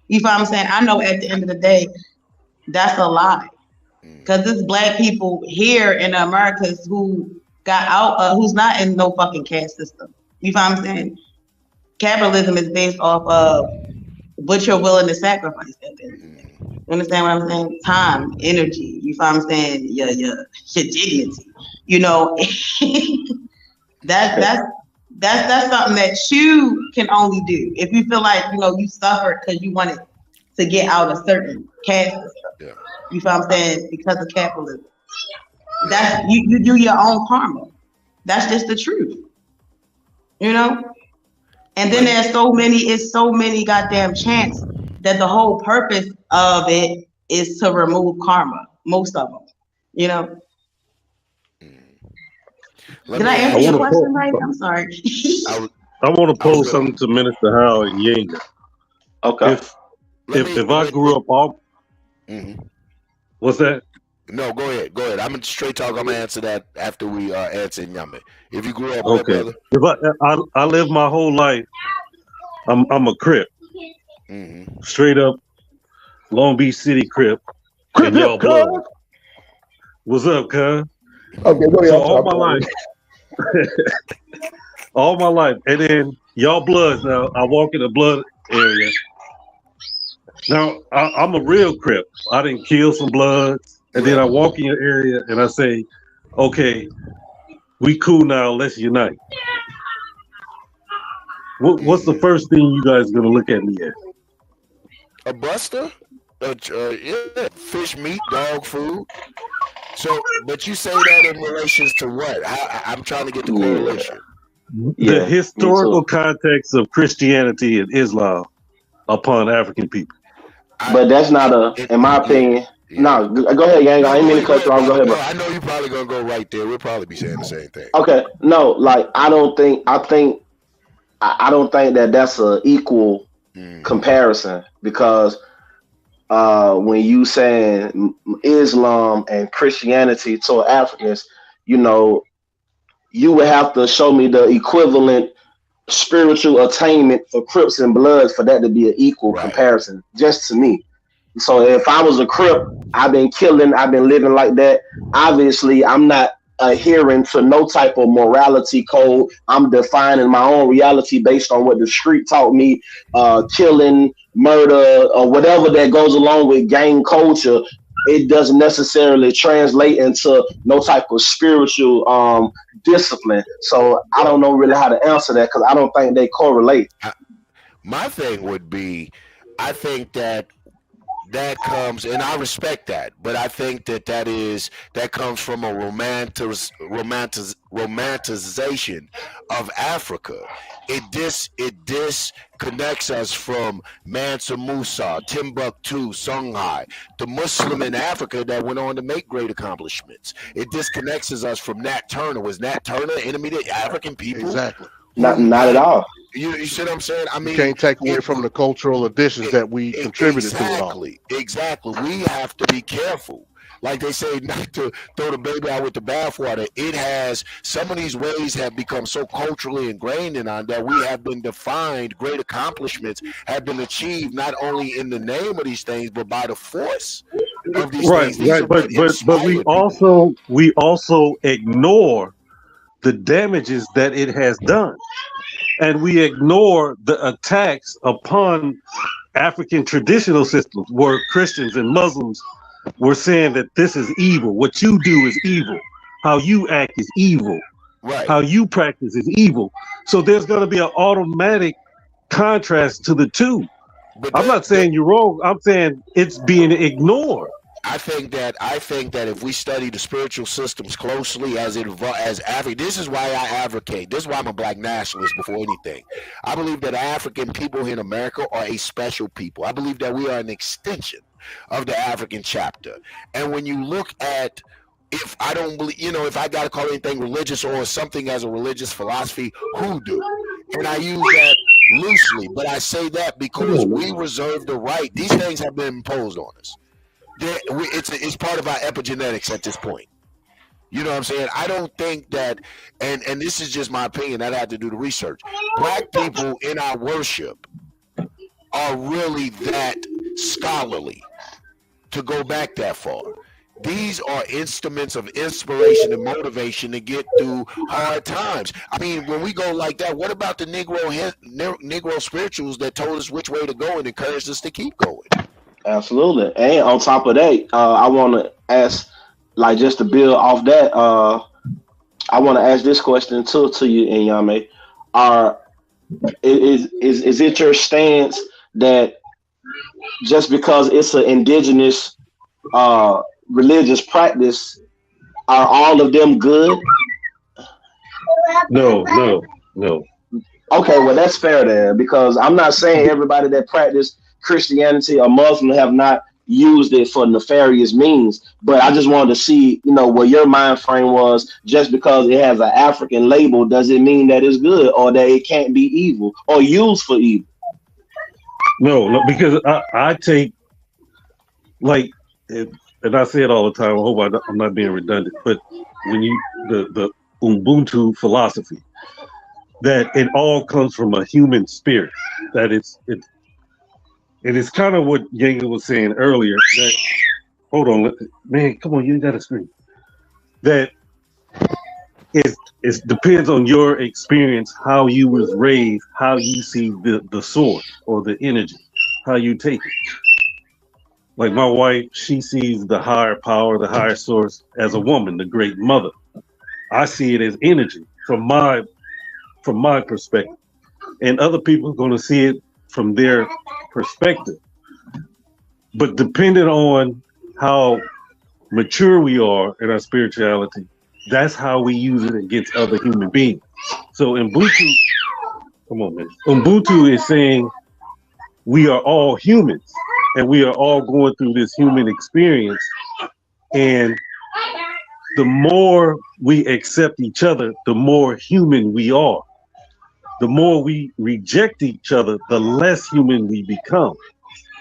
You feel what I'm saying? I know at the end of the day, that's a lie. Because there's black people here in the Americas who got out, who's not in no fucking caste system. You feel what I'm saying? Capitalism is based off of what you're willing to sacrifice. You understand what I'm saying? Time, energy. You feel what I'm saying? Your dignity. That's something that you can only do if you feel like you suffered because you wanted to get out of certain caste system. Yeah. You feel what I'm saying? Because of capitalism. That's you do your own karma. That's just the truth. And then there's so many goddamn chants that the whole purpose of it is to remove karma. Most of them. Did I answer your question right? I'm sorry. I want to pose something to Minister Howard and Yanga. Okay. If I grew up all what's that? No, go ahead. I'm in straight talk. I'm gonna answer that after we answer Nyame. If you grew up, okay. Brother. If I lived my whole life, I'm a Crip. Straight up Long Beach City Crip. And y'all blood. What's up, cuz? Okay, go ahead. So all my life, and then y'all bloods. Now I walk in the blood area. Now I'm a real Crip. I didn't kill some bloods, and then I walk in your area and I say, "Okay, we cool now. Let's unite." What's the first thing you guys gonna look at me as? A buster? Yeah, fish meat, dog food. So, but you say that in relation to what? I'm trying to get the correlation. The historical context of Christianity and Islam upon African people. But that's not in my opinion. No, go ahead, Yang. I ain't mean to cut you off. Go ahead, bro. I know you're probably gonna go right there. We'll probably be saying the same thing. Okay, no, I don't think that that's an equal comparison because when you saying Islam and Christianity to Africans, you would have to show me the equivalent spiritual attainment for Crips and Bloods for that to be an equal comparison, just to me. So if I was a Crip, I've been killing, I've been living like that. Obviously, I'm not adhering to no type of morality code. I'm defining my own reality based on what the street taught me, killing, murder, or whatever that goes along with gang culture. It doesn't necessarily translate into no type of spiritual discipline. So I don't know really how to answer that because I don't think they correlate. My thing would be, I think that that comes, and I respect that, but I think that comes from a romanticization of Africa. It disconnects us from Mansa Musa, Timbuktu, Songhai, the Muslim in Africa that went on to make great accomplishments. It disconnects us from Nat Turner. Was Nat Turner an enemy to African people? Exactly. Not at all. You see what I'm saying? I mean, You can't take away from the cultural additions that we contributed to it all. Exactly. We have to be careful. Like they say, not to throw the baby out with the bathwater. It has, some of these ways have become so culturally ingrained in us that we have been defined. Great accomplishments have been achieved not only in the name of these things, but by the force of these Right, things. These right. are But what but inspire we people. also ignore the damages that it has done, and we ignore the attacks upon African traditional systems, where Christians and Muslims were saying that this is evil. What you do is evil. How you act is evil. Right. How you practice is evil. So there's going to be an automatic contrast to the two. But I'm not saying you're wrong. I'm saying it's being ignored. I think that if we study the spiritual systems closely as Africa, this is why I advocate. This is why I'm a black nationalist before anything. I believe that African people in America are a special people. I believe that we are an extension of the African chapter. And when you look at, if I don't believe, if I got to call anything religious or something as a religious philosophy, hoodoo. And I use that loosely, but I say that because we reserve the right. These things have been imposed on us. It's part of our epigenetics at this point. You know what I'm saying? I don't think that, and this is just my opinion, I'd have to do the research. Black people in our worship are really that scholarly to go back that far. These are instruments of inspiration and motivation to get through hard times. I mean, when we go like that, what about the Negro spirituals that told us which way to go and encouraged us to keep going? Absolutely. And on top of that, I want to ask, like, just to build off that, I want to ask this question too to you, Inyame. Is it your stance that just because it's an indigenous religious practice, are all of them good? No. Okay, well that's fair then, because I'm not saying everybody that practice Christianity or Muslim have not used it for nefarious means, but I just wanted to see, what your mind frame was. Just because it has an African label, does it mean that it's good or that it can't be evil or used for evil? No, because I take, like, and I say it all the time. I hope I'm not being redundant, but when the Ubuntu philosophy, that it all comes from a human spirit, that it is kind of what Yanga was saying earlier. That, hold on, man, come on, you ain't got to scream. That it depends on your experience, how you was raised, how you see the source or the energy, how you take it. Like my wife, she sees the higher power, the higher source as a woman, the great mother. I see it as energy from my perspective, and other people are going to see it from their perspective. But depending on how mature we are in our spirituality, that's how we use it against other human beings. So Ubuntu, come on, man. Ubuntu is saying we are all humans and we are all going through this human experience. And the more we accept each other, the more human we are. The more we reject each other, the less human we become.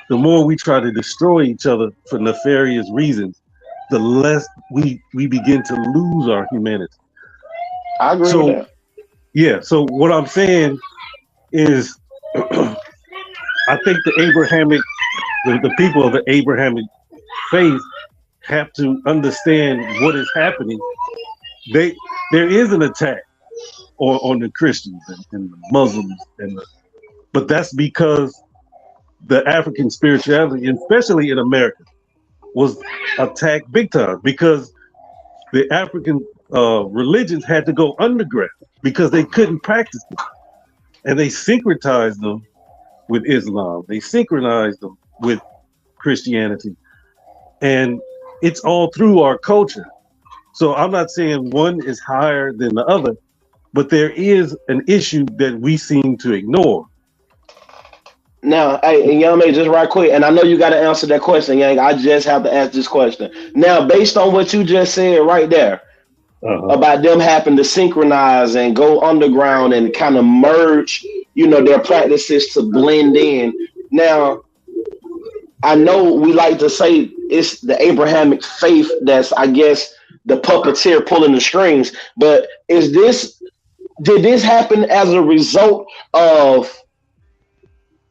The more we try to destroy each other for nefarious reasons, the less we begin to lose our humanity. I agree with that. Yeah, so what I'm saying is I think the people of the Abrahamic faith have to understand what is happening. There is an attack on the Christians and the Muslims, but that's because the African spirituality, especially in America, was attacked big time because the African religions had to go underground because they couldn't practice them. And they syncretized them with Islam. They synchronized them with Christianity, and it's all through our culture. So I'm not saying one is higher than the other, but there is an issue that we seem to ignore. Now, hey, and Young May, just right quick, and I know you got to answer that question, Yang. I just have to ask this question. Now, based on what you just said right there about them having to synchronize and go underground and kind of merge, their practices to blend in. Now, I know we like to say it's the Abrahamic faith that's, I guess, the puppeteer pulling the strings, but did this happen as a result of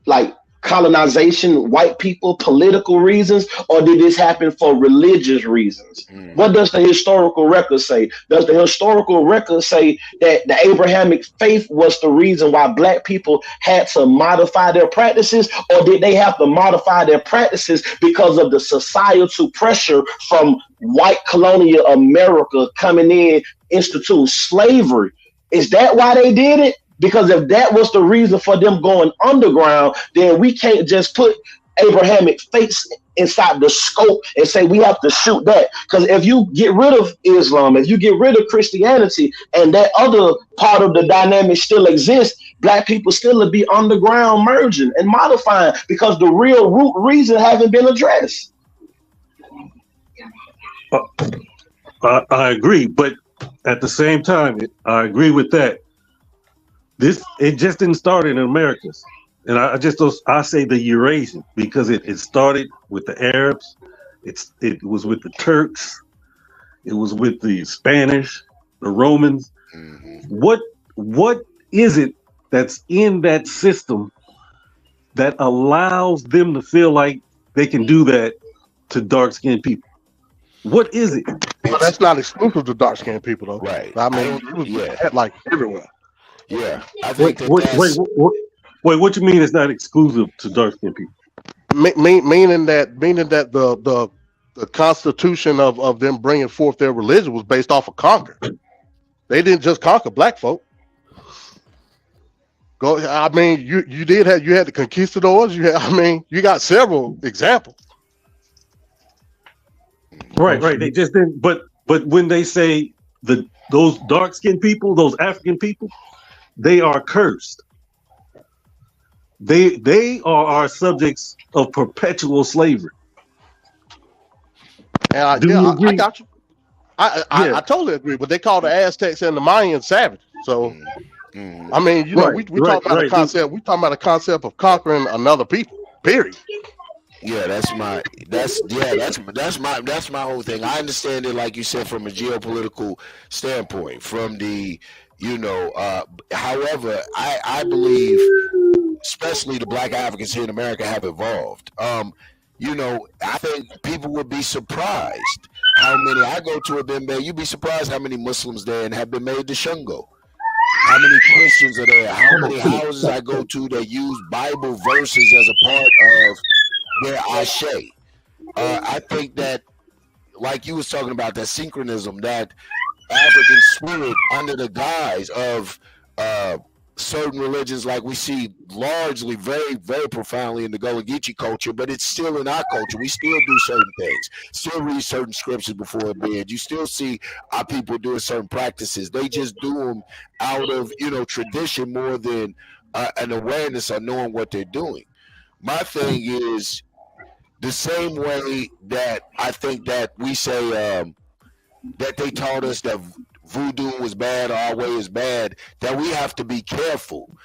like colonization, white people, political reasons, or did this happen for religious reasons? What does the historical record say? Does the historical record say that the Abrahamic faith was the reason why black people had to modify their practices, or did they have to modify their practices because of the societal pressure from white colonial America coming in, instituting slavery? Is that why they did it? Because if that was the reason for them going underground, then we can't just put Abrahamic faith inside the scope and say we have to shoot that. Because if you get rid of Islam, if you get rid of Christianity, and that other part of the dynamic still exists, black people still will be underground merging and modifying because the real root reason haven't been addressed. I agree, but at the same time, I agree with that. It just didn't start in Americas, and I say the Eurasian because it started with the Arabs, it was with the Turks, it was with the Spanish, the Romans. What is it that's in that system that allows them to feel like they can do that to dark-skinned people? What is it? Well, that's not exclusive to dark-skinned people, though. Right. I mean, it was like everywhere. Yeah, I think wait, what you mean it's not exclusive to dark-skinned people? Meaning that the constitution of them bringing forth their religion was based off of conquer. They didn't just conquer black folk. I mean, you had the conquistadors. You got several examples. Right. They just didn't. But when they say those dark-skinned people, those African people, they are cursed. They are our subjects of perpetual slavery. And I got you. I totally agree. But they call the Aztecs and the Mayans savages. So, I mean, we talk about a concept. We talking about a concept of conquering another people. Period. Yeah, that's my whole thing. I understand it, like you said, from a geopolitical standpoint, from the however, I believe, especially the black Africans here in America have evolved. I think people would be surprised how many, I go to a Bembe, you'd be surprised how many Muslims there and have been made to Shango. How many Christians are there? How many houses I go to that use Bible verses as a part of their ashe. I think that, like you was talking about, that synchronism, that African spirit under the guise of certain religions, like we see largely very, very profoundly in the Gullah Geechee culture, but it's still in our culture. We still do certain things, still read certain scriptures before bed. You still see our people doing certain practices. They just do them out of, tradition more than an awareness of knowing what they're doing. My thing is the same way that I think that we say that they taught us that voodoo was bad or our way is bad, that we have to be careful.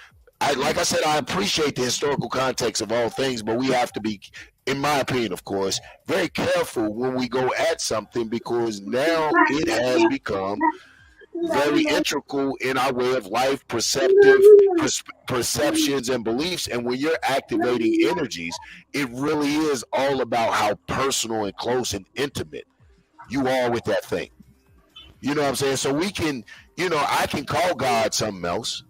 Like I said, I appreciate the historical context of all things, but we have to be, in my opinion, of course, very careful when we go at something, because now it has become very integral in our way of life, perceptions and beliefs. And when you're activating energies, it really is all about how personal and close and intimate you are with that thing. You know what I'm saying? So we can, I can call God something else.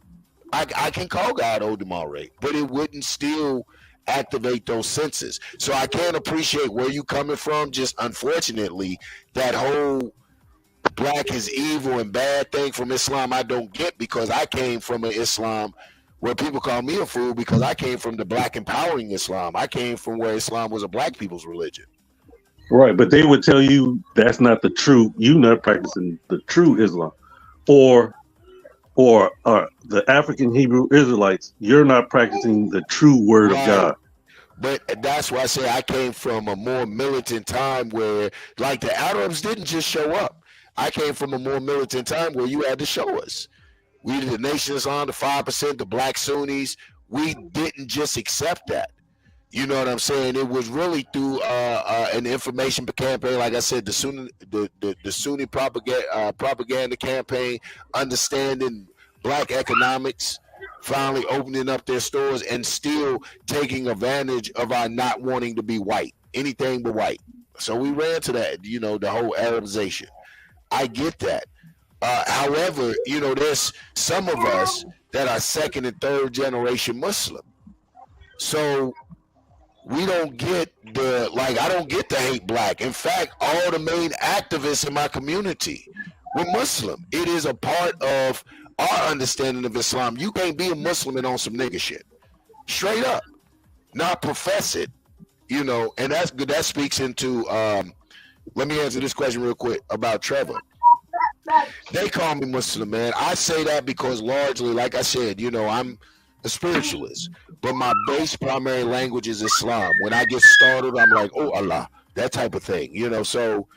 I can call God Odumare, but it wouldn't still activate those senses. So I can appreciate where you coming from. Just unfortunately, that whole black is evil and bad thing from Islam I don't get, because I came from an Islam where people call me a fool because I came from the black empowering Islam. I came from where Islam was a black people's religion. Right, but they would tell you that's not the true. You're not practicing the true Islam, or the African Hebrew Israelites. You're not practicing the true Word of God. But that's why I say I came from a more militant time where, like, the Arabs didn't just show up. I came from a more militant time where you had to show us. We did the Nation of Islam, the 5%, the black Sunnis. We didn't just accept that. You know what I'm saying? It was really through an information campaign, like I said, the Sunni propaganda campaign, understanding black economics, finally opening up their stores, and still taking advantage of our not wanting to be white, anything but white. So we ran to that, the whole Arabization. I get that. However, there's some of us that are second and third generation Muslim. So we don't get I don't get the hate black. In fact, all the main activists in my community were Muslim. It is a part of our understanding of Islam. You can't be a Muslim and on some nigga shit. Straight up. Not profess it, and that speaks into, let me answer this question real quick about Trevor. They call me Muslim, man. I say that because largely, like I said, I'm a spiritualist, but my base primary language is Islam. When I get started, I'm like, oh Allah, that type of thing, so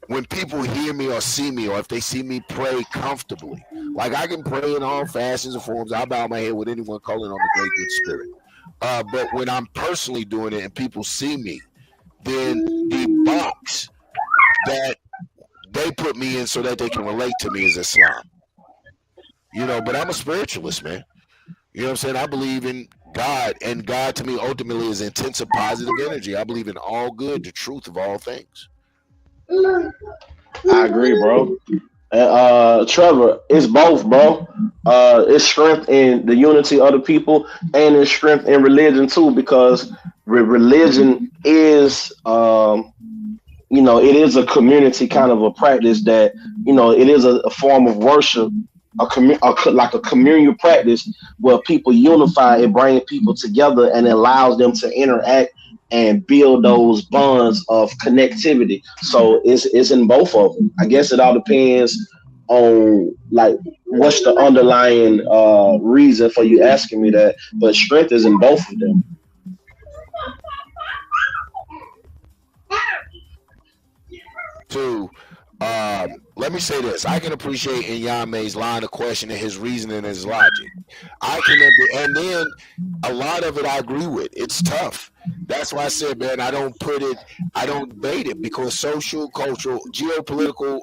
when people hear me or see me, or if they see me pray comfortably, like I can pray in all fashions and forms. I bow my head with anyone calling on the great good spirit. But when I'm personally doing it and people see me, then the box that they put me in so that they can relate to me is Islam. But I'm a spiritualist, man. You know what I'm saying? I believe in God, and God to me ultimately is intensive positive energy. I believe in all good, the truth of all things. I agree, bro. Trevor, it's both, bro. It's strength in the unity of the people, and it's strength in religion too, because religion is, it is a community kind of a practice that, it is a form of worship, like a communal practice where people unify and bring people together and allows them to interact and build those bonds of connectivity. So it's in both of them. I guess it all depends on like what's the underlying reason for you asking me that, but strength is in both of them. Two, let me say this. I can appreciate Inyame's line of question and his reasoning and his logic. And then a lot of it I agree with. It's tough. That's why I said, man, I don't debate it, because social, cultural, geopolitical,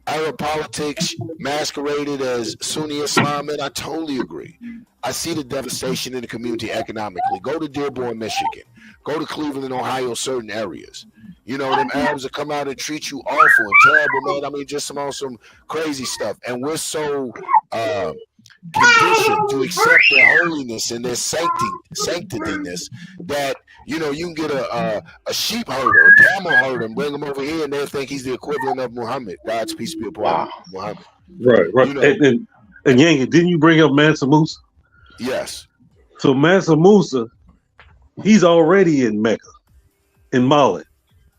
Arab politics masqueraded as Sunni Islam, and I totally agree. I see the devastation in the community economically. Go to Dearborn, Michigan. Go to Cleveland, Ohio, certain areas. Them Arabs will come out and treat you awful and terrible, man. I mean, just some crazy stuff. And we're so conditioned to accept their holiness and their sanctityness that, you can get a sheep herder, a camel herder, and bring him over here, and they'll think he's the equivalent of Muhammad. God's peace be upon him, Muhammad. Right. And Yanga, didn't you bring up Mansa Musa? Yes. So Mansa Musa, he's already in Mecca, in Mali.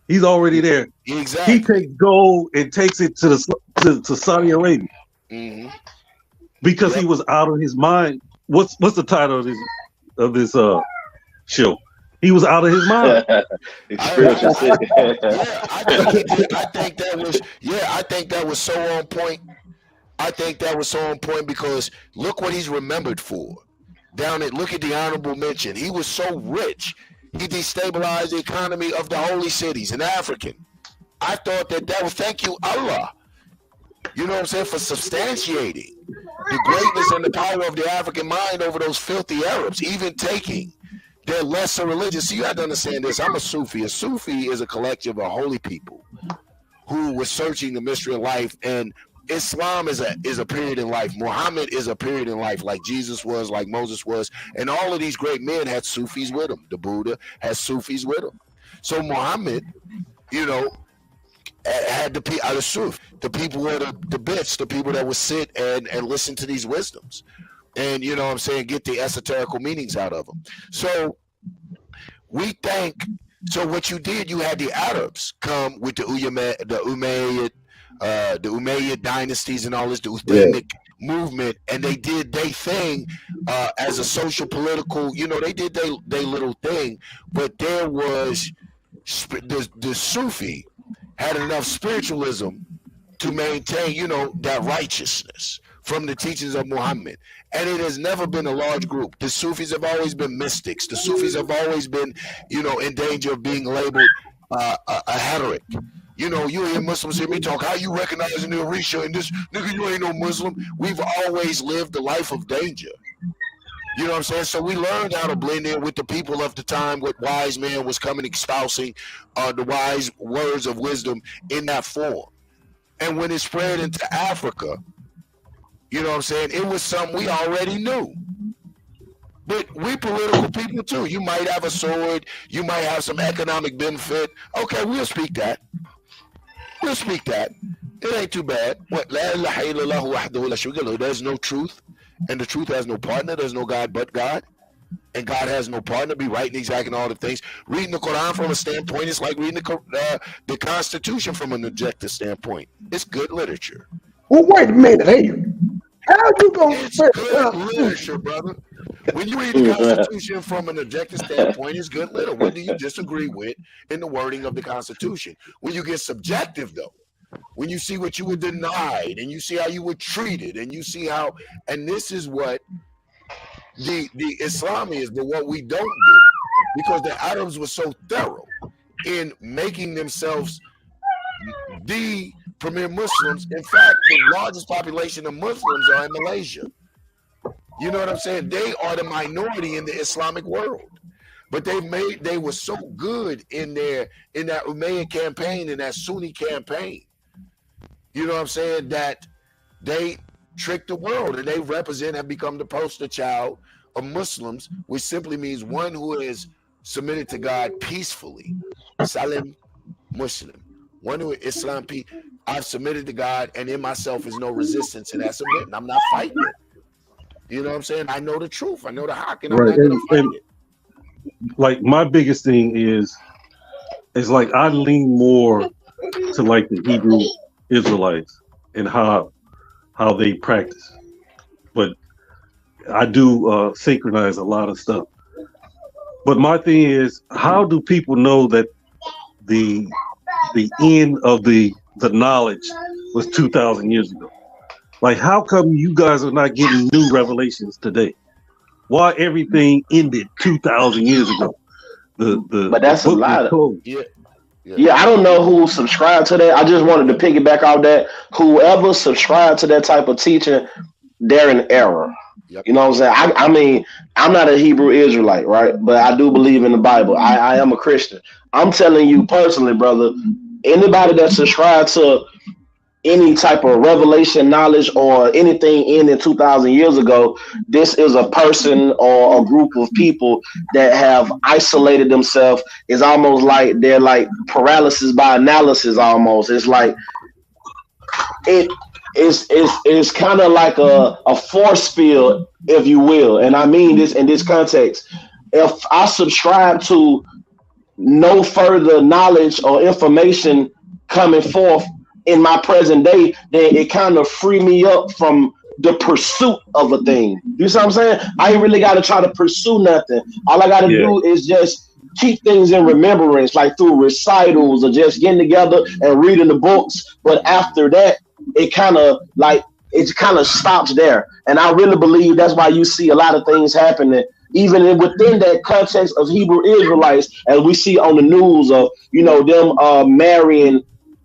He's already there. Exactly. He takes gold and takes it to Saudi Arabia, because he was out of his mind. What's the title of this show? He was out of his mind. I think that was so on point. I think that was so on point because look what he's remembered for. Look at the honorable mention. He was so rich. He destabilized the economy of the holy cities in African. I thought that was, thank you, Allah. You know what I'm saying? For substantiating the greatness and the power of the African mind over those filthy Arabs, even taking their lesser religion. So you have to understand this. I'm a Sufi. A Sufi is a collective of holy people who were searching the mystery of life, and Islam is a period in life. Muhammad is a period in life, like Jesus was, like Moses was, and all of these great men had Sufis with them. The Buddha has Sufis with them. So Muhammad, had the Suf, the people who were the bits, the people that would sit and listen to these wisdoms. and you know what I'm saying, get the esoterical meanings out of them. So we think. So what you did, you had the Arabs come with the Umayyad dynasties and all this, the Uthaymic movement, and they did their thing as a social political. You know, they did their little thing, but there was the Sufi had enough spiritualism to maintain, you know, that righteousness from the teachings of Muhammad. And it has never been a large group. The Sufis have always been mystics. The Sufis have always been, you know, in danger of being labeled a heretic. You know, you hear Muslims hear me talk, how you recognizing the Orisha and this nigga, you ain't no Muslim. We've always lived a life of danger. You know what I'm saying? So we learned how to blend in with the people of the time, what wise man was coming espousing the wise words of wisdom in that form. And when it spread into Africa, you know what I'm saying, it was something we already knew. But we political people too. You might have a sword, you might have some economic benefit. Okay, we'll speak that. We'll speak that. It ain't too bad. What? There's no truth, and the truth has no partner. There's no God but God, and God has no partner. Be right and exact in all the things. Reading the Quran from a standpoint is like reading the Constitution from an objective standpoint. It's good literature. Well, wait a minute. Hey, how you gonna It's good literature, brother. When you read the Constitution from an objective standpoint, it's good literature. What do you disagree with in the wording of the Constitution? When you get subjective, though, when you see what you were denied and you see how you were treated and you see how, and this is what the Islam is, but what we don't do, because the Arabs were so thorough in making themselves the premier Muslims. In fact, the largest population of Muslims are in Malaysia. You know what I'm saying? They are the minority in the Islamic world. But they were so good in that Umayyad campaign and that Sunni campaign. You know what I'm saying? That they tricked the world, and they have become the poster child of Muslims, which simply means one who is submitted to God peacefully. Salim Muslim. One who is Islam, I've submitted to God, and in myself is no resistance, and that's submitting. I'm not fighting it. You know what I'm saying? I know the truth. I know the haq, and I'm not going to fight it. Like, my biggest thing is like I lean more to like the Hebrew Israelites and how they practice, but I do synchronize a lot of stuff. But my thing is, how do people know that the end of the knowledge was 2,000 years ago? Like, how come you guys are not getting new revelations today? Why everything ended 2,000 years ago? But that's a lot of Yeah, I don't know who subscribed to that. I just wanted to piggyback off that. Whoever subscribed to that type of teaching, they're in error. Yep. You know what I'm saying? I mean, I'm not a Hebrew Israelite, right? But I do believe in the Bible. I am a Christian. I'm telling you personally, brother, anybody that subscribed to any type of revelation knowledge or anything ending 2,000 years ago, this is a person or a group of people that have isolated themselves. It's almost like they're like paralysis by analysis almost. It's like it's kind of like a force field, if you will. And I mean this in this context. If I subscribe to no further knowledge or information coming forth in my present day, then it kind of free me up from the pursuit of a thing. You see what I'm saying? I ain't really got to try to pursue nothing. All I got to do is just keep things in remembrance, like through recitals or just getting together and reading the books. But after that, it kind of stops there. And I really believe that's why you see a lot of things happening, even within that context of Hebrew Israelites, as we see on the news of, you know, them marrying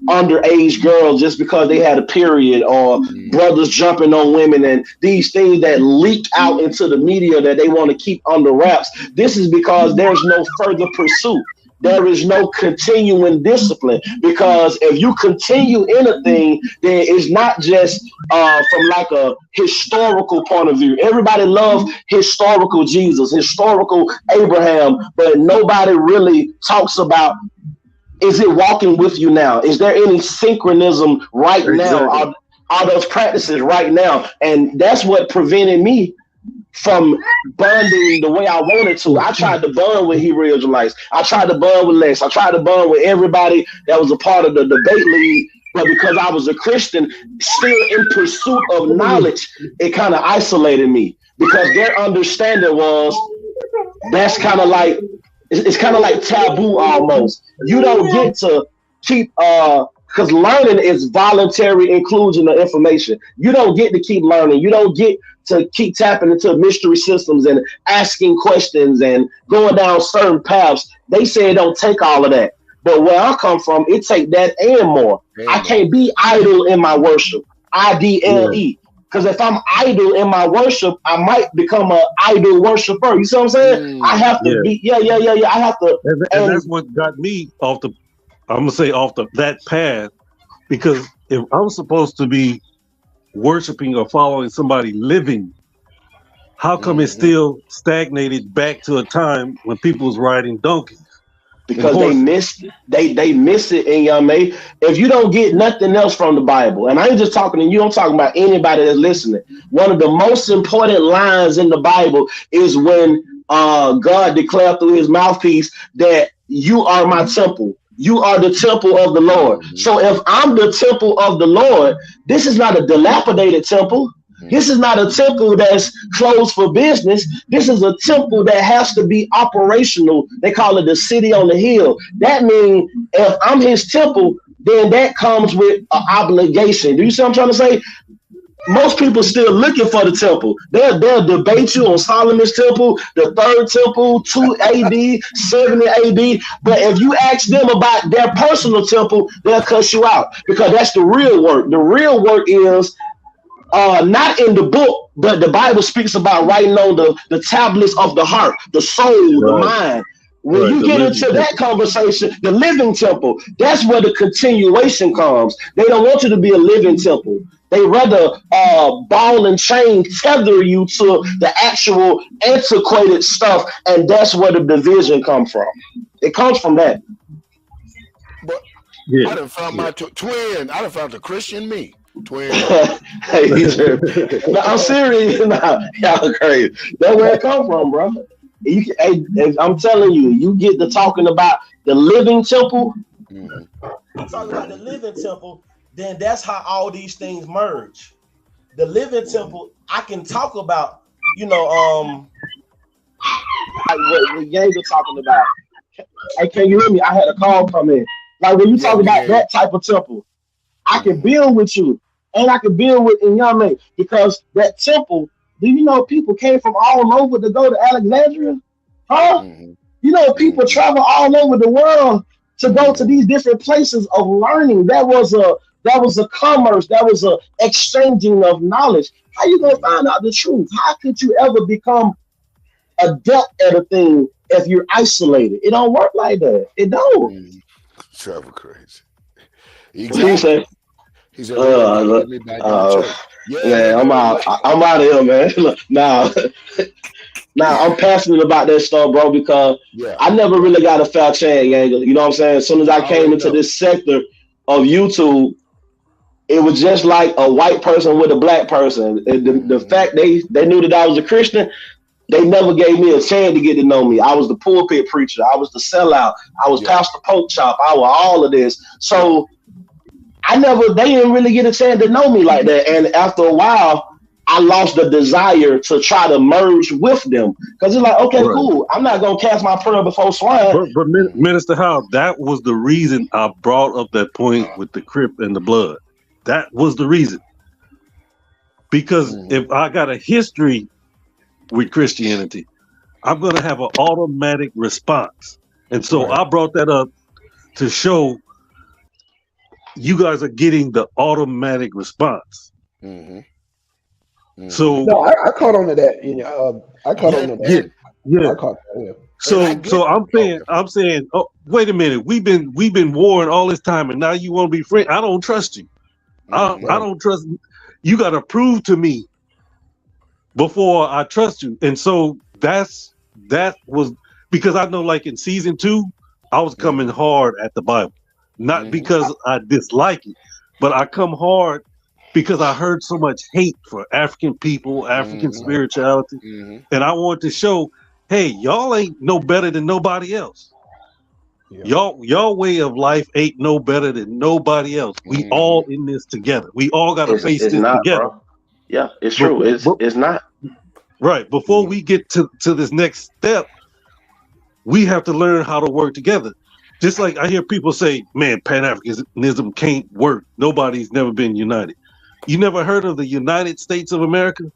underage girls just because they had a period, or brothers jumping on women, and these things that leak out into the media that they want to keep under wraps. This is because there's no further pursuit. There is no continuing discipline, because if you continue anything, then it's not just from like a historical point of view. Everybody loves historical Jesus, historical Abraham, but nobody really talks about, is it walking with you now? Is there any synchronism right now? Are those practices right now? And that's what prevented me from bonding the way I wanted to. I tried to bond with Hebrew Israelites. I tried to bond with Lex. I tried to bond with everybody that was a part of the debate league. But because I was a Christian, still in pursuit of knowledge, it kind of isolated me because their understanding was that's kind of like it's kind of like taboo almost. You don't get to keep because learning is voluntary inclusion of information. You don't get to keep learning. You don't get to keep tapping into mystery systems and asking questions and going down certain paths. They say it don't take all of that. But where I come from, it take that and more. I can't be idle in my worship. IDLE. Because if I'm idle in my worship, I might become an idol worshiper. You see what I'm saying? I have to be, I have to. And that's what got me off the, I'm going to say off that path. Because if I'm supposed to be worshiping or following somebody living, how come it's still stagnated back to a time when people was riding donkeys? Because they miss it in Yanga. If you don't get nothing else from the Bible, and I ain't just talking to you, I'm talking about anybody that's listening. One of the most important lines in the Bible is when God declared through his mouthpiece that you are my temple. You are the temple of the Lord. So if I'm the temple of the Lord, this is not a dilapidated temple. This is not a temple that's closed for business. This is a temple that has to be operational. They call it the city on the hill. That means if I'm his temple, then that comes with an obligation. Do you see what I'm trying to say? Most people still looking for the temple. They'll debate you on Solomon's temple, the third temple, 2 AD, 70 AD. But if you ask them about their personal temple, they'll cuss you out because that's the real work. The real work is not in the book, but the Bible speaks about writing on the tablets of the heart, the soul, the mind. When you get into that conversation, the living temple, that's where the continuation comes. They don't want you to be a living temple. They rather ball and chain tether you to the actual antiquated stuff, and that's where the division comes from. It comes from that. But I done found my twin. I done found the Christian me. Twin. Hey, no, I'm serious. Y'all crazy. That's where it come from, bro. I'm telling you, you get to talking about the living temple. You talking about the living temple, then that's how all these things merge. The living temple, I can talk about, like what Yanga talking about. Hey, can you hear me? I had a call come in. Like when you talk about that type of temple, I can build with you. And I can build with Yanga because that temple, do you know people came from all over to go to Alexandria? Huh? You know, people travel all over the world to go to these different places of learning. That was a commerce, that was a exchanging of knowledge. How you gonna find out the truth? How could you ever become adept at a thing if you're isolated? It don't work like that. It don't. Travel crazy. Exactly. He said, man, I'm out of here, man. Now I'm passionate about that stuff, bro, because I never really got a fair chance, Yanga. You know what I'm saying? As soon as I came into this sector of YouTube, it was just like a white person with a black person. The fact they knew that I was a Christian, they never gave me a chance to get to know me. I was the pulpit preacher. I was the sellout. I was Pastor Pork Chop. I was all of this. So they didn't really get a chance to know me like that. And after a while, I lost the desire to try to merge with them. Because it's like, okay, cool. I'm not going to cast my pearl before swine. But Minister Howe, that was the reason I brought up that point with the Crip and the blood. That was the reason. Because if I got a history with Christianity, I'm going to have an automatic response. And so I brought that up to show you guys are getting the automatic response. So no, I caught on to that. I caught on to that. Yeah. I caught that. So I'm saying, oh, wait a minute. We've been warring all this time, and now you want to be friends. I don't trust you. I don't trust you. You got to prove to me before I trust you. And so that was because I know, like in season 2, I was coming hard at the Bible. Not because I dislike it, but I come hard because I heard so much hate for African people, African spirituality, and I want to show, hey, y'all ain't no better than nobody else. Y'all way of life ain't no better than nobody else. We all in this together. We all got to face It's this not, together. bro. Yeah, it's true. It's not. Right. Before we get to this next step, we have to learn how to work together. Just like I hear people say, man, Pan-Africanism can't work. Nobody's never been united. You never heard of the United States of America?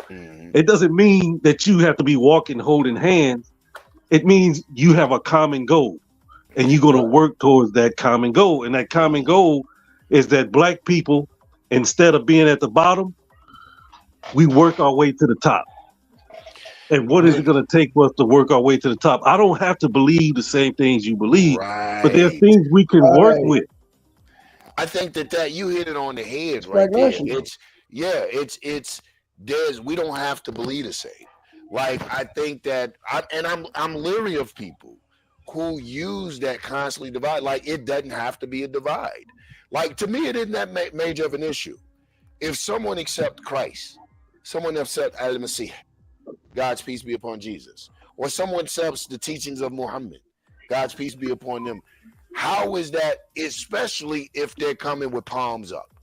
It doesn't mean that you have to be walking holding hands. It means you have a common goal and you're going to work towards that common goal. And that common goal is that black people, instead of being at the bottom, we work our way to the top. And what is it going to take for us to work our way to the top? I don't have to believe the same things you believe, but there's things we can work with. I think that you hit it on the head right there. We don't have to believe the same. Like, I think that I'm leery of people who use that constantly divide. Like, it doesn't have to be a divide. Like, to me, it isn't that major of an issue. If someone accepts Christ, someone accepts Al-Masih, God's peace be upon Jesus, or someone accepts the teachings of Muhammad, God's peace be upon them, how is that, especially if they're coming with palms up?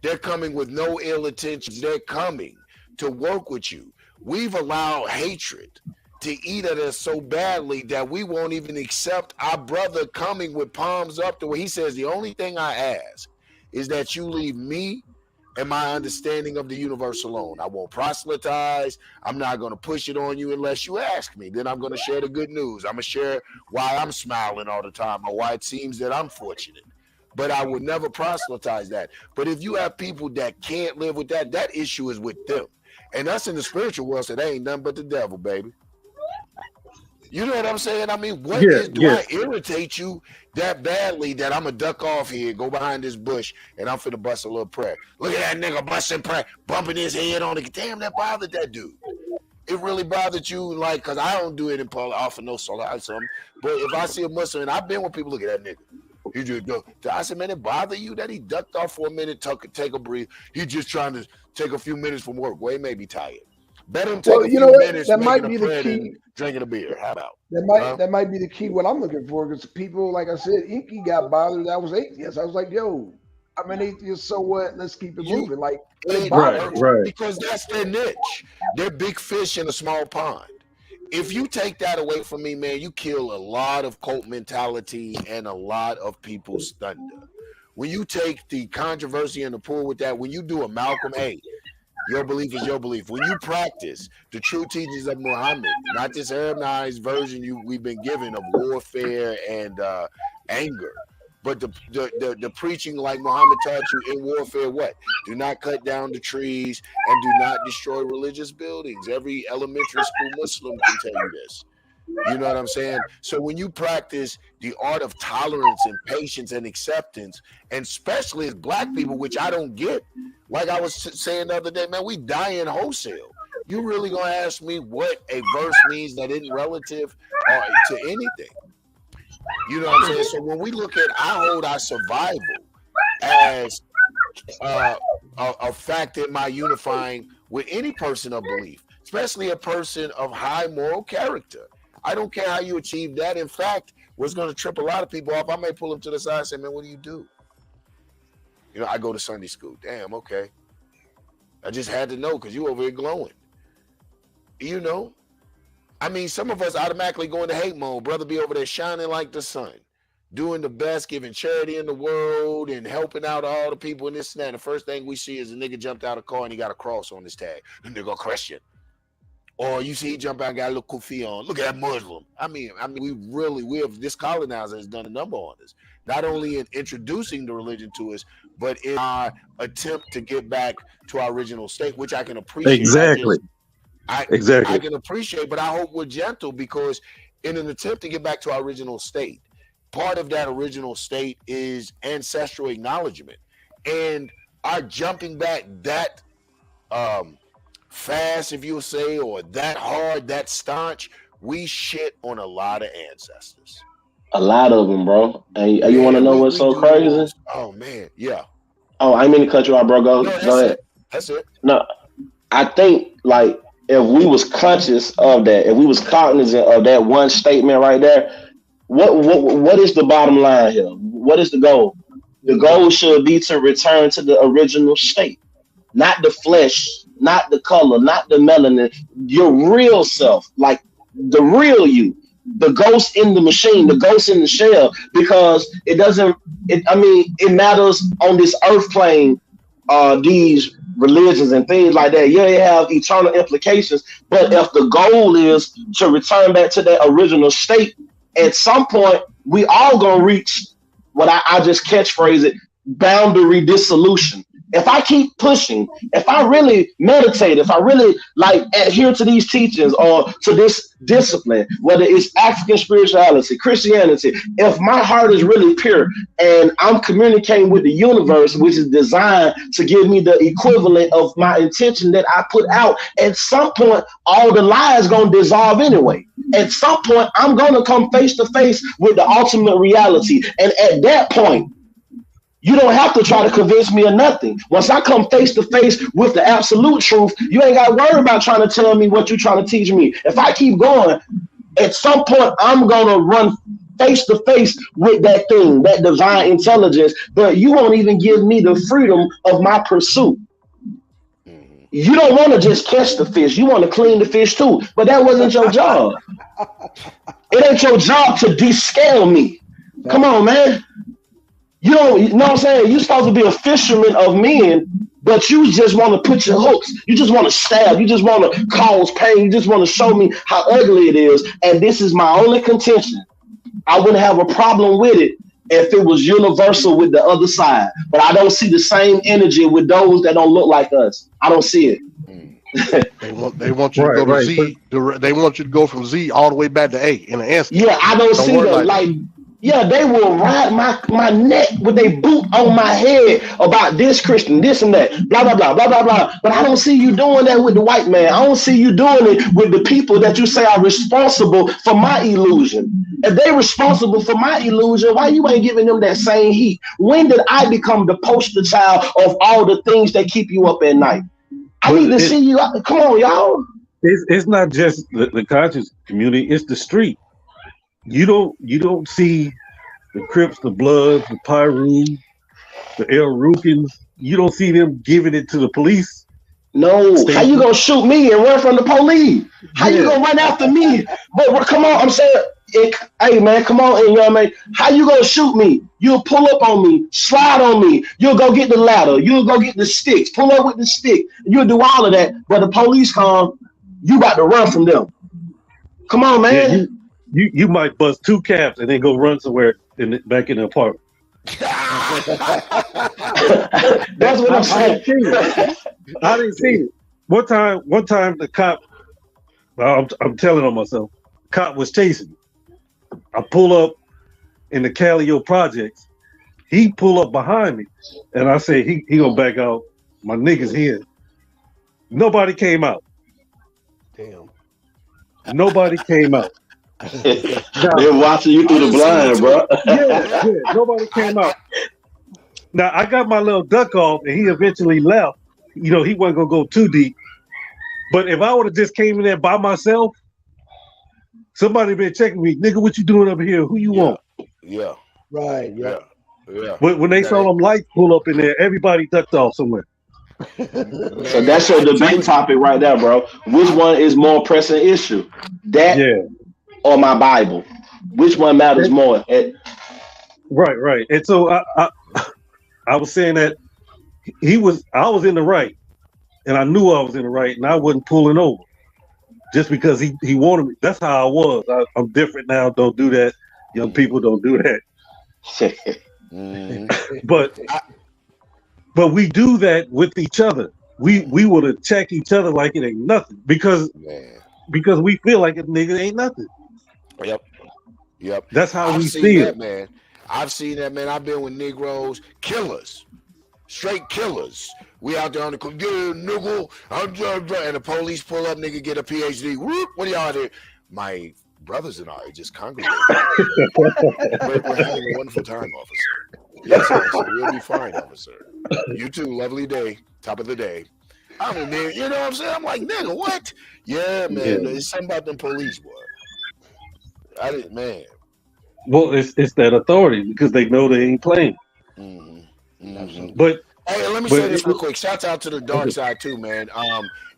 They're coming with no ill intentions. They're coming to work with you. We've allowed hatred to eat at us so badly that we won't even accept our brother coming with palms up to where he says, the only thing I ask is that you leave me and my understanding of the universe alone. I won't proselytize. I'm not going to push it on you unless you ask me. Then I'm going to share the good news. I'm going to share why I'm smiling all the time or why it seems that I'm fortunate. But I would never proselytize that. But if you have people that can't live with that, that issue is with them. And us in the spiritual world said, they ain't nothing but the devil, baby. You know what I'm saying? I mean, do I irritate you that badly that I'm going to duck off here, go behind this bush, and I'm finna bust a little prayer? Look at that nigga busting prayer, bumping his head on it. Damn, that bothered that dude. It really bothered you, like, because I don't do it in public, offer no salah or something. But if I see a Muslim, and I've been with people, look at that nigga. He just go. I said, man, it bother you that he ducked off for a minute, take a breathe. He's just trying to take a few minutes from work. Well, he may be tired. Better him take a few minutes that might making be a the prayer key. than drinking a beer. How about that might be the key? What I'm looking for, because people, like I said, Inky got bothered. I was atheist. I was like, yo, I'm an atheist. So what? Let's keep it moving. Like, right. Because that's their niche. They're big fish in a small pond. If you take that away from me, man, you kill a lot of cult mentality and a lot of people's thunder. When you take the controversy in the pool with that, when you do a Malcolm, hey, your belief is your belief. When you practice the true teachings of Muhammad, not this Arabized version we've been given of warfare and anger, but the preaching like Muhammad taught you in warfare, what? Do not cut down the trees and do not destroy religious buildings. Every elementary school Muslim can tell you this. You know what I'm saying? So when you practice the art of tolerance and patience and acceptance, and especially as black people, which I don't get, like I was saying the other day, man, we dying wholesale. You really gonna ask me what a verse means that isn't relative to anything? You know what I'm saying? So when we look at, I hold our survival as a factor in my unifying with any person of belief, especially a person of high moral character. I don't care how you achieve that. In fact, what's going to trip a lot of people off, I may pull them to the side and say, man, what do you do? You know, I go to Sunday school. Damn, okay. I just had to know because you over here glowing. You know? I mean, some of us automatically go into hate mode. Brother be over there shining like the sun, doing the best, giving charity in the world and helping out all the people in this and that. The first thing we see is a nigga jumped out of a car and he got a cross on his tag. The nigga Christian. Or you see he jump out and got a little kufi on. Look at that Muslim. I mean, this colonizer has done a number on us. Not only in introducing the religion to us, but in our attempt to get back to our original state, which I can appreciate. Exactly. I can appreciate, but I hope we're gentle, because in an attempt to get back to our original state, part of that original state is ancestral acknowledgement. And our jumping back that fast, if you'll say, or that hard, that staunch, we shit on a lot of ancestors. A lot of them, bro. And you want to know what's so crazy? Oh man, yeah. Oh, I didn't mean to cut you out, bro. Go ahead. That's it. No, I think like if we was conscious of that, if we was cognizant of that one statement right there, what is the bottom line here? What is the goal? The goal should be to return to the original state, not the flesh, not the color, not the melanin, your real self, like the real you, the ghost in the machine, the ghost in the shell, because it doesn't, it matters on this earth plane, these religions and things like that. Yeah, they have eternal implications, but if the goal is to return back to that original state, at some point, we all gonna reach what I just catchphrase it, boundary dissolution. If I keep pushing, if I really meditate, if I really like adhere to these teachings or to this discipline, whether it's African spirituality, Christianity, if my heart is really pure and I'm communicating with the universe, which is designed to give me the equivalent of my intention that I put out, at some point, all the lies gonna dissolve anyway. At some point, I'm gonna come face to face with the ultimate reality. And at that point, you don't have to try to convince me of nothing. Once I come face to face with the absolute truth, you ain't got to worry about trying to tell me what you're trying to teach me. If I keep going, at some point, I'm going to run face to face with that thing, that divine intelligence, but you won't even give me the freedom of my pursuit. You don't want to just catch the fish. You want to clean the fish too, but that wasn't your job. It ain't your job to descale me. Come on, man. You know what I'm saying? You're supposed to be a fisherman of men, but you just want to put your hooks. You just want to stab. You just want to cause pain. You just want to show me how ugly it is. And this is my only contention. I wouldn't have a problem with it if it was universal with the other side. But I don't see the same energy with those that don't look like us. I don't see it. They want you to go to Z. They want you to go from Z all the way back to A in an instant. Yeah, I don't see that. Like yeah, they will ride my neck with their boot on my head about this Christian, this and that, blah, blah, blah, blah, blah, blah. But I don't see you doing that with the white man. I don't see you doing it with the people that you say are responsible for my illusion. If they're responsible for my illusion, why you ain't giving them that same heat? When did I become the poster child of all the things that keep you up at night? I need to see you. Come on, y'all. It's not just the conscious community, it's the street. You don't see the Crips, the Bloods, the Pyru, the El Rukins. You don't see them giving it to the police. No, how you gonna shoot me and run from the police? How you gonna run after me? But come on, I'm saying, hey man, come on, you know what I mean? How you gonna shoot me? You'll pull up on me, slide on me. You'll go get the ladder. You'll go get the sticks. Pull up with the stick. You'll do all of that. But the police come, you got to run from them. Come on, man. Yeah, you might bust two caps and then go run somewhere back in the apartment. That's what I'm saying. I didn't see it. One time the cop, I'm telling on myself, cop was chasing me. I pull up in the Calio projects. He pull up behind me, and I say he gonna back out. My niggas here. Nobody came out. Damn. Nobody came out. They're watching you through the blind, bro. Yeah, nobody came out. Now I got my little duck off, and he eventually left. You know, he wasn't gonna go too deep. But if I would have just came in there by myself, somebody been checking me, nigga. What you doing up here? Who you want? Yeah. Right. Yeah. Yeah. When they saw them lights pull up in there, everybody ducked off somewhere. So that's your debate topic right there, bro. Which one is more pressing issue? That or my Bible? Which one matters more? Right. And so I was saying that I was in the right, and I knew I was in the right, and I wasn't pulling over just because he wanted me. That's how I was. I'm different now. Don't do that. Young people don't do that. But we do that with each other. We would have checked each other like it ain't nothing because we feel like a nigga ain't nothing. Yep. That's how we feel it, man. I've seen that, man. I've been with Negroes, killers, straight killers. We out there on the nigga, and the police pull up, nigga, get a PhD. Whoop, what are y'all doing? My brothers and I just congregated. We're having a wonderful time, officer. Yes, officer. We'll be fine, officer. You too. Lovely day. Top of the day. I don't even, you know what I'm saying? I'm like, nigga, what? Yeah, man. Yeah. It's something about them police, boy. I didn't, man. Well, it's that authority because they know they ain't playing. But Hey, let me but say this real quick. Shouts out to the dark okay. side too, man.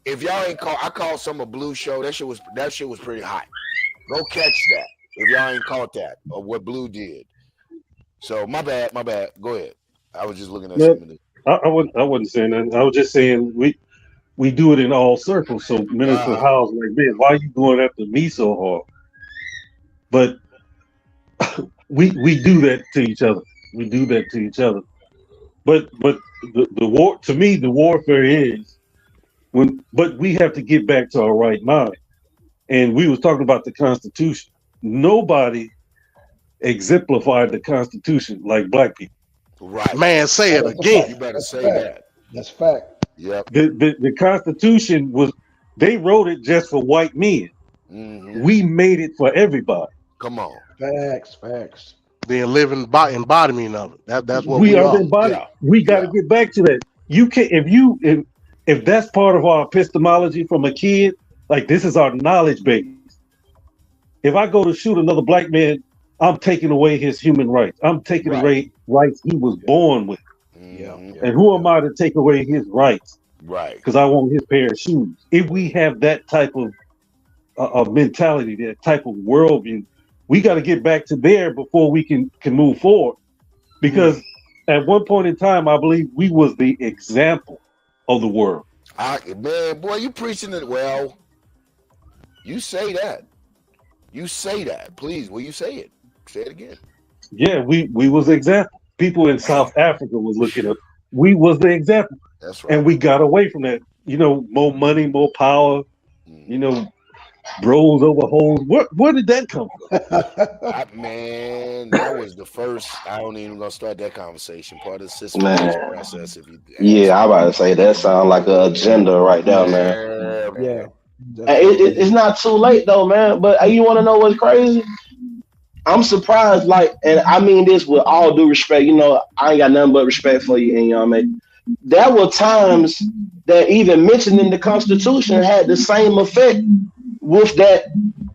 If y'all ain't caught, I called some a Blue show. That shit was pretty hot. Go catch that if y'all ain't caught that or what Blue did. So my bad. Go ahead. I was just looking at No, something. I wasn't saying that. I was just saying we do it in all circles. So Minister House like, man, why are you going after me so hard? But we do that to each other. We do that to each other. But the war, to me, the warfare is but we have to get back to our right mind. And we was talking about the Constitution. Nobody exemplified the Constitution like black people. Right. Man, say it again. You better say that. That's fact. Yep. The Constitution they wrote it just for white men. We made it for everybody. Come on. Facts. The living embodiment of it. That's what we we are. are. The embodiment. Yeah. We got to get back to that. You can if that's part of our epistemology from a kid, like this is our knowledge base. If I go to shoot another black man, I'm taking away his human rights. I'm taking away rights he was born with. And who am I to take away his rights? Right. Because I want his pair of shoes. If we have that type of mentality, that type of worldview, we got to get back to there before we can move forward. Because at one point in time, I believe we was the example of the world. Man, boy, you preaching it well. You say that. You say that. Please, will you say it? Say it again. Yeah, we was the example. People in South Africa was looking up. We was the example. That's right. And we got away from that. You know, more money, more power. You know, bros over hoes. Where did that come from? Man, that was the first. I don't even gonna start that conversation. Part of the systematic process. If you I about to say that sounds like an agenda right there, man. Yeah. It's not too late though, man. But you want to know what's crazy? I'm surprised, like, and I mean this with all due respect. You know, I ain't got nothing but respect for you, and y'all, man. There were times that even mentioning the Constitution had the same effect with that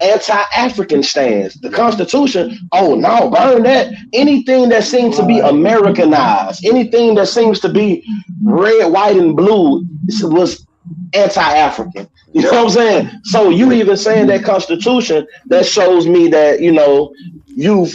anti-African stance. The Constitution, oh no, burn that. Anything that seems to be Americanized, anything that seems to be red, white, and blue was anti-African. You know what I'm saying? So you even saying that Constitution, that shows me that, you know, don't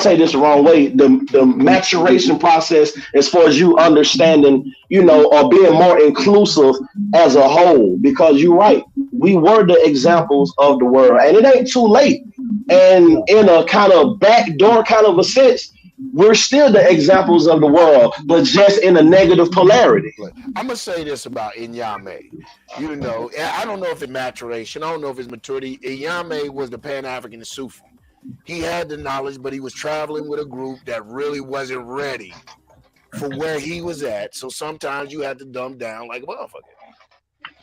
take this the wrong way. The maturation process as far as you understanding, you know, or being more inclusive as a whole, because you're right. We were the examples of the world, and it ain't too late. And in a kind of backdoor kind of a sense, we're still the examples of the world, but just in a negative polarity. I'm gonna say this about Inyame. You know, I don't know if it's maturation, I don't know if it's maturity. Inyame was the Pan-African Sufi. He had the knowledge, but he was traveling with a group that really wasn't ready for where he was at. So sometimes you had to dumb down like a motherfucker.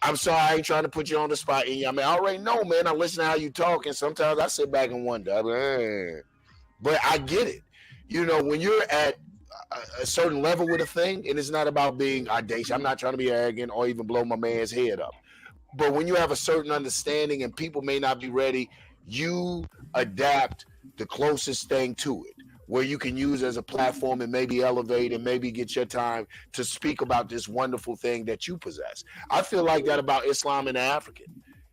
I'm sorry, I ain't trying to put you on the spot, Inyame. I already know, man. I listen to how you talk, and sometimes I sit back and wonder. But I get it. You know, when you're at a certain level with a thing, and it's not about being audacious. I'm not trying to be arrogant or even blow my man's head up. But when you have a certain understanding and people may not be ready, you adapt the closest thing to it, where you can use as a platform and maybe elevate and maybe get your time to speak about this wonderful thing that you possess. I feel like that about Islam and the African.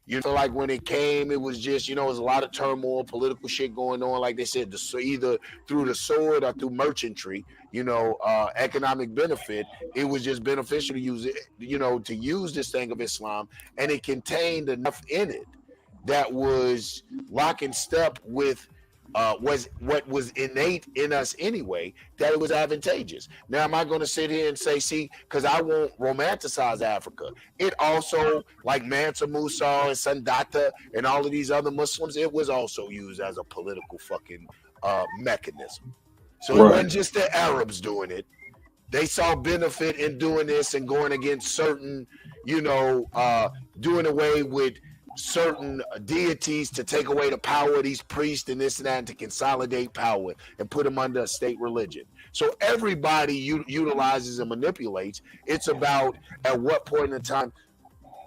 You know, like when it came, it was just, you know, it was a lot of turmoil, political shit going on. Like they said, either through the sword or through merchantry, you know, economic benefit. It was just beneficial to use it, you know, to use this thing of Islam. And it contained enough in it that was lock and step with was what was innate in us anyway, that it was advantageous. Now, am I going to sit here and say, see, because I won't romanticize Africa. It also, like Mansa Musa and Sandata and all of these other Muslims, it was also used as a political fucking mechanism. So it wasn't just the Arabs doing it. They saw benefit in doing this and going against certain, you know, doing away with certain deities to take away the power of these priests and this and that, and to consolidate power and put them under a state religion. So everybody utilizes and manipulates. It's about at what point in time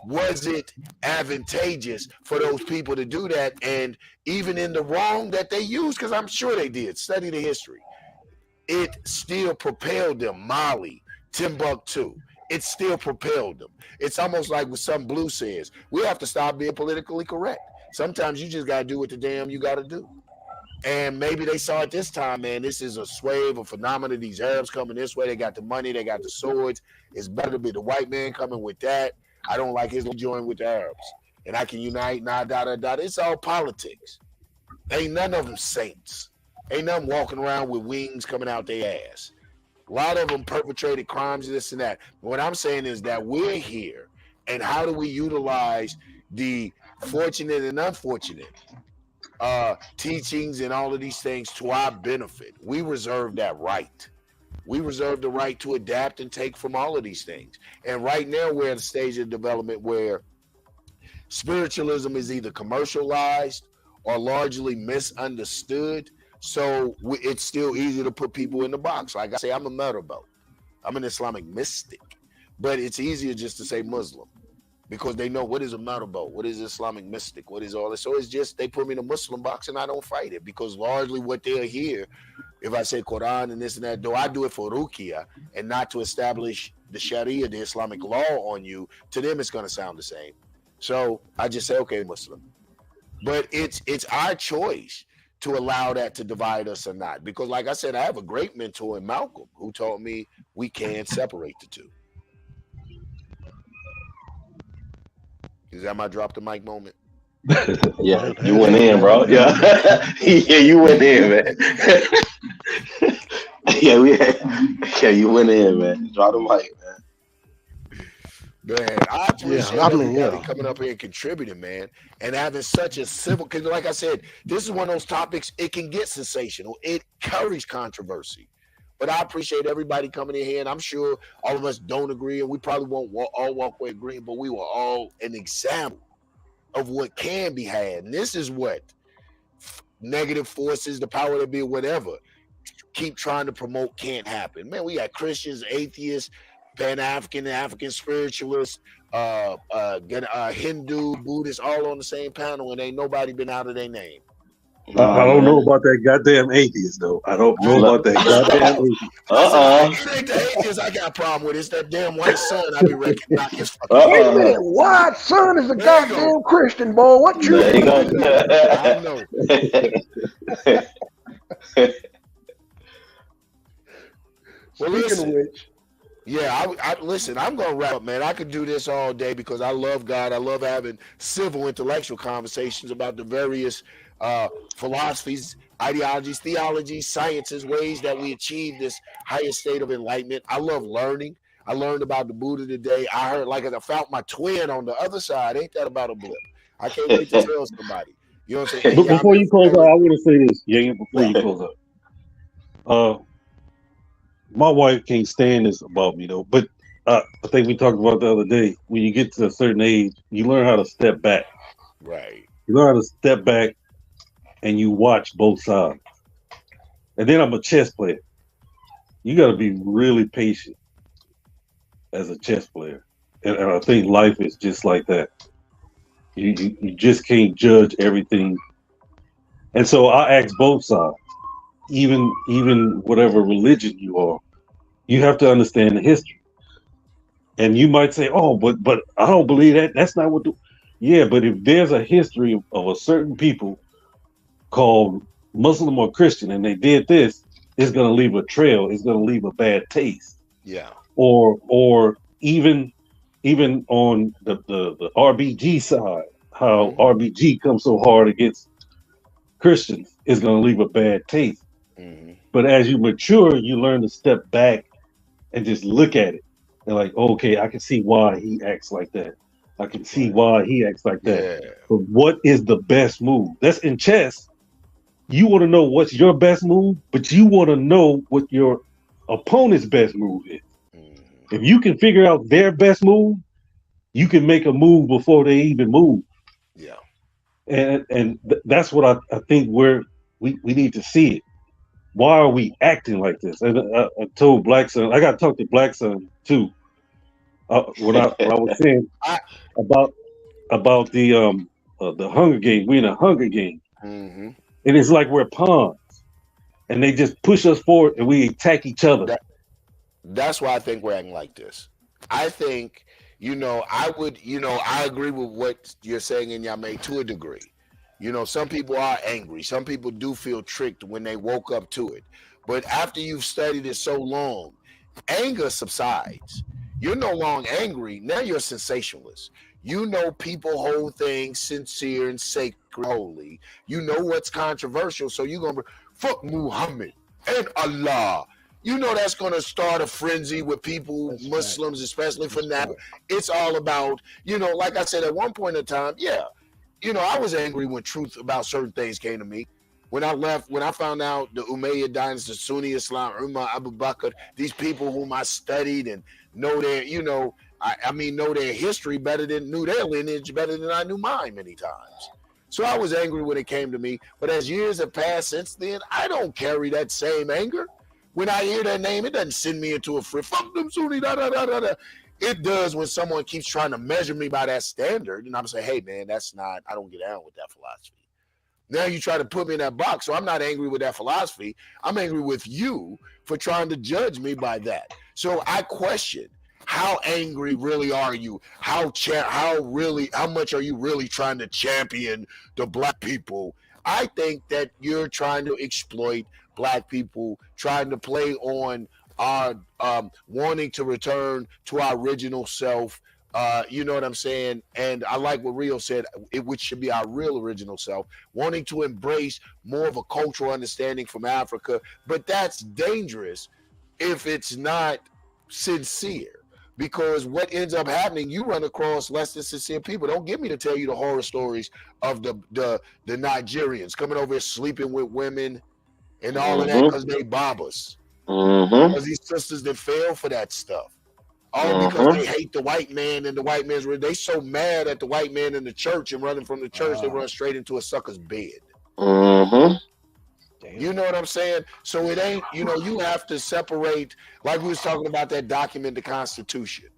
was it advantageous for those people to do that, and even in the wrong that they used, because I'm sure they did. Study the history. It still propelled them. Mali, Timbuktu. It still propelled them. It's almost like what some Blue says. We have to stop being politically correct. Sometimes you just got to do what the damn you got to do. And maybe they saw it this time, man. This is a swave, a phenomenon. These Arabs coming this way. They got the money. They got the swords. It's better to be the white man coming with that. I don't like his join with the Arabs. And I can unite, It's all politics. Ain't none of them saints. Ain't none walking around with wings coming out their ass. A lot of them perpetrated crimes, this and that. What I'm saying is that we're here, and how do we utilize the fortunate and unfortunate teachings and all of these things to our benefit? We reserve that right. We reserve the right to adapt and take from all of these things. And right now we're at a stage of development where spiritualism is either commercialized or largely misunderstood. So it's still easy to put people in the box. Like I say, I'm a Marabou. I'm an Islamic mystic. But it's easier just to say Muslim, because they know what is a Marabou, what is Islamic mystic, what is all this. So it's just they put me in a Muslim box and I don't fight it, because largely what they'll hear, if I say Quran and this and that, though I do it for Ruqya and not to establish the Sharia, the Islamic law on you, to them it's going to sound the same. So I just say, okay, Muslim. But it's our choice to allow that to divide us or not. Because like I said, I have a great mentor in Malcolm who taught me we can't separate the two. Is that my drop the mic moment? Yeah, you went in, bro. Yeah, yeah, you went in, man. yeah, you went in, man. Drop the mic, man. Man, I appreciate everybody coming up here and contributing, man, and having such a civil. Because, like I said, this is one of those topics. It can get sensational. It carries controversy, but I appreciate everybody coming in here, and I'm sure all of us don't agree, and we probably won't all walk away agreeing, but we were all an example of what can be had. And this is what negative forces, the power to be, whatever, keep trying to promote can't happen. Man, we got Christians, atheists, Pan-African, African spiritualists, Hindu, Buddhists, all on the same panel, and ain't nobody been out of their name. I don't know about that goddamn atheist, though. I don't know about that goddamn atheist. It ain't the atheist I got a problem with. It's that damn white son I be recognizing. Wait a minute, white son is a goddamn Christian, boy. What you mean? I know. Well, listen. Of which, yeah, I listen, I'm going to wrap up, man. I could do this all day because I love God. I love having civil, intellectual conversations about the various philosophies, ideologies, theologies, sciences, ways that we achieve this higher state of enlightenment. I love learning. I learned about the Buddha today. I heard, like, I found my twin on the other side. Ain't that about a blip? I can't wait to tell somebody. You know what I'm saying? But before you close out, I want to say this, before you close out. My wife can't stand this about me, though. But I think we talked about the other day. When you get to a certain age, you learn how to step back. Right. You learn how to step back and you watch both sides. And then I'm a chess player. You got to be really patient as a chess player. And I think life is just like that. You just can't judge everything. And so I ask both sides. Even whatever religion you are, you have to understand the history. And you might say, "Oh, but I don't believe that. That's not what." Yeah, but if there's a history of a certain people called Muslim or Christian, and they did this, it's going to leave a trail. It's going to leave a bad taste. Yeah. Or even on the RBG side, how RBG comes so hard against Christians is going to leave a bad taste. Mm-hmm. But as you mature, you learn to step back and just look at it. And like, okay, I can see why he acts like that. I can see why he acts like that. Yeah. But what is the best move? That's in chess. You want to know what's your best move, but you want to know what your opponent's best move is. Mm-hmm. If you can figure out their best move, you can make a move before they even move. That's what I think we need to see it. Why are we acting like this? And I told Black Son, I got to talk to Black Son too. When I was saying about the Hunger Game, we in a Hunger Game, Mm-hmm. and it's like we're pawns, and they just push us forward, and we attack each other. That's why I think we're acting like this. I think, I agree with what you're saying in Yame to a degree. Some people are angry. Some people do feel tricked when they woke up to it. But after you've studied it so long, anger subsides. You're no longer angry. Now you're a sensationalist. People hold things sincere and sacred, holy. You know what's controversial. So you're going to fuck Muhammad and Allah. That's going to start a frenzy with people, that's Muslims, right. Especially for now. It's all about, like I said, at one point in time, I was angry when truth about certain things came to me. When I found out the Umayyad dynasty, Sunni Islam, Umar, Abu Bakr, these people whom I studied and know their, know their history knew their lineage better than I knew mine many times. So I was angry when it came to me. But as years have passed since then, I don't carry that same anger. When I hear that name, it doesn't send me into a frit. Fuck them Sunni, da da da da da. It does when someone keeps trying to measure me by that standard, and I'm saying, hey man, I don't get down with that philosophy. Now you try to put me in that box, so I'm not angry with that philosophy. I'm angry with you for trying to judge me by that. So I question, how angry really are you? How much are you really trying to champion the Black people? I think that you're trying to exploit Black people, trying to play on our wanting to return to our original self. You know what I'm saying? And I like what Rio said, which should be our real original self, wanting to embrace more of a cultural understanding from Africa. But that's dangerous if it's not sincere, because what ends up happening, you run across less than sincere people. Don't get me to tell you the horror stories of the Nigerians coming over here sleeping with women and all of that because they Babas. Because these sisters that fell for that stuff. All because they hate the white man, and the white man's they so mad at the white man in the church and running from the church, they run straight into a sucker's bed. You know what I'm saying? So it ain't, you have to separate, like we was talking about that document, the Constitution.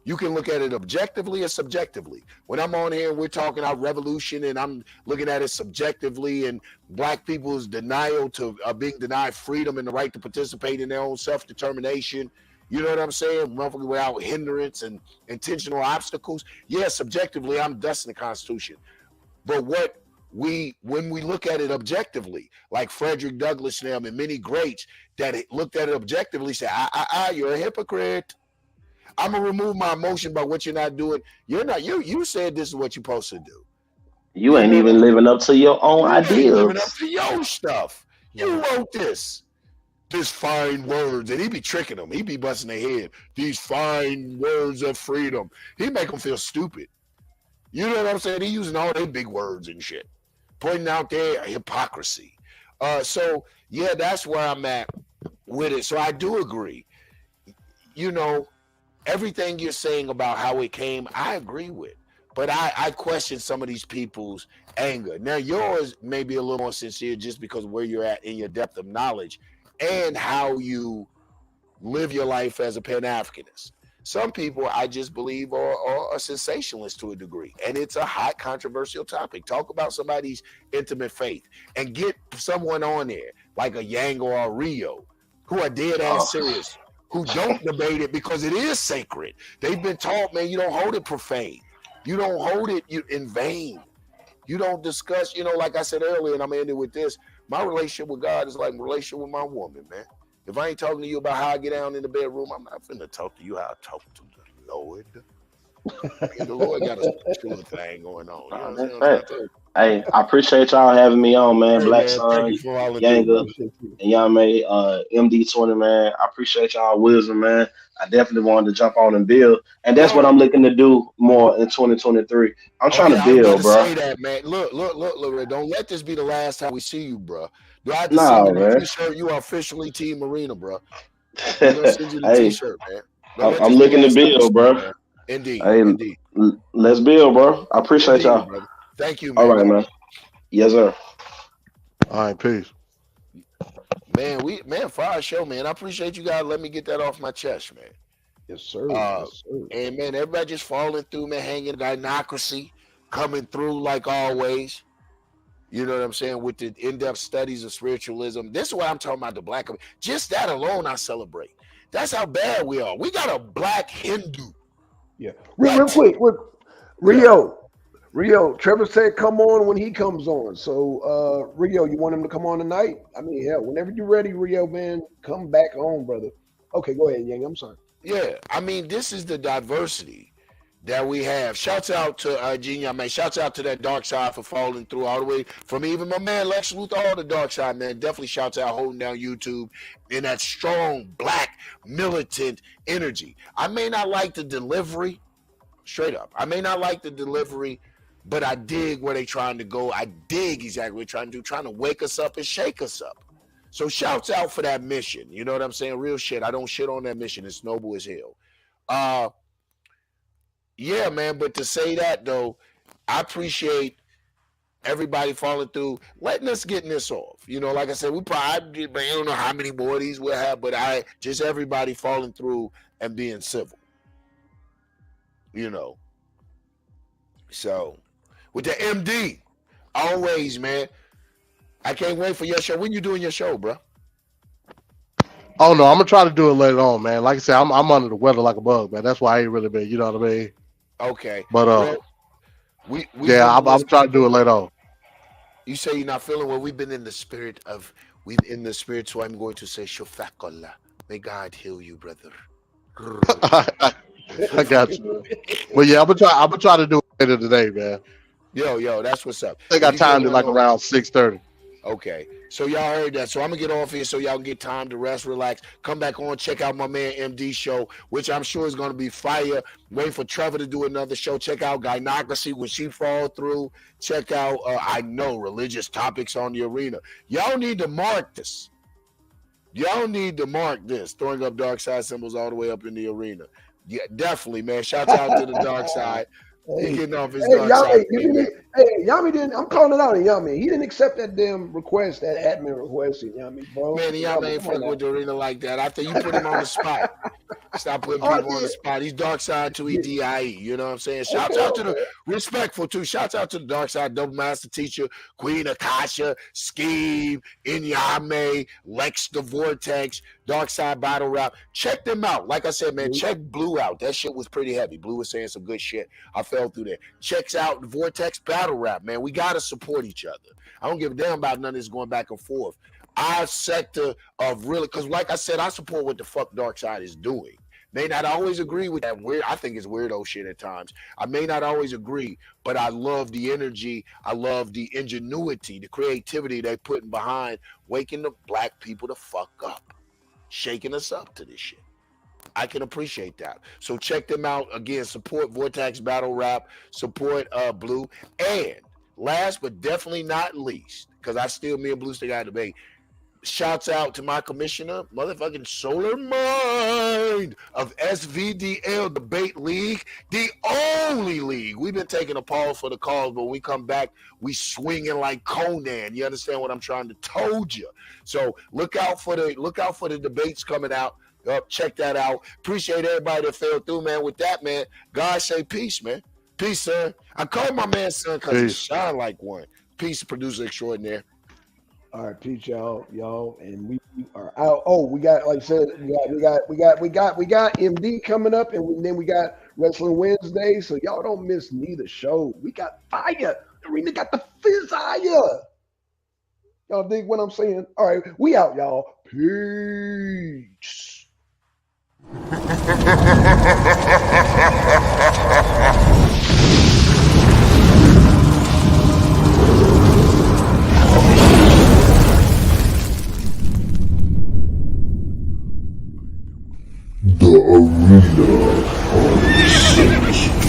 You can look at it objectively or subjectively. When I'm on here and we're talking about revolution and I'm looking at it subjectively and Black people's denial to being denied freedom and the right to participate in their own self-determination, you know what I'm saying? Without hindrance and intentional obstacles. Yeah, subjectively, I'm dusting the Constitution. But when we look at it objectively, like Frederick Douglass and them and many greats that looked at it objectively, say, you're a hypocrite. I'm gonna remove my emotion by what you're not doing. You're not. You said this is what you're supposed to do. You ain't even living up to your own ideas. Living up to your stuff. You wrote this fine words, and he be tricking them. He be busting their head. These fine words of freedom. He make them feel stupid. You know what I'm saying? He using all their big words and shit, pointing out their hypocrisy. So yeah, that's where I'm at with it. So I do agree. Everything you're saying about how it came, I agree with. But I question some of these people's anger. Now, yours may be a little more sincere just because of where you're at in your depth of knowledge and how you live your life as a Pan-Africanist. Some people, I just believe, are sensationalists to a degree. And it's a hot, controversial topic. Talk about somebody's intimate faith and get someone on there, like a Yanga or a Rio, who are dead-ass serious, who don't debate it because it is sacred. They've been taught, man, you don't hold it profane. You don't hold it in vain. You don't discuss, like I said earlier, and I'm ending with this, my relationship with God is like my relationship with my woman, man. If I ain't talking to you about how I get down in the bedroom, I'm not finna talk to you how I talk to the Lord. The Lord got a special thing going on. You know what I'm saying? Hey, I appreciate y'all having me on, man. Black Son, Yanga, and y'all made MD20, man. I appreciate y'all wisdom, man. I definitely wanted to jump on and build, and that's what I'm looking to do more in 2023. I'm trying to build, bro. Say that, man. Look, don't let this be the last time we see you, bro. Do I have to send you the t-shirt? You are officially Team Marina, bro. I'm gonna send you the t-shirt, man. I'm looking to build, bro. Indeed. Hey, let's build, bro. I appreciate y'all. Brother. Thank you, man. All right, man. Yes, sir. All right, peace. Man, for our show, man. I appreciate you guys. Let me get that off my chest, man. Yes, sir. Yes, sir. And man, everybody just falling through, man, hanging gynocracy, coming through like always. You know what I'm saying? With the in-depth studies of spiritualism. This is what I'm talking about, the black. Just that alone, I celebrate. That's how bad we are. We got a black Hindu. Yeah. Real quick, Rio, Trevor said come on when he comes on. So Rio, you want him to come on tonight? I mean, hell, whenever you're ready, Rio, man, come back on, brother. Okay, go ahead, Yang. I'm sorry. Yeah, I mean, this is the diversity that we have. Shouts out to Gene, man. Shouts out to that dark side for falling through all the way from even my man Lex Luthor, all the dark side, man. Definitely shouts out holding down YouTube in that strong black militant energy. I may not like the delivery, straight up. I may not like the delivery, but I dig where they trying to go. I dig exactly what they're trying to do, trying to wake us up and shake us up. So shouts out for that mission. You know what I'm saying? Real shit. I don't shit on that mission. It's noble as hell. Yeah, man. But to say that though, I appreciate everybody falling through, letting us getting this off. You know, like I said, we probably, I don't know how many more of these we'll have, but just everybody falling through and being civil. You know. So with the MD, always, man. I can't wait for your show. When you doing your show, bro? Oh no, I'm gonna try to do it later on, man. Like I said, I'm under the weather like a bug, man. That's why I ain't really been, you know what I mean? Okay. But yeah, I'm trying to do it later on. You say you're not feeling well. We've been in the spirit, so I'm going to say Shofakallah. May God heal you, brother. I got you. But yeah, I'm gonna try to do it later today, man. Yo, that's what's up. I got time to like around 6:30. Okay, so y'all heard that. So I'm gonna get off here so y'all can get time to rest, relax, come back on, check out my man MD show, which I'm sure is gonna be fire. Waiting for Trevor to do another show. Check out Gynocracy when she fall through. Check out I know religious topics on the arena. Y'all need to mark this. Throwing up dark side symbols all the way up in the arena. Yeah, definitely, man. Shout out to the dark side. He getting off his dark side. Yami didn't. I'm calling it out on Yami. He didn't accept that damn request, that admin request, Yami, bro. Man, Yami ain't fucking with the arena like that. After you put him on the spot, stop putting people on the spot. He's dark side to EDIE. You know what I'm saying? Shouts out to the respectful too. Shouts out to the dark side double master teacher, Queen Akasha, Scheme, Inyame, Lex the Vortex, Dark Side Battle Rap. Check them out. Like I said, man, check Blue out. That shit was pretty heavy. Blue was saying some good shit. I fell through there. Checks out the Vortex Battle Rap, man. We gotta support each other. I don't give a damn about none of this going back and forth. Our sector of really, because like I said, I support what the fuck Dark Side is doing. May not always agree with that weird. I think it's weirdo shit at times. I may not always agree, but I love the energy. I love the ingenuity, the creativity they putting behind waking the black people the fuck up, shaking us up to this shit. I can appreciate that. So check them out again. Support Vortex Battle Rap. Support Blue. And last but definitely not least, because me and Blue still got a debate. Shouts out to my commissioner, motherfucking Solar Mind of SVDL Debate League, the only league. We've been taking a pause for the calls, but when we come back, we swinging like Conan. You understand what I'm trying to told you? So look out for the debates coming out. Check that out. Appreciate everybody that fell through, man. With that, man, God say peace, man. Peace, son. I call my man son because he shine like one. Peace, producer extraordinaire. All right, peace, y'all, and we are out. Oh, we got, like I said, we got MD coming up, and then we got Wrestling Wednesday. So y'all don't miss neither show. We got fire. Arena got the fire. Y'all dig what I'm saying? All right, we out, y'all. Peace. The Arena of Six.